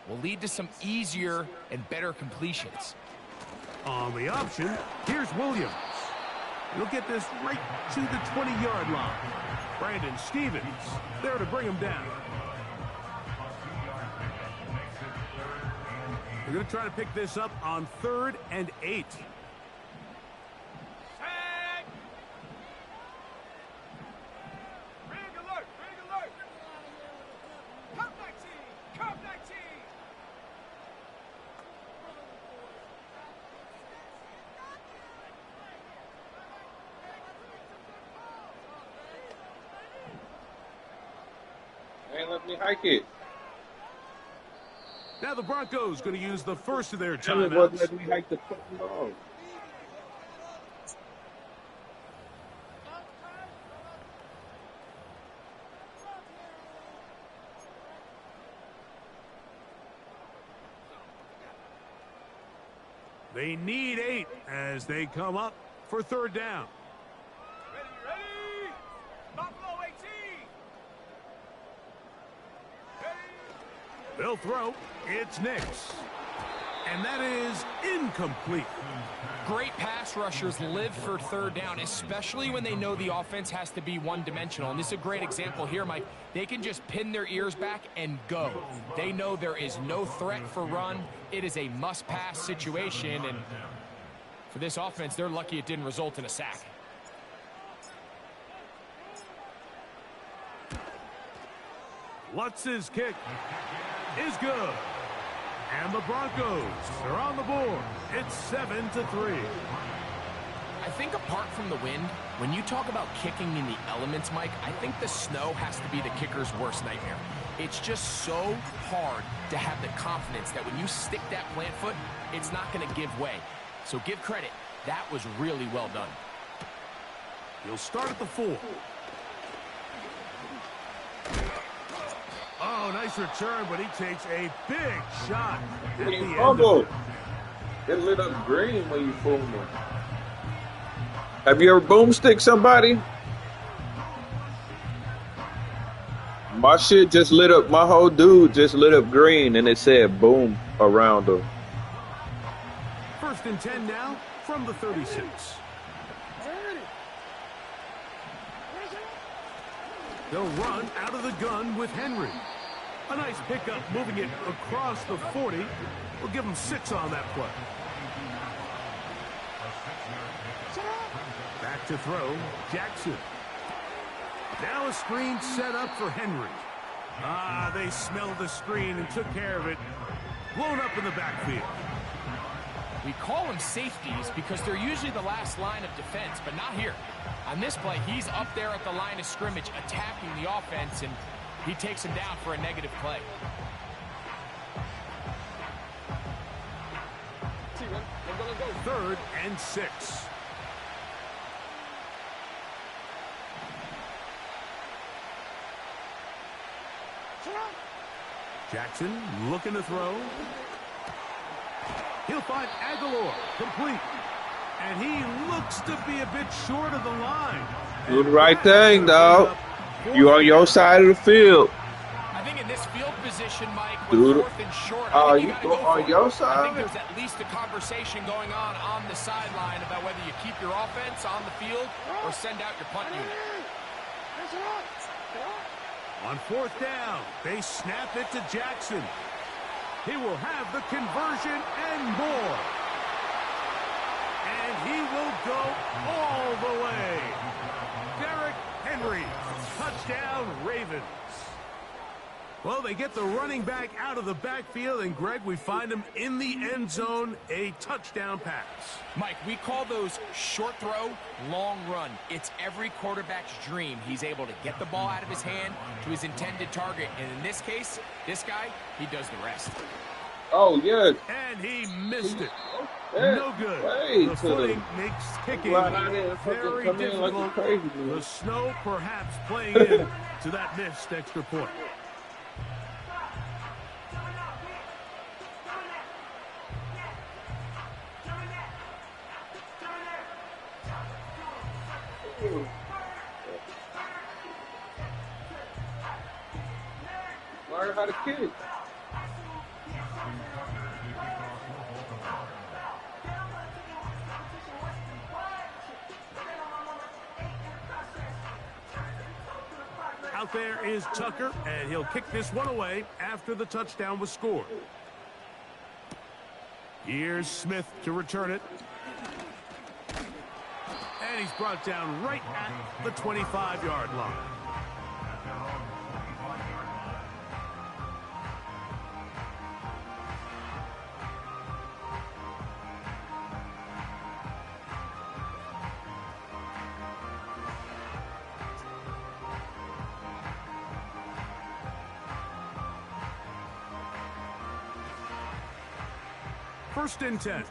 will lead to some easier and better completions. On the option, here's Williams. He'll get this right to the 20-yard line. Brandon Stevens there to bring him down. They're going to try to pick this up on 3rd and 8. Ain't let me hike it. Now the Broncos going to use the first of their Tell me what timeouts. let me hike the fucking dog. They need 8 as they come up for 3rd down. Ready? Buffalo 18. They'll throw. It's Nix. And that is incomplete. Great pass rushers live for 3rd down, especially when they know the offense has to be one-dimensional. And this is a great example here, Mike. They can just pin their ears back and go. They know there is no threat for run. It is a must-pass situation. And for this offense, they're lucky it didn't result in a sack. Lutz's kick is good. And the Broncos are on the board. It's 7-3. I think apart from the wind, when you talk about kicking in the elements, Mike, I think the snow has to be the kicker's worst nightmare. It's just so hard to have the confidence that when you stick that plant foot, it's not going to give way. So give credit. That was really well done. He'll start at the 4. Oh, nice return, but he takes a big shot at the end of it. It lit up green when you fool me. Have you ever boomstick somebody? My shit just lit up, my whole dude just lit up green and it said boom around him. 1st and 10 now from the 36. They'll run out of the gun with Henry. A nice pickup moving it across the 40. We'll give him 6 on that play. Back to throw, Jackson. Now a screen set up for Henry. They smelled the screen and took care of it. Blown up in the backfield. We call them safeties because they're usually the last line of defense, but not here. On this play, he's up there at the line of scrimmage attacking the offense, and he takes him down for a negative play. 3rd and 6. Jackson looking to throw. He'll find Aguilar complete. And he looks to be a bit short of the line. Do the right thing, dog. You on your side of the field. I think in this field position, Mike, Dude. with 4th and short. Oh, I think you gotta go go on for your it. I think side? there's at least a conversation going on the sideline about whether you keep your offense on the field or send out your punt unit. On 4th down, they snap it to Jackson. He will have the conversion and more. And he will go all the way. Derrick Henry, touchdown Ravens. Well, they get the running back out of the backfield, and Greg, we find him in the end zone, a touchdown pass. Mike, we call those short throw, long run. It's every quarterback's dream. He's able to get the ball out of his hand to his intended target, and in this case, this guy, he does the rest. Oh, yes. And he missed it. Yeah. No good. Hey, The footing makes kicking very difficult. Like crazy, the snow perhaps playing in to that missed extra point. Learn how to kick. Out there is Tucker, and he'll kick this one away after the touchdown was scored. Here's Smith to return it. And he's brought down right at the 25-yard line. First and 10.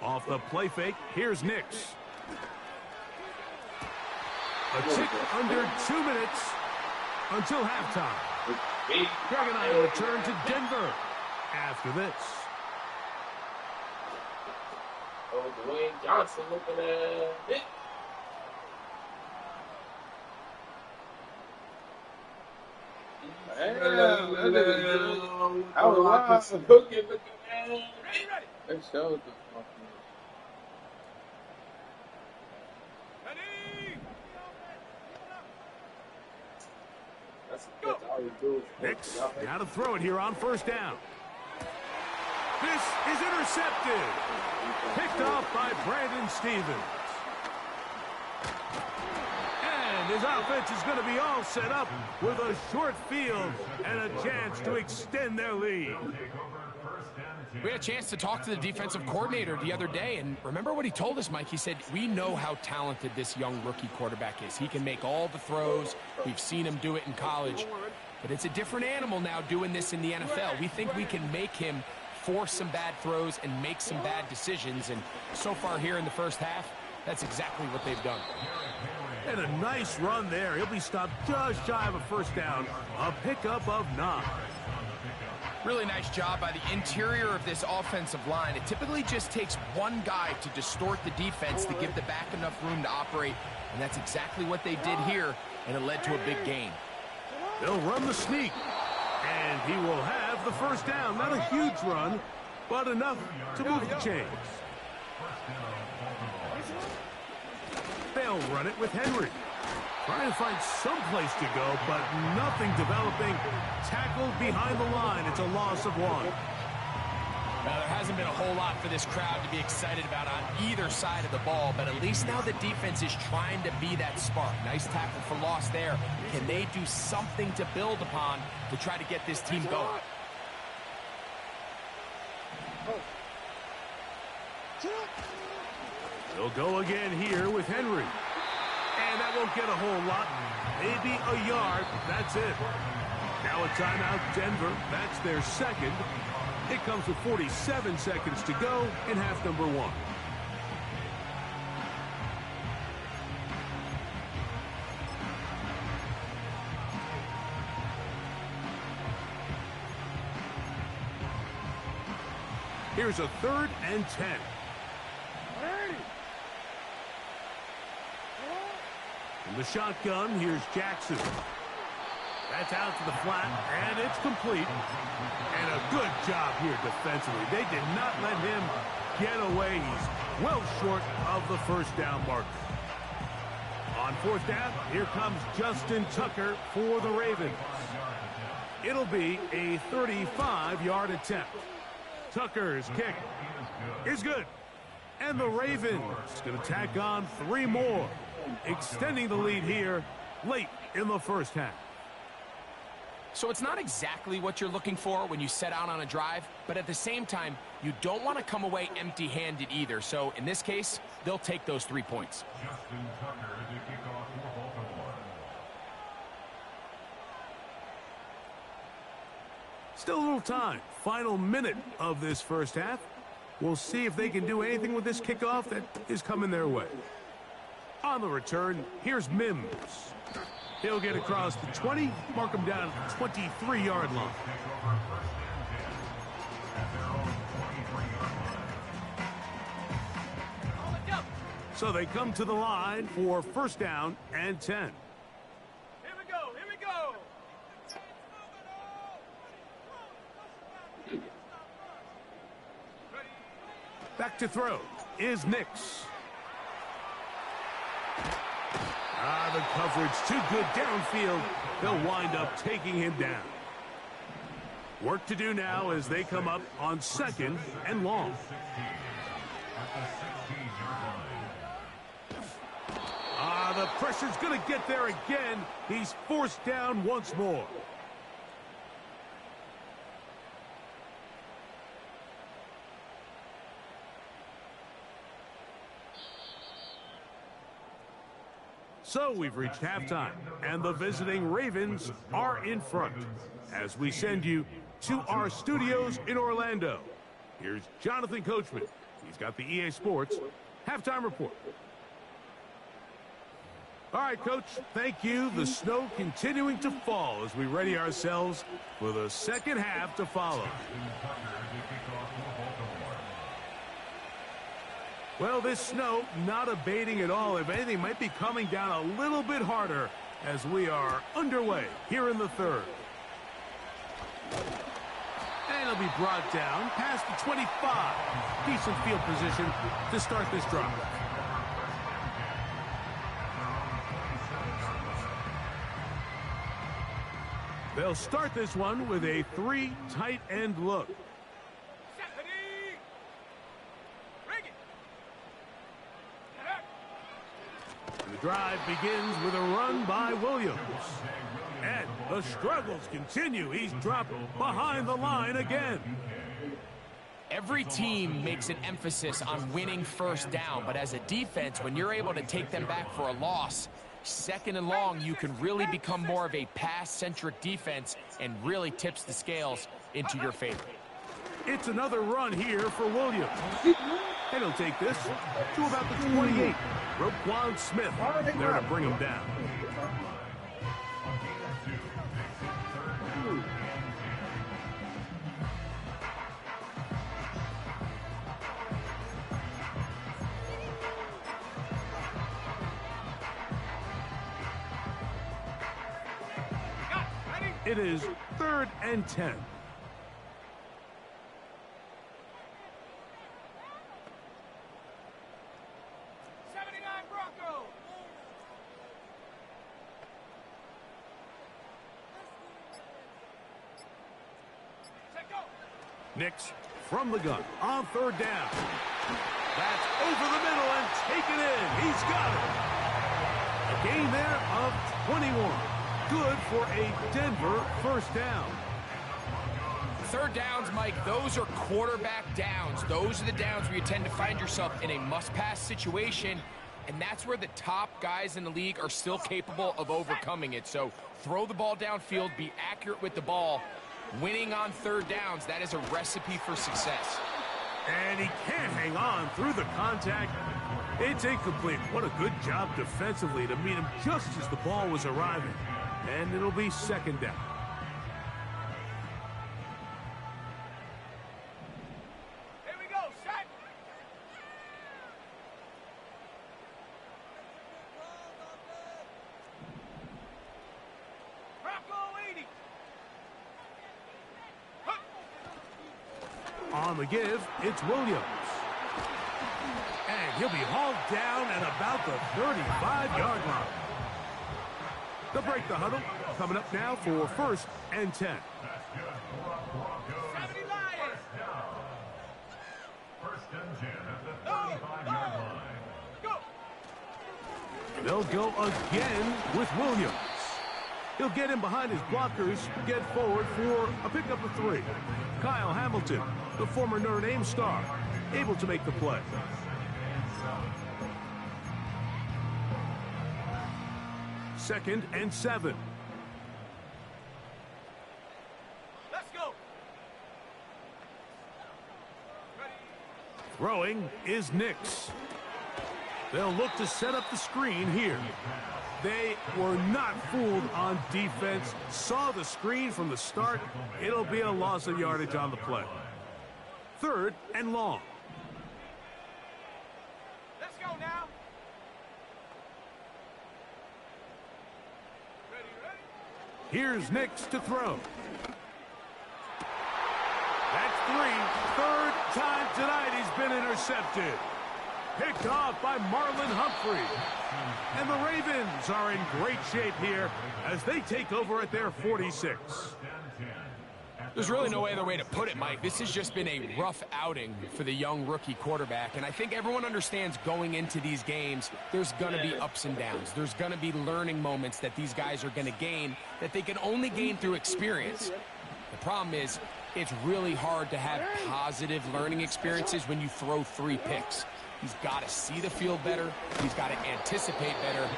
Off the play fake, here's Nix. A tick under 2 minutes until halftime. Greg and I return to Denver after this. Oh, Dwayne Johnson looking at it. I was looking at they showed the That's all you do. Nix, now to throw it here on first down. This is intercepted. Picked off by Brandon Stevens. And his offense is going to be all set up with a short field and a chance to extend their lead. We had a chance to talk to the defensive coordinator the other day, and remember what he told us, Mike? He said, we know how talented this young rookie quarterback is. He can make all the throws. We've seen him do it in college. But it's a different animal now doing this in the NFL. We think we can make him force some bad throws and make some bad decisions. And so far here in the first half, that's exactly what they've done. And a nice run there. He'll be stopped just shy of a first down. A pickup of 9. Really nice job by the interior of this offensive line. It typically just takes one guy to distort the defense to give the back enough room to operate, and that's exactly what they did here, and it led to a big gain. They'll run the sneak, and he will have the first down. Not a huge run, but enough to move the chains. They'll run it with Henry. Trying to find some place to go, but nothing developing. Tackled behind the line. It's a loss of 1. Now, there hasn't been a whole lot for this crowd to be excited about on either side of the ball, but at least now the defense is trying to be that spark. Nice tackle for loss there. Can they do something to build upon to try to get this team going? They'll go again here with Henry. And that won't get a whole lot. Maybe a yard. That's it. Now a timeout, Denver. That's their second. It comes with 47 seconds to go in half number 1. Here's a 3rd and 10. In the shotgun, here's Jackson. That's out to the flat, and it's complete. And a good job here defensively. They did not let him get away. He's well short of the first down marker. On 4th down, here comes Justin Tucker for the Ravens. It'll be a 35-yard attempt. Tucker's kick is good. And the Ravens going to tack on 3 more, extending the lead here late in the first half. So it's not exactly what you're looking for when you set out on a drive, but at the same time, you don't want to come away empty-handed either. So in this case, they'll take those 3 points. Justin Tucker to kick off for Baltimore. Still a little time. Final minute of this first half. We'll see if they can do anything with this kickoff that is coming their way. On the return, here's Mims. He'll get across the 20, mark him down at the 23-yard line. So they come to the line for 1st down and 10. Here we go, here we go. Back to throw is Nix. The coverage too good downfield. They'll wind up taking him down. Work to do now as they come up on 2nd and long. The pressure's going to get there again. He's forced down once more. So we've reached halftime, and the visiting Ravens are in front as we send you to our studios in Orlando. Here's Jonathan Coachman. He's got the EA Sports halftime report. All right, Coach, thank you. The snow continuing to fall as we ready ourselves for the second half to follow. Well, this snow not abating at all. If anything, might be coming down a little bit harder as we are underway here in the 3rd. And it'll be brought down past the 25. Decent field position to start this drive. They'll start this one with a 3 tight end look. The drive begins with a run by Williams. And the struggles continue. He's dropped behind the line again. Every team makes an emphasis on winning 1st down, but as a defense, when you're able to take them back for a loss, 2nd and long, you can really become more of a pass-centric defense and really tips the scales into your favor. It's another run here for Williams. And he'll take this to about the 28. Roquan Smith there to bring him down. It is 3rd and 10. Nix from the gun on 3rd down. That's over the middle and taken in. He's got it. A gain there of 21. Good for a Denver 1st down. 3rd downs, Mike, those are quarterback downs. Those are the downs where you tend to find yourself in a must-pass situation, and that's where the top guys in the league are still capable of overcoming it. So throw the ball downfield, be accurate with the ball. Winning on 3rd downs, that is a recipe for success. And he can't hang on through the contact. It's incomplete. What a good job defensively to meet him just as the ball was arriving. And it'll be 2nd down. On the give, it's Williams. And he'll be hauled down at about the 35-yard line. They'll break the huddle. Coming up now for 1st and 10. They'll go again with Williams. He'll get in behind his blockers, get forward for a pickup of 3. Kyle Hamilton, the former Notre Dame star, able to make the play. Second and 7. Let's go. Throwing is Nix. They'll look to set up the screen here. They were not fooled on defense. Saw the screen from the start. It'll be a loss of yardage on the play. 3rd and long. Let's go now. Ready? Here's Nix to throw. That's 3. 3rd time tonight he's been intercepted. Picked off by Marlon Humphrey. And the Ravens are in great shape here as they take over at their 46. There's really no other way to put it, Mike. This has just been a rough outing for the young rookie quarterback. And I think everyone understands going into these games, there's going to be ups and downs. There's going to be learning moments that these guys are going to gain that they can only gain through experience. The problem is, it's really hard to have positive learning experiences when you throw 3 picks. He's got to see the field better. He's got to anticipate better.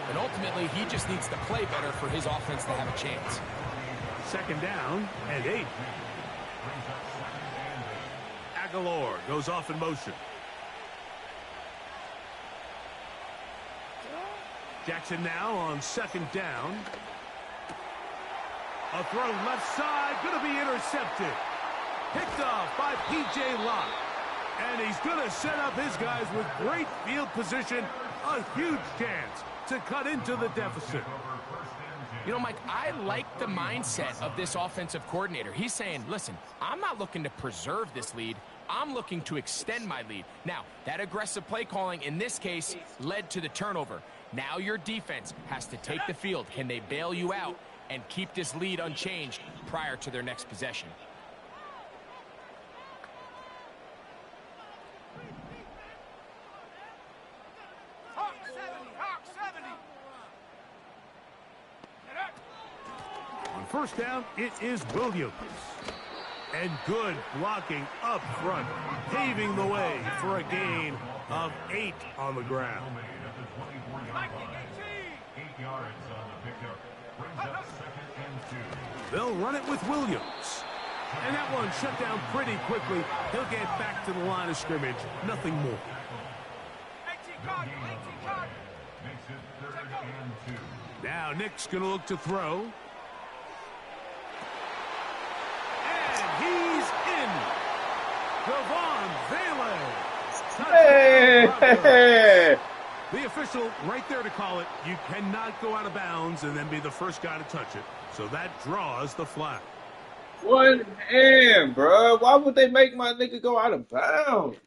And ultimately, he just needs to play better for his offense to have a chance. 2nd down and 8. Aguilar goes off in motion. Jackson now on 2nd down. A throw left side, going to be intercepted. Picked off by P.J. Locke. And he's going to set up his guys with great field position. A huge chance to cut into the deficit. You know, Mike, I like the mindset of this offensive coordinator. He's saying, listen, I'm not looking to preserve this lead. I'm looking to extend my lead. Now, that aggressive play calling in this case led to the turnover. Now your defense has to take the field. Can they bail you out and keep this lead unchanged prior to their next possession? Hawk 70. On 1st down, it is Williams. And good blocking up front, paving the way for a gain of 8 on the ground. 8 yards on the pickup. Brings up 2nd and 2. They'll run it with Williams. And that one shut down pretty quickly. He'll get back to the line of scrimmage. Nothing more. 18 card. Makes it 3rd and 2. Now Nick's going to look to throw. And he's in. Devon Vele. Hey! The official right there to call it. You cannot go out of bounds and then be the first guy to touch it. So that draws the flag. One hand, bro. Why would they make my nigga go out of bounds?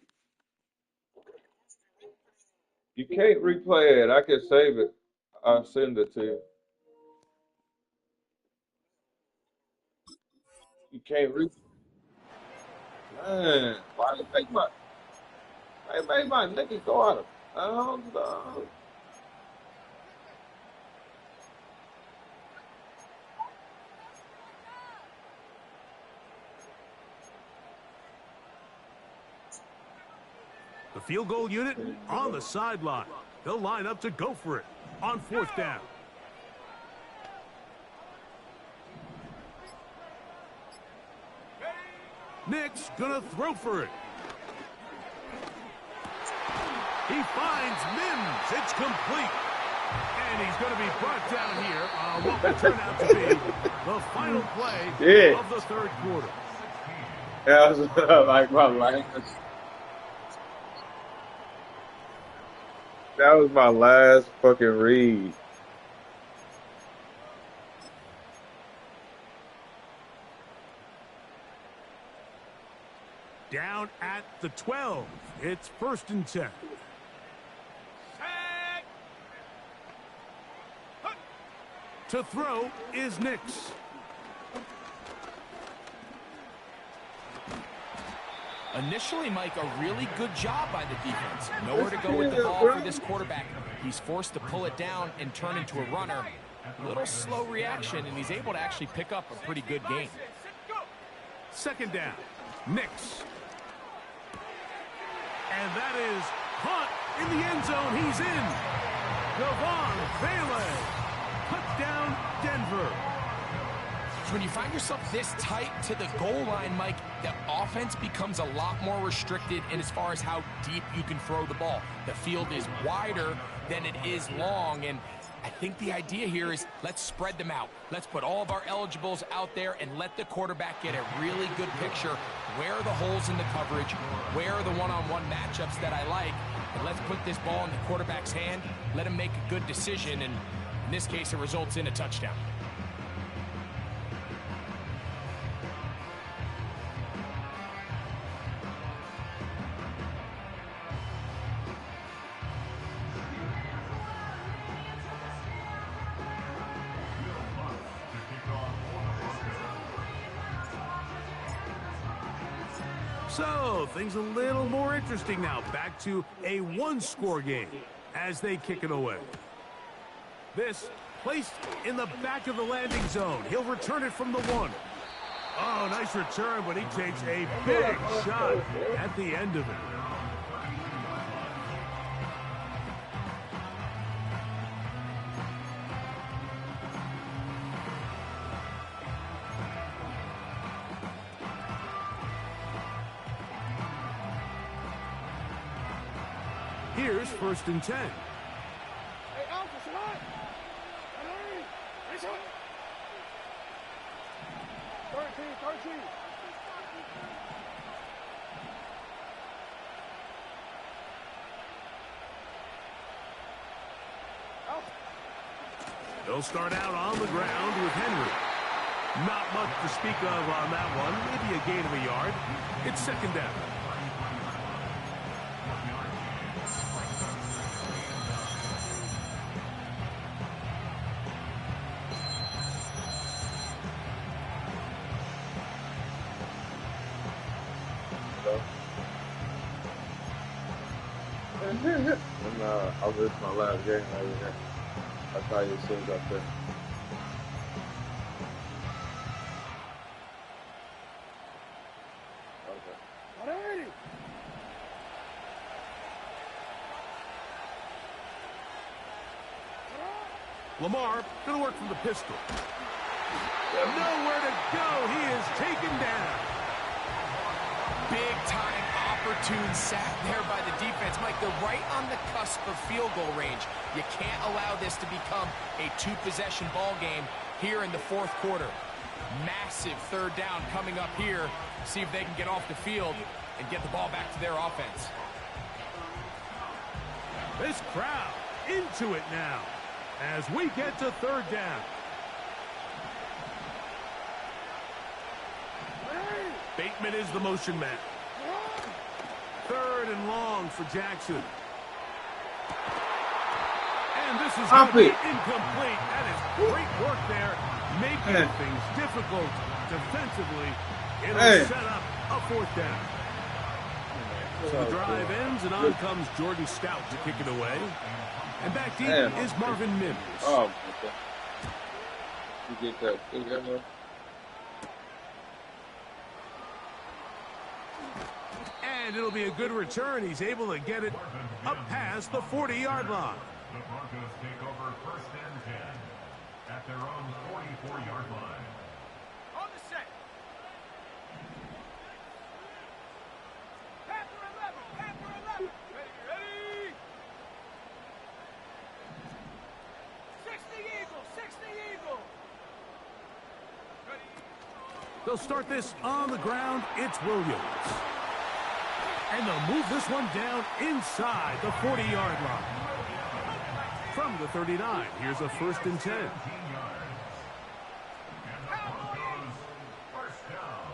You can't replay it. I can save it. I'll send it to you. You can't replay. Man, why did they make my nigga go out of bounds, dog? The field goal unit on the sideline. They'll line up to go for it on 4th down. Nick's gonna throw for it. He finds Mims. It's complete. And he's going to be brought down here on what will turn out to be the final play of the 3rd quarter. Yeah, was like my last. That was my last fucking read. Down at the 12. It's 1st and 10. To throw is Nix. Initially, Mike, a really good job by the defense. Nowhere to go with the ball for this quarterback. He's forced to pull it down and turn into a runner. Little slow reaction, and he's able to actually pick up a pretty good game. 2nd down. Nix. And that is caught in the end zone. He's in. Devon Bailey. Touchdown, Denver. When you find yourself this tight to the goal line, Mike, the offense becomes a lot more restricted in as far as how deep you can throw the ball. The field is wider than it is long, and I think the idea here is let's spread them out. Let's put all of our eligibles out there and let the quarterback get a really good picture. Where are the holes in the coverage? Where are the one-on-one matchups that I like? And let's put this ball in the quarterback's hand, let him make a good decision, and in this case, it results in a touchdown. So, things a little more interesting now. Back to a one-score game as they kick it away. This placed in the back of the landing zone. He'll return it from the 1. Oh, nice return, but he takes a big shot at the end of it. Here's 1st and 10. Hey, Alpha, what? Hey, raise up. 13. Alpha. They'll start out on the ground with Henry. Not much to speak of on that one. Maybe a gain of a yard. It's 2nd down. And I was my last game over here. I saw you sitting up there. Okay. Lamar going to work from the pistol. Nowhere to go. He is taken down. Big-time opportune sack there by the defense. Mike, they're right on the cusp of field goal range. You can't allow this to become a two-possession ball game here in the 4th quarter. Massive 3rd down coming up here. See if they can get off the field and get the ball back to their offense. This crowd into it now as we get to 3rd down. Bateman is the motion man. 3rd and long for Jackson. And this is going to be incomplete. That is great work there, making things difficult defensively. It'll set up a 4th down. So the drive ends, and on comes Jordan Stout to kick it away. And back deep is Marvin Mims. Oh, okay. You get that. You get that? And it'll be a good return. He's able to get it up past the 40-yard line. The Broncos take over 1st and 10 at their own 44-yard line. On the set. Panther 11. Ready. 60 Eagle. Ready. They'll start this on the ground. It's Williams. And they'll move this one down inside the 40-yard line. From the 39, here's a 1st and 10. And the Broncos 1st down.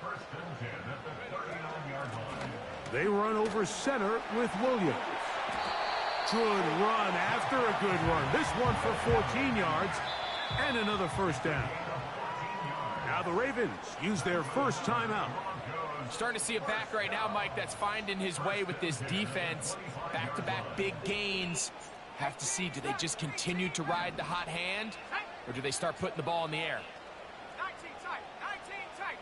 1st and 10 at the 39-yard line. They run over center with Williams. Good run after a good run. This one for 14 yards and another first down. Now the Ravens use their first timeout. Starting to see it back right now, Mike, that's finding his way with this defense. Back-to-back big gains. Have to see, do they just continue to ride the hot hand, or do they start putting the ball in the air? 19 tight, 19 tight.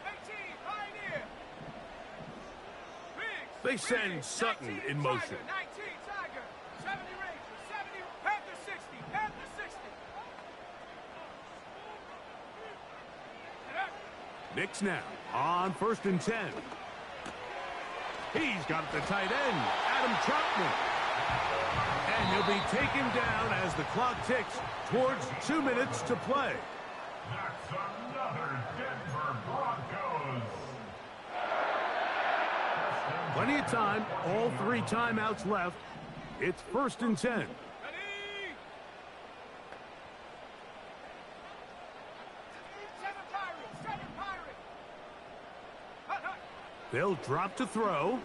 18, pioneer. Biggs. They send Sutton in motion. 19 Tiger. 70 Rangers, 70 Panther 60, Panther 60. Knicks now on 1st and 10. He's got the tight end, Adam Troutman. And he'll be taken down as the clock ticks towards 2 minutes to play. That's another Denver Broncos. Plenty of time, all 3 timeouts left. It's 1st and 10. Ready? Seven Pirates, Hut, hut. They'll drop to throw.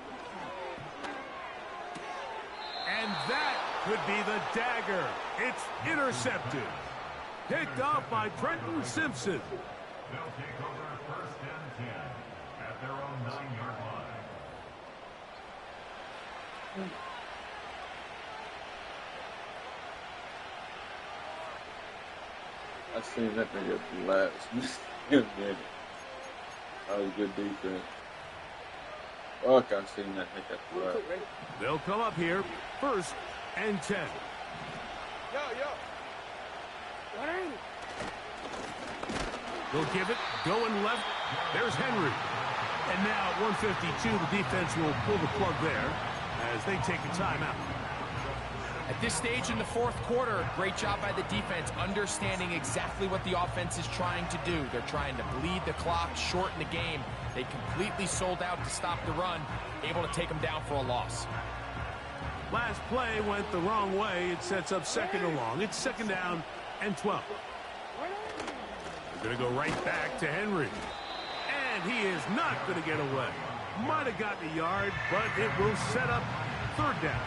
And that could be the dagger. It's intercepted. Picked off by Trenton Simpson. They'll take over 1st and 10 at their own 9-yard line. I seen that nigga at the last minute. That was good defense. Fuck, I seen that nigga at the last. They'll come up here, 1st and 10. Yo. They'll give it, going left. There's Henry. And now at 152, the defense will pull the plug there as they take a timeout. At this stage in the 4th quarter, great job by the defense, understanding exactly what the offense is trying to do. They're trying to bleed the clock, shorten the game. They completely sold out to stop the run, able to take them down for a loss. Last play went the wrong way. It sets up 2nd and long. It's 2nd down and 12. They're going to go right back to Henry. And he is not going to get away. Might have gotten a yard, but it will set up 3rd down.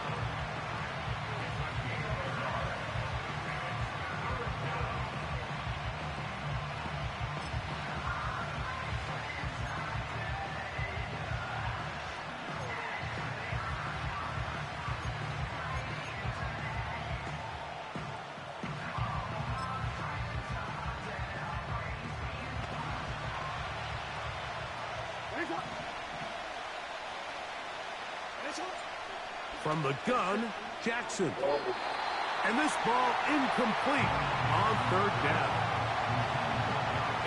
From the gun, Jackson. And this ball incomplete on 3rd down.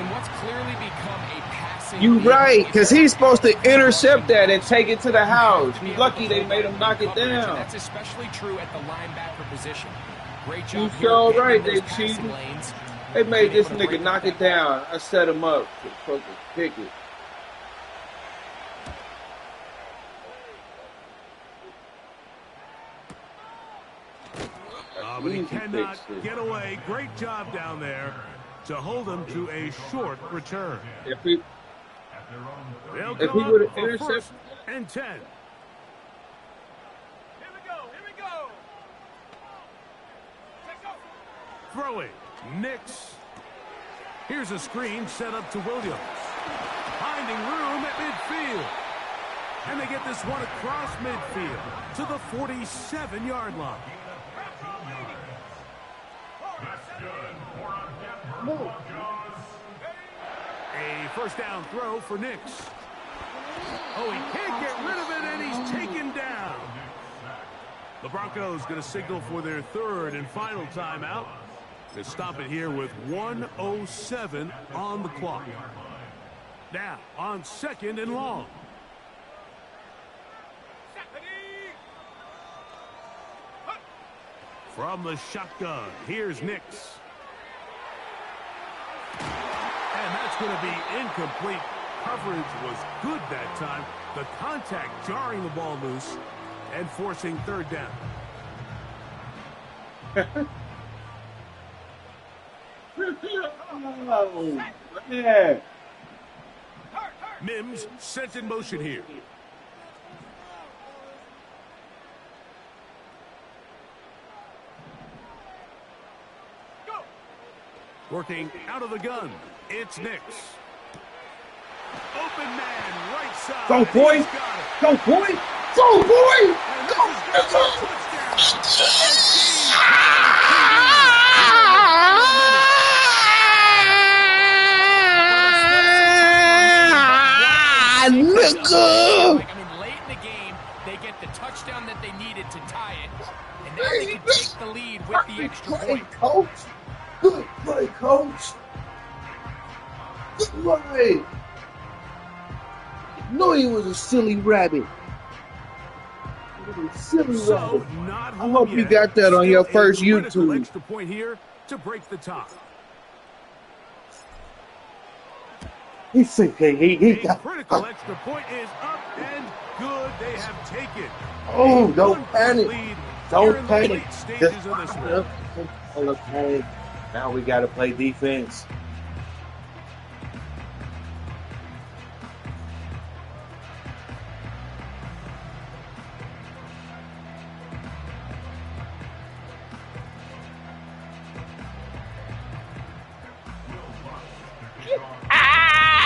And what's clearly become a passing... You right, because he's supposed to intercept that and take it to the house. You're lucky they made him knock it down. That's especially true at the linebacker position. Great job. You sure right, they passing cheated. lanes. They made this nigga knock it down. I set him up to fucking pick it. But he cannot get away. Great job down there to hold him to a short return. If he would have intercepted 1st and 10. Here we go. Take off. Throwing. Knicks. Here's a screen set up to Williams. Finding room at midfield. And they get this one across midfield to the 47-yard line. A 1st down throw for Knicks. Oh, he can't get rid of it, and he's taken down. The Broncos going to signal for their 3rd and final timeout. They stop it here with 1:07 on the clock. Now on 2nd and long. From the shotgun, here's Knicks. And that's going to be incomplete. Coverage was good that time. The contact jarring the ball loose and forcing 3rd down. Oh, man. Mims sent in motion here. Working out of the gun, it's Nix. Open man, right side. Go, boy. Go, boy. Go, boy. Go, Like, I mean, late in the game, they get the touchdown that they needed to tie it, and now they can take the lead with the extra point. Coach. Good play, coach. Good play. No, he was a silly rabbit. Silly rabbit. I hope you got that on your first YouTube. Extra point here to break the tie. He said, he got critical extra point is up and good. They have taken. Oh, don't panic. Don't panic. Stages of this one. Okay. Now we got to play defense.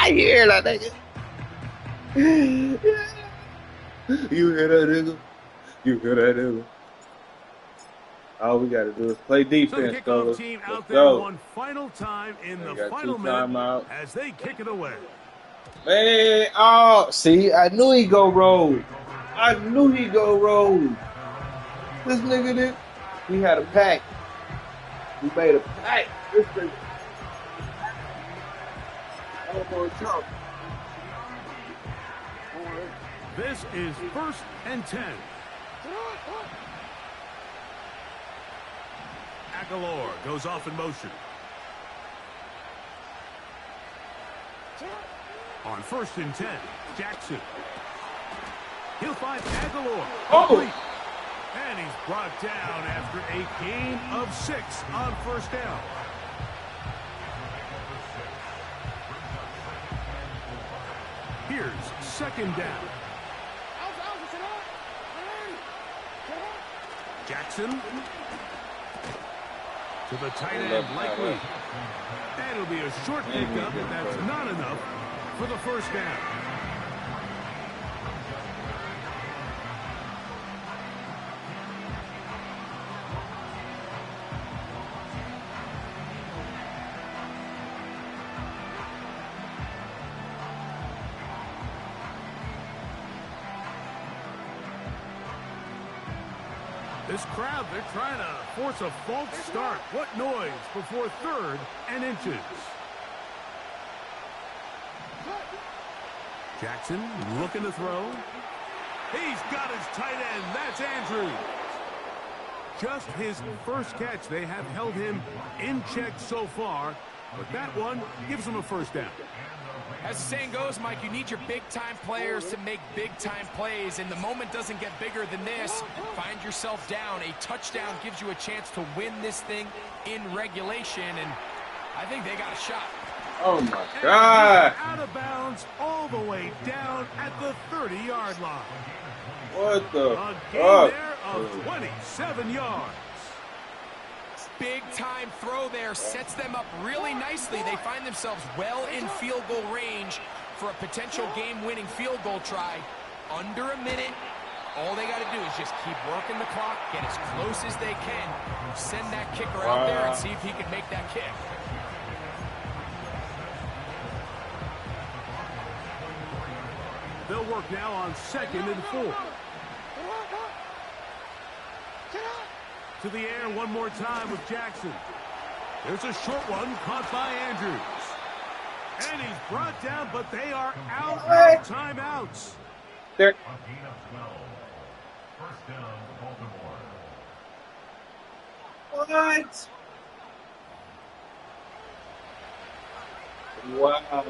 I hear that nigga. You hear that nigga? You hear that nigga? All we gotta do is play defense, so the kickoff fellas. team Let's out there go. one final time in They the got final two minute timeouts. as they kick it away. Man, oh, see, I knew he'd go roll. I knew he'd go roll. This nigga did. We had a pack. We made a pack. This nigga. This is 1st and 10. Aguilar goes off in motion. On 1st and 10, Jackson. He'll find Aguilar. Oh! And he's brought down after a gain of 6 on 1st down. Here's 2nd down. Jackson to the tight end, likely. And it'll be a short pickup, but that's not enough for the 1st down. This crowd, they're trying to force a false start. What noise before 3rd and inches. Jackson looking to throw. He's got his tight end. That's Andrews. Just his first catch. They have held him in check so far, but that one gives him a 1st down. As the saying goes, Mike, you need your big-time players to make big-time plays, and the moment doesn't get bigger than this. Find yourself down. A touchdown gives you a chance to win this thing in regulation, and I think they got a shot. Oh, my God. Out of bounds all the way down at the 30-yard line. What the A gain fuck? there of 27 yards. Big-time throw there sets them up really nicely. They find themselves well in field goal range for a potential game-winning field goal try. Under a minute. All they got to do is just keep working the clock, get as close as they can, send that kicker out there and see if he can make that kick. They'll work now on 2nd and 4. To the air one more time with Jackson. There's a short one caught by Andrews. And he's brought down, but they are out of timeouts. There. A gain of 12. 1st down, Baltimore. What? Wow.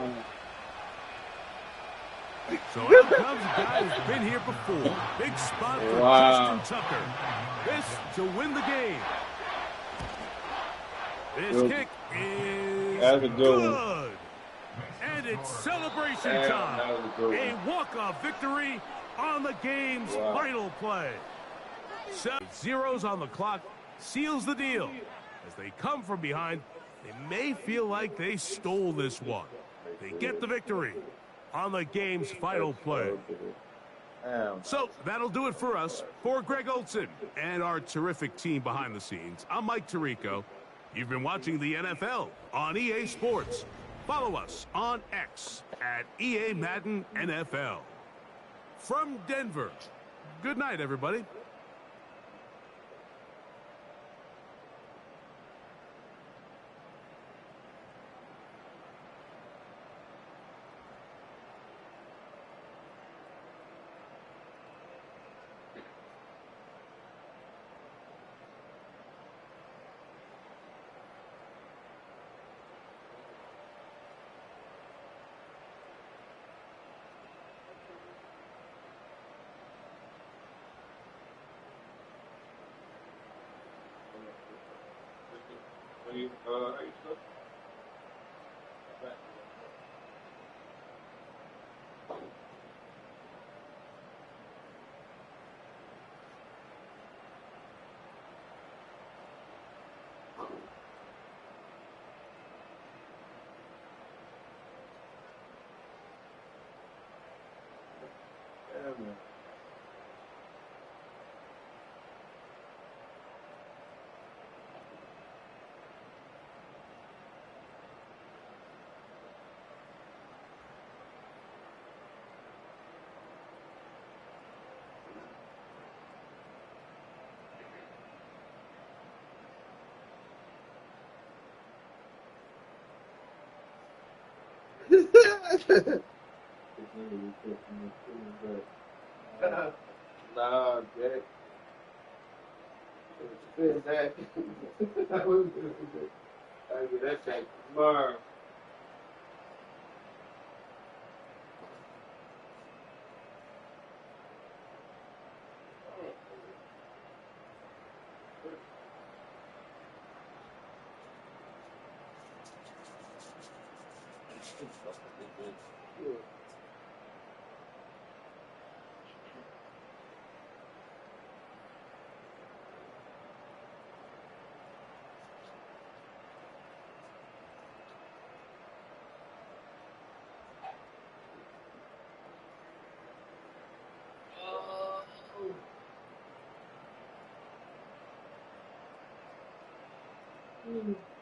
So out comes a guy who's been here before. Big spot for Justin Tucker. This to win the game. This kick is That's a good one. And it's celebration Damn, time. that was a good A one. walk-off victory on the game's final play. 7 zeros on the clock seals the deal. As they come from behind, they may feel like they stole this one. They get the victory on the game's final play. So that'll do it for us. For Greg Olson and our terrific team behind the scenes, I'm Mike Tirico. You've been watching the NFL on EA Sports. Follow us on X at EA Madden NFL. From Denver, good night, everybody. Nah, Jack. Spin that. I was I get that thing tomorrow. Oh.